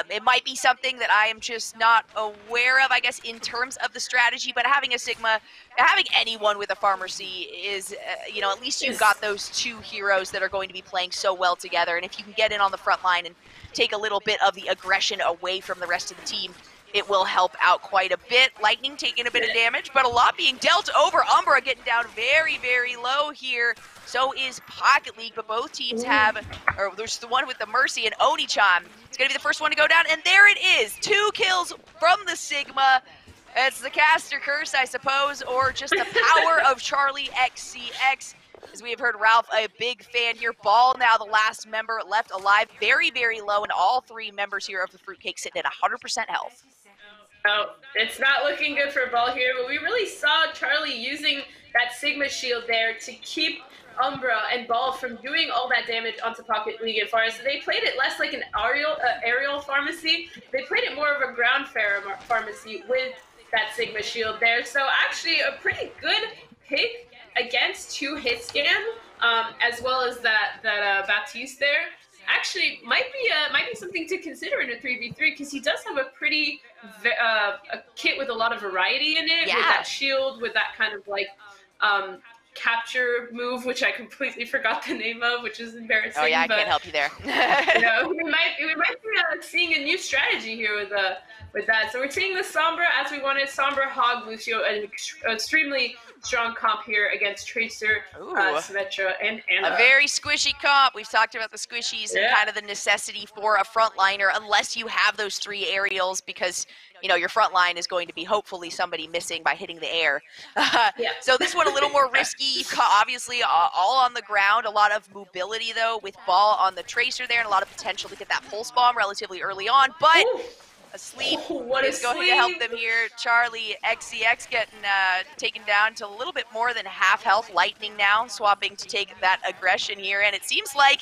Speaker 3: It might be something that I am just not aware of, I guess, in terms of the strategy, but having a Sigma, having anyone with a Pharmacy is, at least you've got those 2 heroes that are going to be playing so well together, and if you can get in on the front line and take a little bit of the aggression away from the rest of the team, it will help out quite a bit. Lightning taking a bit of damage, but a lot being dealt over. Umbra getting down very, very low here. So is Pocket League, but both teams there's the one with the Mercy and Oni-chan. It's going to be the first one to go down, and there it is. 2 kills from the Sigma. It's the caster curse, I suppose, or just the power of Charlie XCX. As we have heard Ralph, a big fan here. Ball now the last member left alive, very, very low, and all 3 members here of the Fruitcake sitting at 100% health.
Speaker 4: Oh, it's not looking good for Ball here, but we really saw Charlie using that Sigma shield there to keep Umbra and Ball from doing all that damage onto Pocket League and Forest. They played it less like an aerial Pharmacy. They played it more of a ground Pharmacy with that Sigma shield there. So actually a pretty good pick against 2 hit scan, as well as that Baptiste there. Actually, might be something to consider in a 3v3, because he does have a pretty a kit with a lot of variety in it, with that shield, with that kind of like capture move, which I completely forgot the name of, which is embarrassing.
Speaker 3: Oh yeah, I can't help you there.
Speaker 4: We might be seeing a new strategy here with that. So we're seeing the Sombra as we wanted. Sombra, Hog, Lucio, an extremely strong comp here against Tracer, Symmetra, and Anna.
Speaker 3: A very squishy comp. We've talked about the squishies and kind of the necessity for a frontliner, unless you have those 3 aerials, because your front line is going to be hopefully somebody missing by hitting the air. So this one a little more risky, obviously all on the ground. A lot of mobility though with Ball on the Tracer there, and a lot of potential to get that pulse bomb relatively early on, but a sleep is going to help them here. Charlie XCX getting taken down to a little bit more than half health. Lightning now swapping to take that aggression here, and it seems like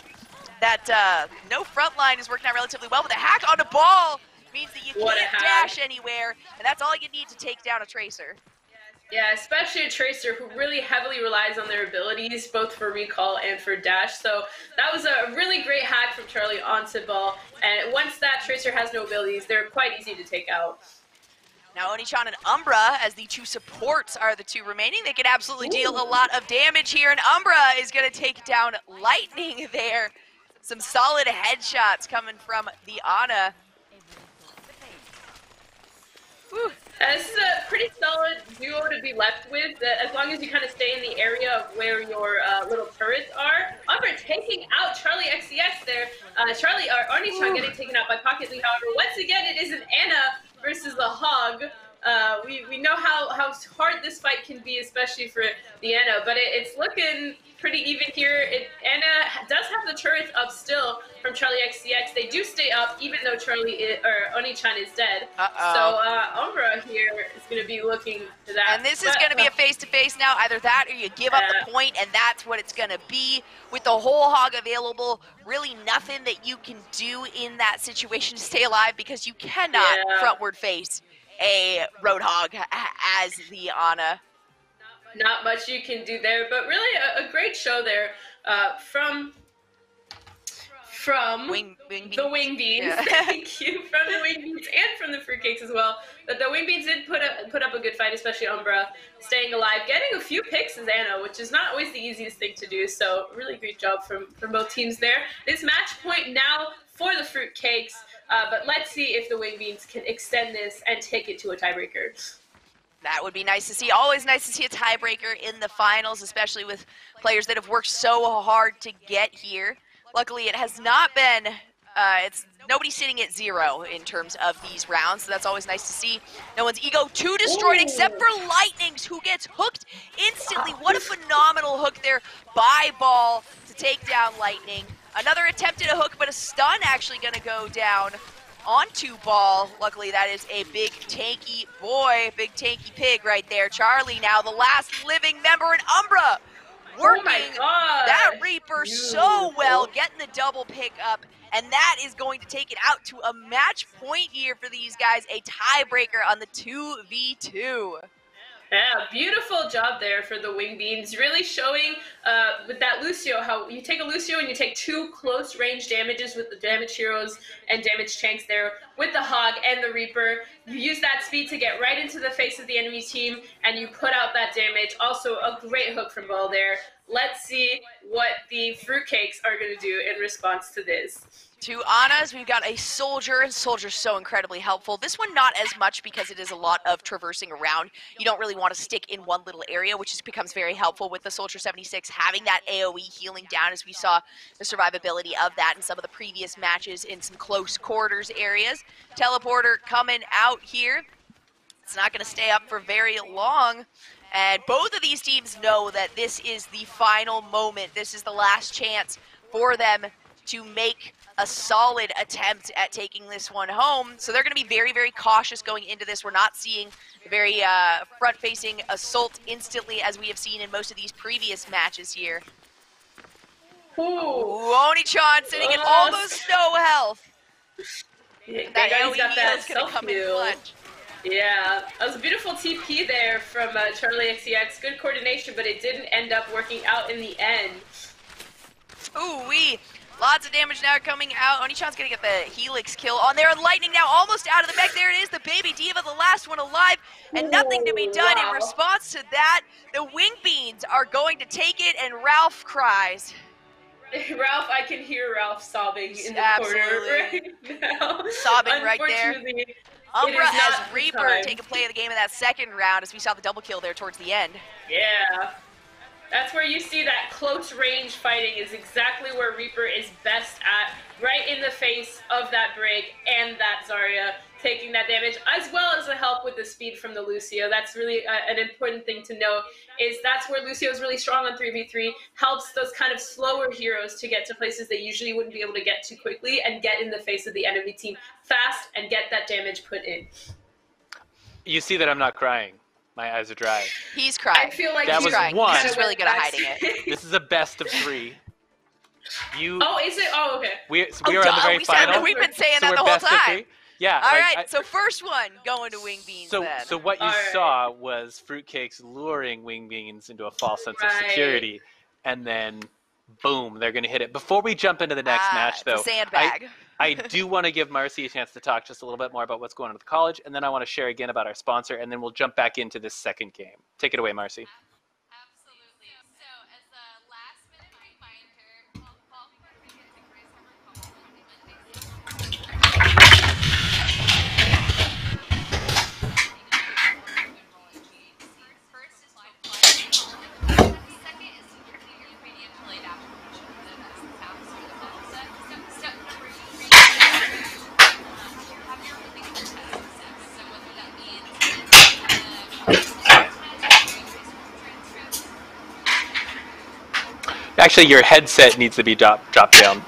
Speaker 3: that no front line is working out relatively well, but the hack on the Ball means that you can't dash anywhere, and that's all you need to take down a Tracer.
Speaker 4: Yeah, especially a Tracer who really heavily relies on their abilities, both for recall and for dash. So that was a really great hack from Charlie onto Ball, and once that Tracer has no abilities, they're quite easy to take out.
Speaker 3: Now Oni-chan and Umbra, as the 2 supports are the 2 remaining, they can absolutely deal a lot of damage here, and Umbra is going to take down Lightning there. Some solid headshots coming from the Ana.
Speaker 4: This is a pretty solid duo to be left with, as long as you kind of stay in the area of where your little turrets are. Umbra taking out Charlie XCX there. Oni-chan getting taken out by Pocket League. However, once again, it is an Ana versus the Hog. We know how hard this fight can be, especially for the Ana, but it's looking pretty even here. Anna does have the turrets up still from Charlie XCX. They do stay up even though Oni-chan is dead. So Umbra here is going to be looking to that.
Speaker 3: And this is going to be a face-to-face now. Either that or you give up the point, and that's what it's going to be. With the whole hog available, really nothing that you can do in that situation to stay alive because you cannot frontward face a Roadhog as the Ana.
Speaker 4: Not much you can do there, but really a great show there from the Wing Beans.
Speaker 3: Yeah.
Speaker 4: Thank you, from the Wing Beans and from the Fruitcakes as well. But the Wing Beans did put up a good fight, especially Umbra staying alive, getting a few picks as Anna, which is not always the easiest thing to do. So really great job from both teams there. This match point now for the Fruitcakes, but let's see if the Wing Beans can extend this and take it to a tiebreaker.
Speaker 3: That would be nice to see. Always nice to see a tiebreaker in the finals, especially with players that have worked so hard to get here. Luckily, it has not been, it's nobody sitting at 0 in terms of these rounds, so that's always nice to see. No one's ego too destroyed except for Lightnings, who gets hooked instantly. What a phenomenal hook there by Ball to take down Lightning. Another attempt at a hook, but a stun actually going to go down onto Ball. Luckily, that is a big tanky boy, big tanky pig right there. Charlie now the last living member, and Umbra working that Reaper so well, getting the double pick up, and that is going to take it out to a match point here for these guys, a tiebreaker on the 2v2.
Speaker 4: Yeah, beautiful job there for the Wing Beans. Really showing with that Lucio how you take a Lucio and you take 2 close range damages with the damage heroes and damage tanks there with the Hog and the Reaper. You use that speed to get right into the face of the enemy team and you put out that damage. Also a great hook from Ball there. Let's see what the Fruitcakes are going to do in response to this.
Speaker 3: To Ana's, we've got a Soldier, and Soldier's so incredibly helpful. This one not as much because it is a lot of traversing around. You don't really want to stick in one little area, which becomes very helpful with the Soldier 76 having that AoE healing down, as we saw the survivability of that in some of the previous matches in some close quarters areas. Teleporter coming out here. It's not going to stay up for very long. And both of these teams know that this is the final moment. This is the last chance for them to make a solid attempt at taking this one home. So they're going to be very, very cautious going into this. We're not seeing a very front-facing assault instantly as we have seen in most of these previous matches here. Oni-chan sitting at almost no health.
Speaker 4: That AoE got that self-heal. Yeah, that was a beautiful TP there from Charlie XCX. Good coordination, but it didn't end up working out in the end.
Speaker 3: Ooh-wee. Lots of damage now coming out. Oni-chan's going to get the Helix kill on there. Lightning now almost out of the mech. There it is, the Baby Diva, the last one alive, and nothing to be done in response to that. The Wing Beans are going to take it, and Ralph cries.
Speaker 4: Ralph, I can hear Ralph sobbing in the corner right now.
Speaker 3: Sobbing right there. Umbra as Reaper take a play of the game in that second round as we saw the double kill there towards the end.
Speaker 4: Yeah. That's where you see that close range fighting is exactly where Reaper is best at, right in the face of that break and that Zarya taking that damage, as well as the help with the speed from the Lucio. That's really an important thing to know, is that's where Lucio is really strong on 3v3, helps those kind of slower heroes to get to places they usually wouldn't be able to get to quickly and get in the face of the enemy team fast and get that damage put in.
Speaker 1: You see that I'm not crying. My eyes are dry.
Speaker 3: He's crying.
Speaker 4: I feel like
Speaker 1: that
Speaker 4: he's
Speaker 1: was
Speaker 4: crying.
Speaker 1: one.
Speaker 3: He's just really good at hiding it.
Speaker 1: This is a best of 3.
Speaker 4: Oh, is it? Oh, okay.
Speaker 1: We are on the very final.
Speaker 3: We've been saying
Speaker 1: so
Speaker 3: that the whole
Speaker 1: best of
Speaker 3: time.
Speaker 1: 3. Yeah.
Speaker 3: All right, so first one going to Wing Beans then.
Speaker 1: So what you saw was Fruitcakes luring Wing Beans into a false sense of security, and then boom, they're going to hit it. Before we jump into the next match, though,
Speaker 3: sandbag.
Speaker 1: I do want to give Marcy a chance to talk just a little bit more about what's going on at the college, and then I want to share again about our sponsor, and then we'll jump back into this second game. Take it away, Marcy.
Speaker 5: Absolutely. So, as a last-minute reminder, fall tickets and Grace Harbor College on Monday. First is to apply to college. Second is to complete your financial aid application for the best tax or the benefit. Step number 3 have your release test success. So whether that means
Speaker 1: Actually, your headset needs to be dropped down.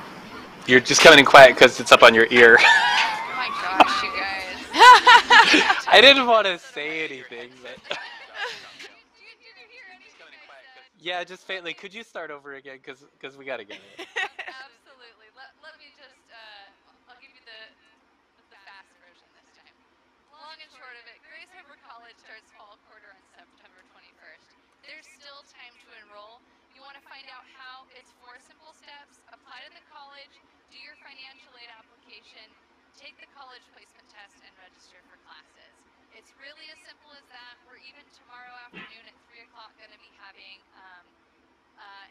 Speaker 1: You're just coming in quiet because it's up on your ear.
Speaker 5: Oh my gosh, you guys.
Speaker 1: I didn't want to say anything, but
Speaker 5: Did you hear anything I said?
Speaker 1: yeah, just faintly. Could you start over again? Because we gotta get it.
Speaker 5: Absolutely. Let me just, I'll give you the fast version this time. Long and short of it, Grace Harbor College starts fall quarter on September 21st. There's still time to enroll. You want to find out how? It's 4 simple steps. Apply to the college, do your financial aid application, take the college placement test, and register for classes. It's really as simple as that. We're even tomorrow afternoon at 3 o'clock going to be having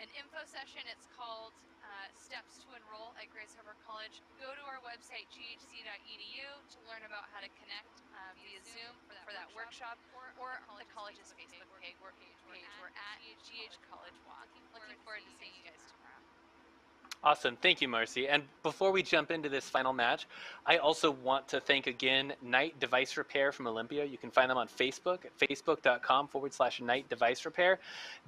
Speaker 5: an info session. It's called Steps to Enroll at Grace Harbor College. Go to our website, ghc.edu, to learn about how to connect via Zoom for that workshop, or the college's Facebook page. We're at GH College Walk. Looking forward to seeing you guys tomorrow.
Speaker 1: Awesome. Thank you, Marcy. And before we jump into this final match, I also want to thank again Night Device Repair from Olympia. You can find them on Facebook at facebook.com/Night Device Repair.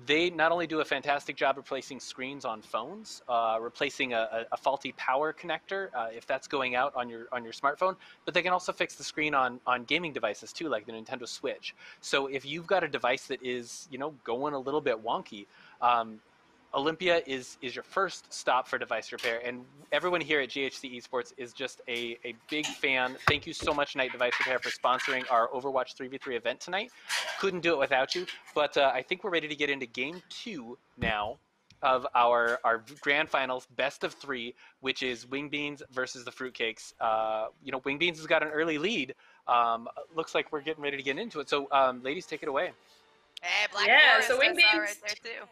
Speaker 1: They not only do a fantastic job replacing screens on phones, replacing a faulty power connector if that's going out on your smartphone, but they can also fix the screen on gaming devices too, like the Nintendo Switch. So if you've got a device that is, going a little bit wonky, Olympia is your first stop for device repair, and everyone here at GHC Esports is just a big fan. Thank you so much, Night Device Repair, for sponsoring our Overwatch 3v3 event tonight. Couldn't do it without you, but I think we're ready to get into Game 2 now of our grand finals, best of 3, which is Wing Beans versus the Fruitcakes. Wing Beans has got an early lead. Looks like we're getting ready to get into it. So, ladies, take it away.
Speaker 3: Hey, Black
Speaker 4: Yeah,
Speaker 3: Forest,
Speaker 4: so Wing
Speaker 3: I saw
Speaker 4: Beans-
Speaker 3: right there too.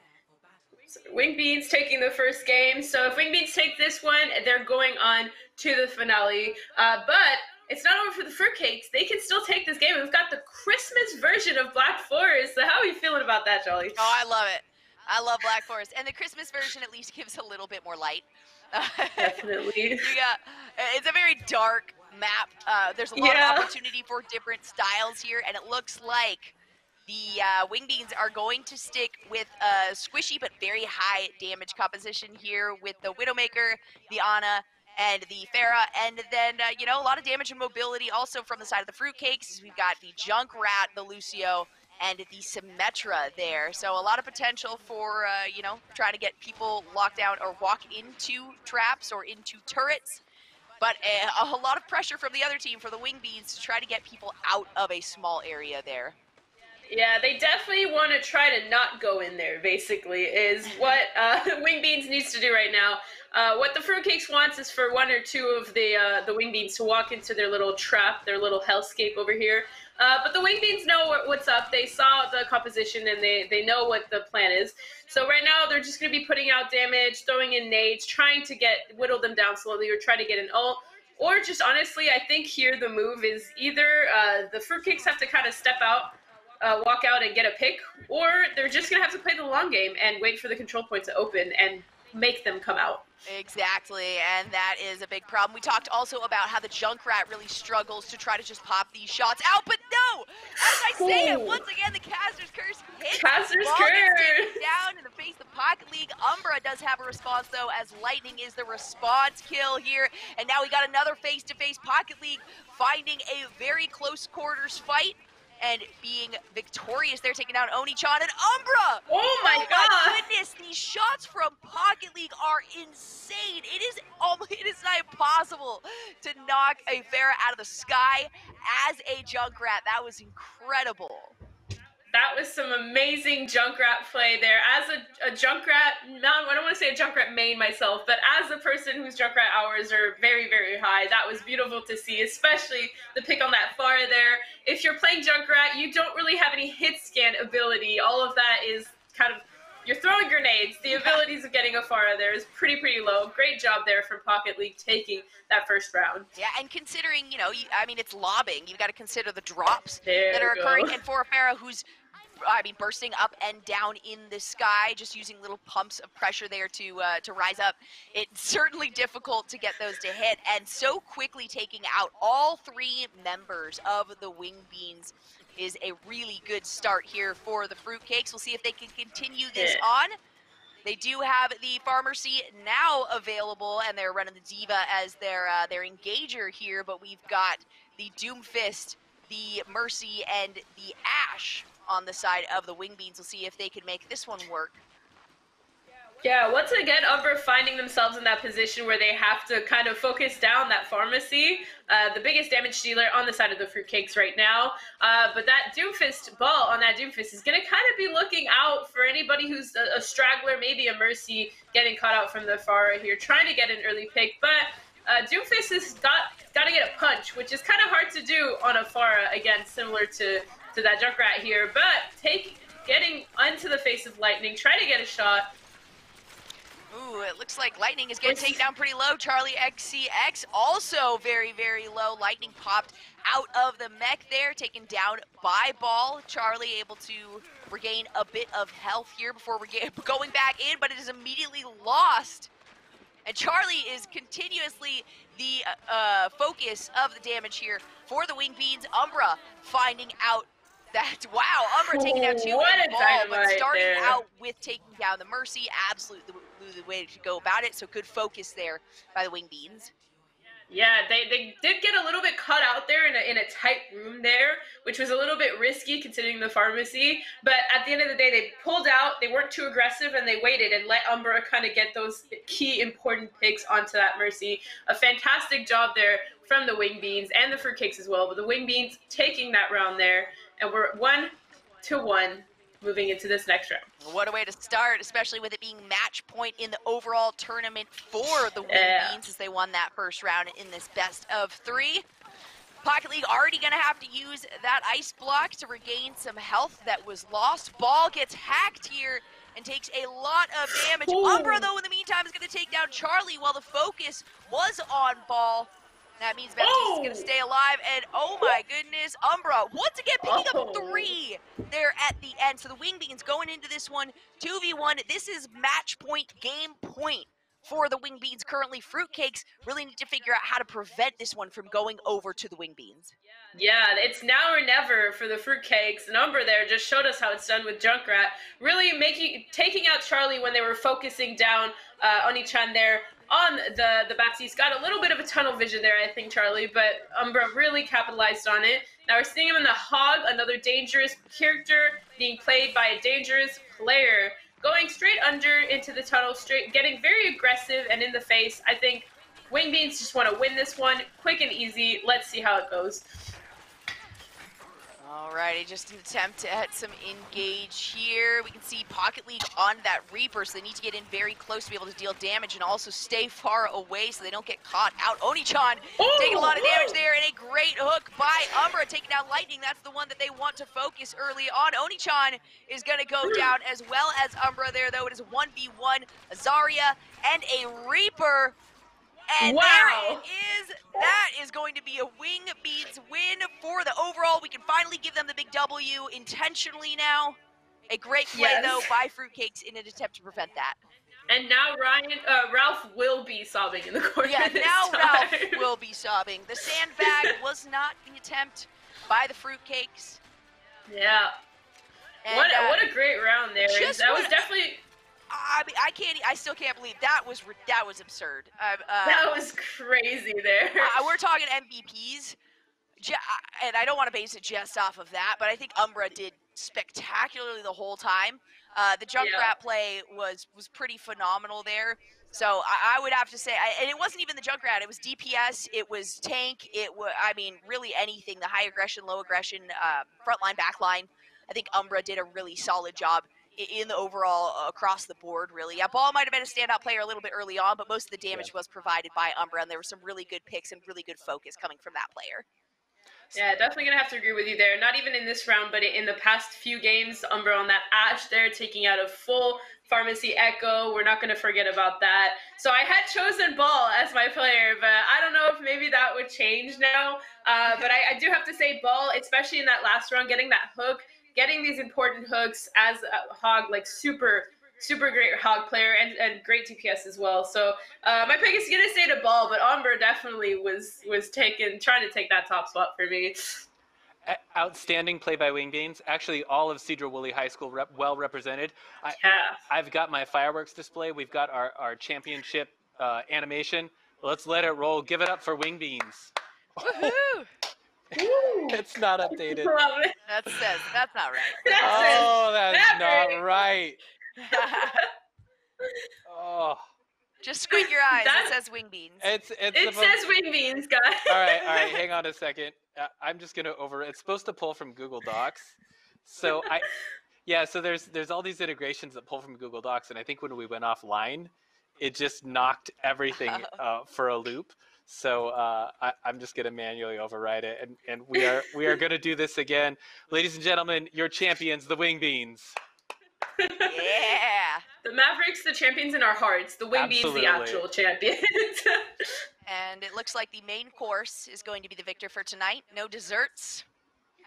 Speaker 4: Wing Beans taking the first game. So if Wing Beans take this one, they're going on to the finale. But it's not over for the Fruitcakes. They can still take this game. We've got the Christmas version of Black Forest. So how are you feeling about that, Jolly?
Speaker 3: Oh, I love it. I love Black Forest. And the Christmas version at least gives a little bit more light.
Speaker 4: Definitely.
Speaker 3: It's a very dark map. There's a lot of opportunity for different styles here, and it looks like the Wing Beans are going to stick with a squishy but very high damage composition here with the Widowmaker, the Ana, and the Pharah, and then, a lot of damage and mobility also from the side of the Fruitcakes. We've got the Junkrat, the Lucio, and the Symmetra there. So a lot of potential for, trying to get people locked down or walk into traps or into turrets. But a lot of pressure from the other team for the Wing Beans to try to get people out of a small area there.
Speaker 4: Yeah, they definitely want to try to not go in there, basically, is what Wing Beans needs to do right now. What the Fruitcakes wants is for 1 or 2 of the Wing Beans to walk into their little trap, their little hellscape over here. But the Wing Beans know what's up. They saw the composition, and they know what the plan is. So right now, they're just going to be putting out damage, throwing in nades, trying to whittle them down slowly, or try to get an ult. Or just honestly, I think here the move is either the Fruitcakes have to kind of step out, walk out and get a pick, or they're just going to have to play the long game and wait for the control point to open and make them come out.
Speaker 3: Exactly, and that is a big problem. We talked also about how the Junkrat really struggles to try to just pop these shots out, but no! As I say it, once again, the Caster's Curse hits.
Speaker 4: Caster's
Speaker 3: Ball gets taken
Speaker 4: Curse!
Speaker 3: down in the face of Pocket League. Umbra does have a response, though, as Lightning is the response kill here, and now we got another face-to-face. Pocket League finding a very close quarters fight and being victorious. They're taking down Oni-chan and Umbra!
Speaker 4: Oh my god!
Speaker 3: My goodness, these shots from Pocket League are insane. It is not impossible to knock a Pharah out of the sky as a Junkrat. That was incredible.
Speaker 4: That was some amazing Junkrat play there. As a Junkrat, I don't want to say a Junkrat main myself, but as a person whose Junkrat hours are very, very high, that was beautiful to see, especially the pick on that Pharah there. If you're playing Junkrat, you don't really have any hit scan ability. All of that is kind of, you're throwing grenades. The abilities of getting a Pharah there is pretty low. Great job there from Pocket League taking that first round.
Speaker 3: Yeah, and considering, it's lobbing. You've got to consider the drops
Speaker 4: there
Speaker 3: that are occurring. And for a Pharah who's bursting up and down in the sky, just using little pumps of pressure there to rise up. It's certainly difficult to get those to hit, and so quickly taking out all 3 members of the Wing Beans is a really good start here for the Fruitcakes. We'll see if they can continue this on. They do have the Pharmacy now available, and they're running the Ziva as their engager here, but we've got the Doomfist, the Mercy, and the Ash on the side of the Wingbeans. We'll see if they can make this one work.
Speaker 4: Yeah, once again, Umbra finding themselves in that position where they have to kind of focus down that Pharmacy, the biggest damage dealer on the side of the Fruitcakes right now. But that Doomfist ball on that Doomfist is going to kind of be looking out for anybody who's a straggler, maybe a Mercy getting caught out from the Pharah here, trying to get an early pick. But Doomfist has got to get a punch, which is kind of hard to do on a Pharah, again, similar to that Junkrat here. But getting onto the face of Lightning, trying to get a shot.
Speaker 3: Ooh, it looks like Lightning is getting taken down pretty low. Charlie XCX also very, very low. Lightning popped out of the mech there, taken down by Ball. Charlie able to regain a bit of health here before we're going back in, but it is immediately lost. And Charlie is continuously the focus of the damage here for the Wingbeans. Umbra finding out that, wow, Umbra taking down two in Ball, but starting out with taking down the Mercy, absolutely the way to go about it. So good focus there by the Wingbeans.
Speaker 4: Yeah, they did get a little bit caught out there in a tight room there, which was a little bit risky considering the Pharmacy. But at the end of the day, they pulled out. They weren't too aggressive, and they waited and let Umbra kind of get those key important picks onto that Mercy. A fantastic job there from the Wingbeans and the Fruitcakes as well. But the Wingbeans taking that round there, and we're 1-1 moving into this next round.
Speaker 3: What a way to start, especially with it being match point in the overall tournament for the Wingbeans as they won that first round in this best of 3. Pocket League already going to have to use that ice block to regain some health that was lost. Ball gets hacked here and takes a lot of damage. Umbra, though, in the meantime, is going to take down Charlie while the focus was on Ball. That means Baptiste is going to stay alive, and oh my goodness, Umbra once again picking up 3 there at the end. So the Wingbeans going into this one 2v1. This is match point, game point for the Wingbeans currently. Fruitcakes really need to figure out how to prevent this one from going over to the Wingbeans.
Speaker 4: Yeah, it's now or never for the Fruitcakes. And Umbra there just showed us how it's done with Junkrat, really taking out Charlie when they were focusing down Oni-chan there on the Baptiste. Got a little bit of a tunnel vision there, I think, Charlie, but Umbra really capitalized on it. Now we're seeing him in the Hog, another dangerous character being played by a dangerous player. Going straight under into the tunnel, getting very aggressive and in the face. I think Wingbeans just want to win this one, quick and easy. Let's see how it goes.
Speaker 3: Alrighty, just an attempt at some engage here. We can see Pocket League on that Reaper, so they need to get in very close to be able to deal damage and also stay far away so they don't get caught out. Oni-chan taking a lot of damage there, and a great hook by Umbra taking down Lightning. That's the one that they want to focus early on. Oni-chan is going to go down as well as Umbra there, though. It is a 1v1, Azaria and a Reaper. And there it is. That is going to be a Wingbeans win for the overall. We can finally give them the big W intentionally now. A great play, though, by Fruitcakes in an attempt to prevent that.
Speaker 4: And now Ralph will be sobbing in the corner.
Speaker 3: Yeah, now Ralph will be sobbing. The sandbag was not the attempt by the Fruitcakes.
Speaker 4: Yeah. And, what a great round there. That was definitely...
Speaker 3: I mean, I still can't believe that was absurd.
Speaker 4: That was crazy there.
Speaker 3: We're talking MVPs, and I don't want to base it just off of that, but I think Umbra did spectacularly the whole time. The Junkrat play was pretty phenomenal there. So I would have to say, and it wasn't even the Junkrat, it was DPS, it was tank, I mean, really anything, the high aggression, low aggression, frontline, backline. I think Umbra did a really solid job in the overall across the board, really. Yeah, Ball might have been a standout player a little bit early on, but most of the damage was provided by Umbra, and there were some really good picks and really good focus coming from that player.
Speaker 4: Yeah, definitely going to have to agree with you there. Not even in this round, but in the past few games, Umbra on that Ashe there, taking out a full Pharmacy Echo. We're not going to forget about that. So I had chosen Ball as my player, but I don't know if maybe that would change now. But I do have to say Ball, especially in that last round, getting that hook, getting these important hooks as a Hog, like super great Hog player and great DPS as well. So my pick is gonna stay to Ball, but Umbra definitely was trying to take that top spot for me.
Speaker 1: Outstanding play by Wingbeans. Actually, all of Cedar Woolley High School well represented.
Speaker 4: Yeah.
Speaker 1: I've got my fireworks display. We've got our championship animation. Let's let it roll. Give it up for Wingbeans.
Speaker 5: Woohoo!
Speaker 1: It's not updated.
Speaker 4: Love it.
Speaker 5: That's not right.
Speaker 1: Oh, that's
Speaker 4: That
Speaker 1: not
Speaker 4: very-
Speaker 1: right. Oh,
Speaker 3: Just squint your eyes.
Speaker 4: That-
Speaker 3: It says wing beans.
Speaker 1: it's
Speaker 4: It says wing beans, guys.
Speaker 1: All right. Hang on a second. I'm just gonna It's supposed to pull from Google Docs, so So there's all these integrations that pull from Google Docs, and I think when we went offline, it just knocked everything for a loop. So I'm just gonna manually override it, and we are gonna do this again, ladies and gentlemen. Your champions, the Wingbeans.
Speaker 3: Yeah.
Speaker 4: The Mavericks, the champions in our hearts. The wing beans,
Speaker 1: Absolutely.
Speaker 4: the actual champions.
Speaker 3: And it looks like the main course is going to be the victor for tonight. No desserts.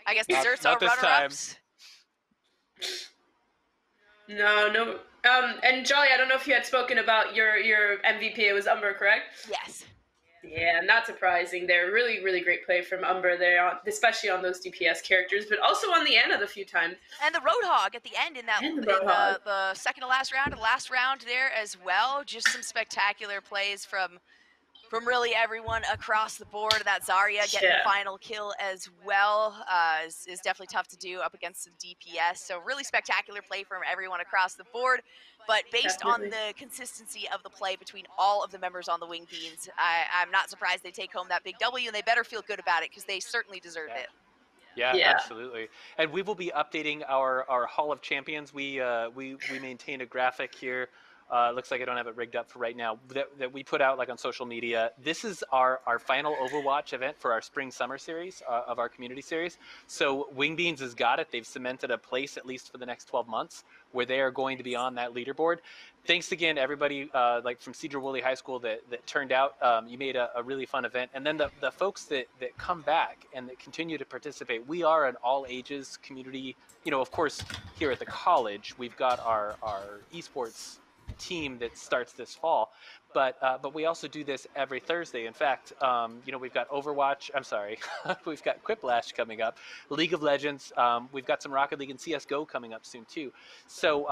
Speaker 3: I guess desserts
Speaker 1: Not
Speaker 3: are
Speaker 1: this time.
Speaker 3: runner-ups.
Speaker 4: No. And Jolly, I don't know if you had spoken about your MVP. It was Umber, correct?
Speaker 3: Yes.
Speaker 4: Yeah, not surprising. They're really, really great play from Umber there, especially on those DPS characters, but also on the Ana the few times.
Speaker 3: And the Roadhog at the end in that
Speaker 4: And the
Speaker 3: in
Speaker 4: Roadhog.
Speaker 3: the second to last round, and last round there as well. Just some spectacular plays from really everyone across the board. That Zarya getting
Speaker 4: Yeah.
Speaker 3: the final kill as well is definitely tough to do up against some DPS. So really spectacular play from everyone across the board. But based on
Speaker 4: Definitely.
Speaker 3: the consistency of the play between all of the members on the Wing Beans, I'm not surprised they take home that big W, and they better feel good about it because they certainly deserve it.
Speaker 1: Yeah,
Speaker 4: Yeah.
Speaker 1: absolutely. And we will be updating our Hall of Champions. We maintain a graphic here. Looks like I don't have it rigged up for right now. That we put out like on social media. This is our final Overwatch event for our spring-summer series of our community series. So Wingbeans has got it. They've cemented a place at least for the next 12 months where they are going to be on that leaderboard. Thanks again, everybody like from Cedar Woolley High School that turned out. You made a really fun event. And then the folks that come back and that continue to participate. We are an all ages community. You know, of course, here at the college, we've got our esports team that starts this fall, but we also do this every Thursday. In fact, we've got Overwatch. I'm sorry, we've got Quiplash coming up, League of Legends. We've got some Rocket League and CS:GO coming up soon too. So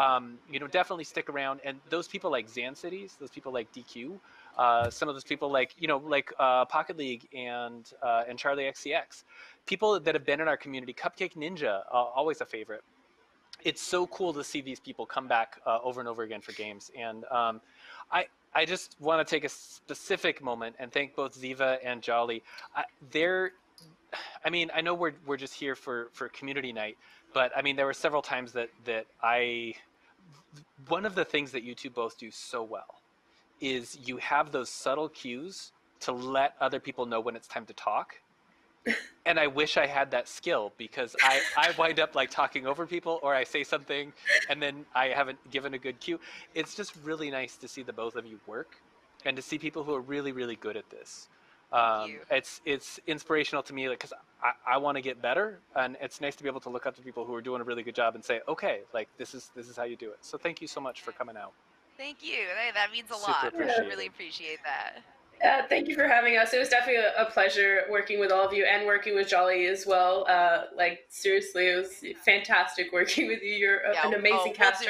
Speaker 1: definitely stick around. And those people like Zan Cities, those people like DQ, some of those people like Pocket League and Charlie XCX, people that have been in our community. Cupcake Ninja, always a favorite. It's so cool to see these people come back over and over again for games. And I just want to take a specific moment and thank both Ziva and Jolly. I know we're just here for community night, but I mean, there were several times that one of the things that you two both do so well is you have those subtle cues to let other people know when it's time to talk. And I wish I had that skill, because I wind up like talking over people, or I say something and then I haven't given a good cue. It's just really nice to see the both of you work and to see people who are really, really good at this. It's inspirational to me, because I want to get better, and it's nice to be able to look up to people who are doing a really good job and say, okay, like this is how you do it. So thank you so much for coming out.
Speaker 3: Thank you. That means a
Speaker 1: Super
Speaker 3: lot. I
Speaker 1: appreciated.
Speaker 3: really appreciate that.
Speaker 4: Thank you for having us. It was definitely a pleasure working with all of you and working with Jolly as well. Seriously, it was fantastic working with you. You're an amazing caster.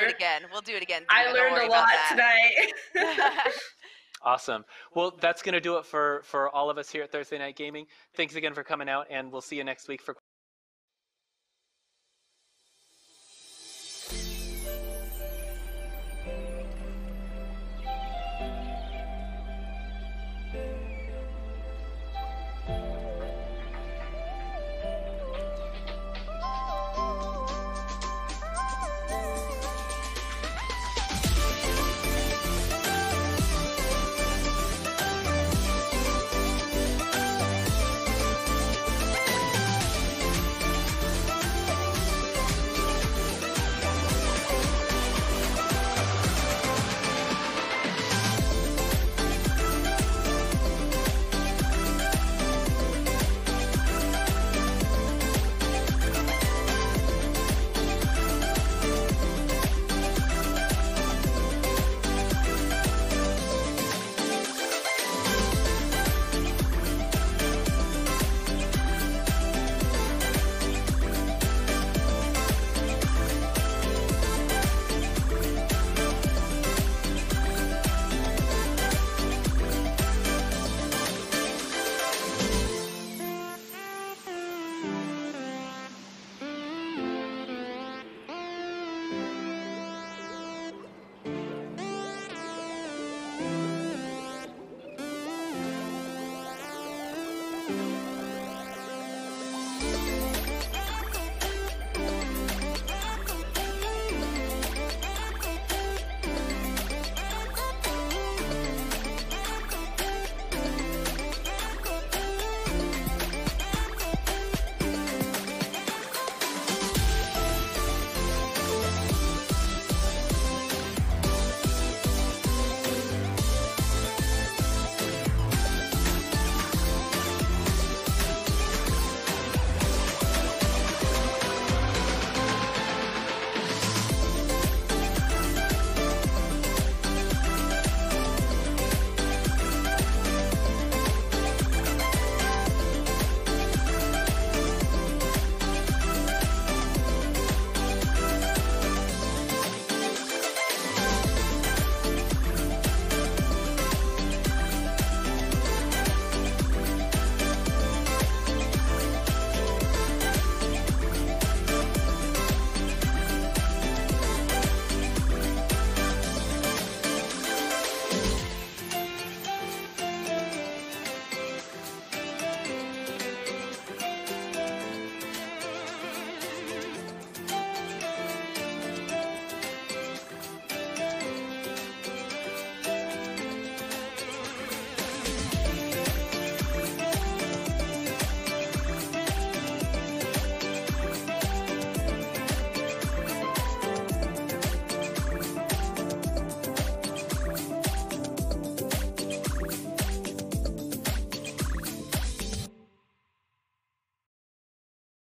Speaker 3: We'll do it again.
Speaker 4: I
Speaker 3: Don't
Speaker 4: learned
Speaker 3: worry
Speaker 4: a
Speaker 3: about
Speaker 4: lot
Speaker 3: that.
Speaker 4: tonight.
Speaker 1: Awesome. Well, that's going to do it for all of us here at Thursday Night Gaming. Thanks again for coming out, and we'll see you next week for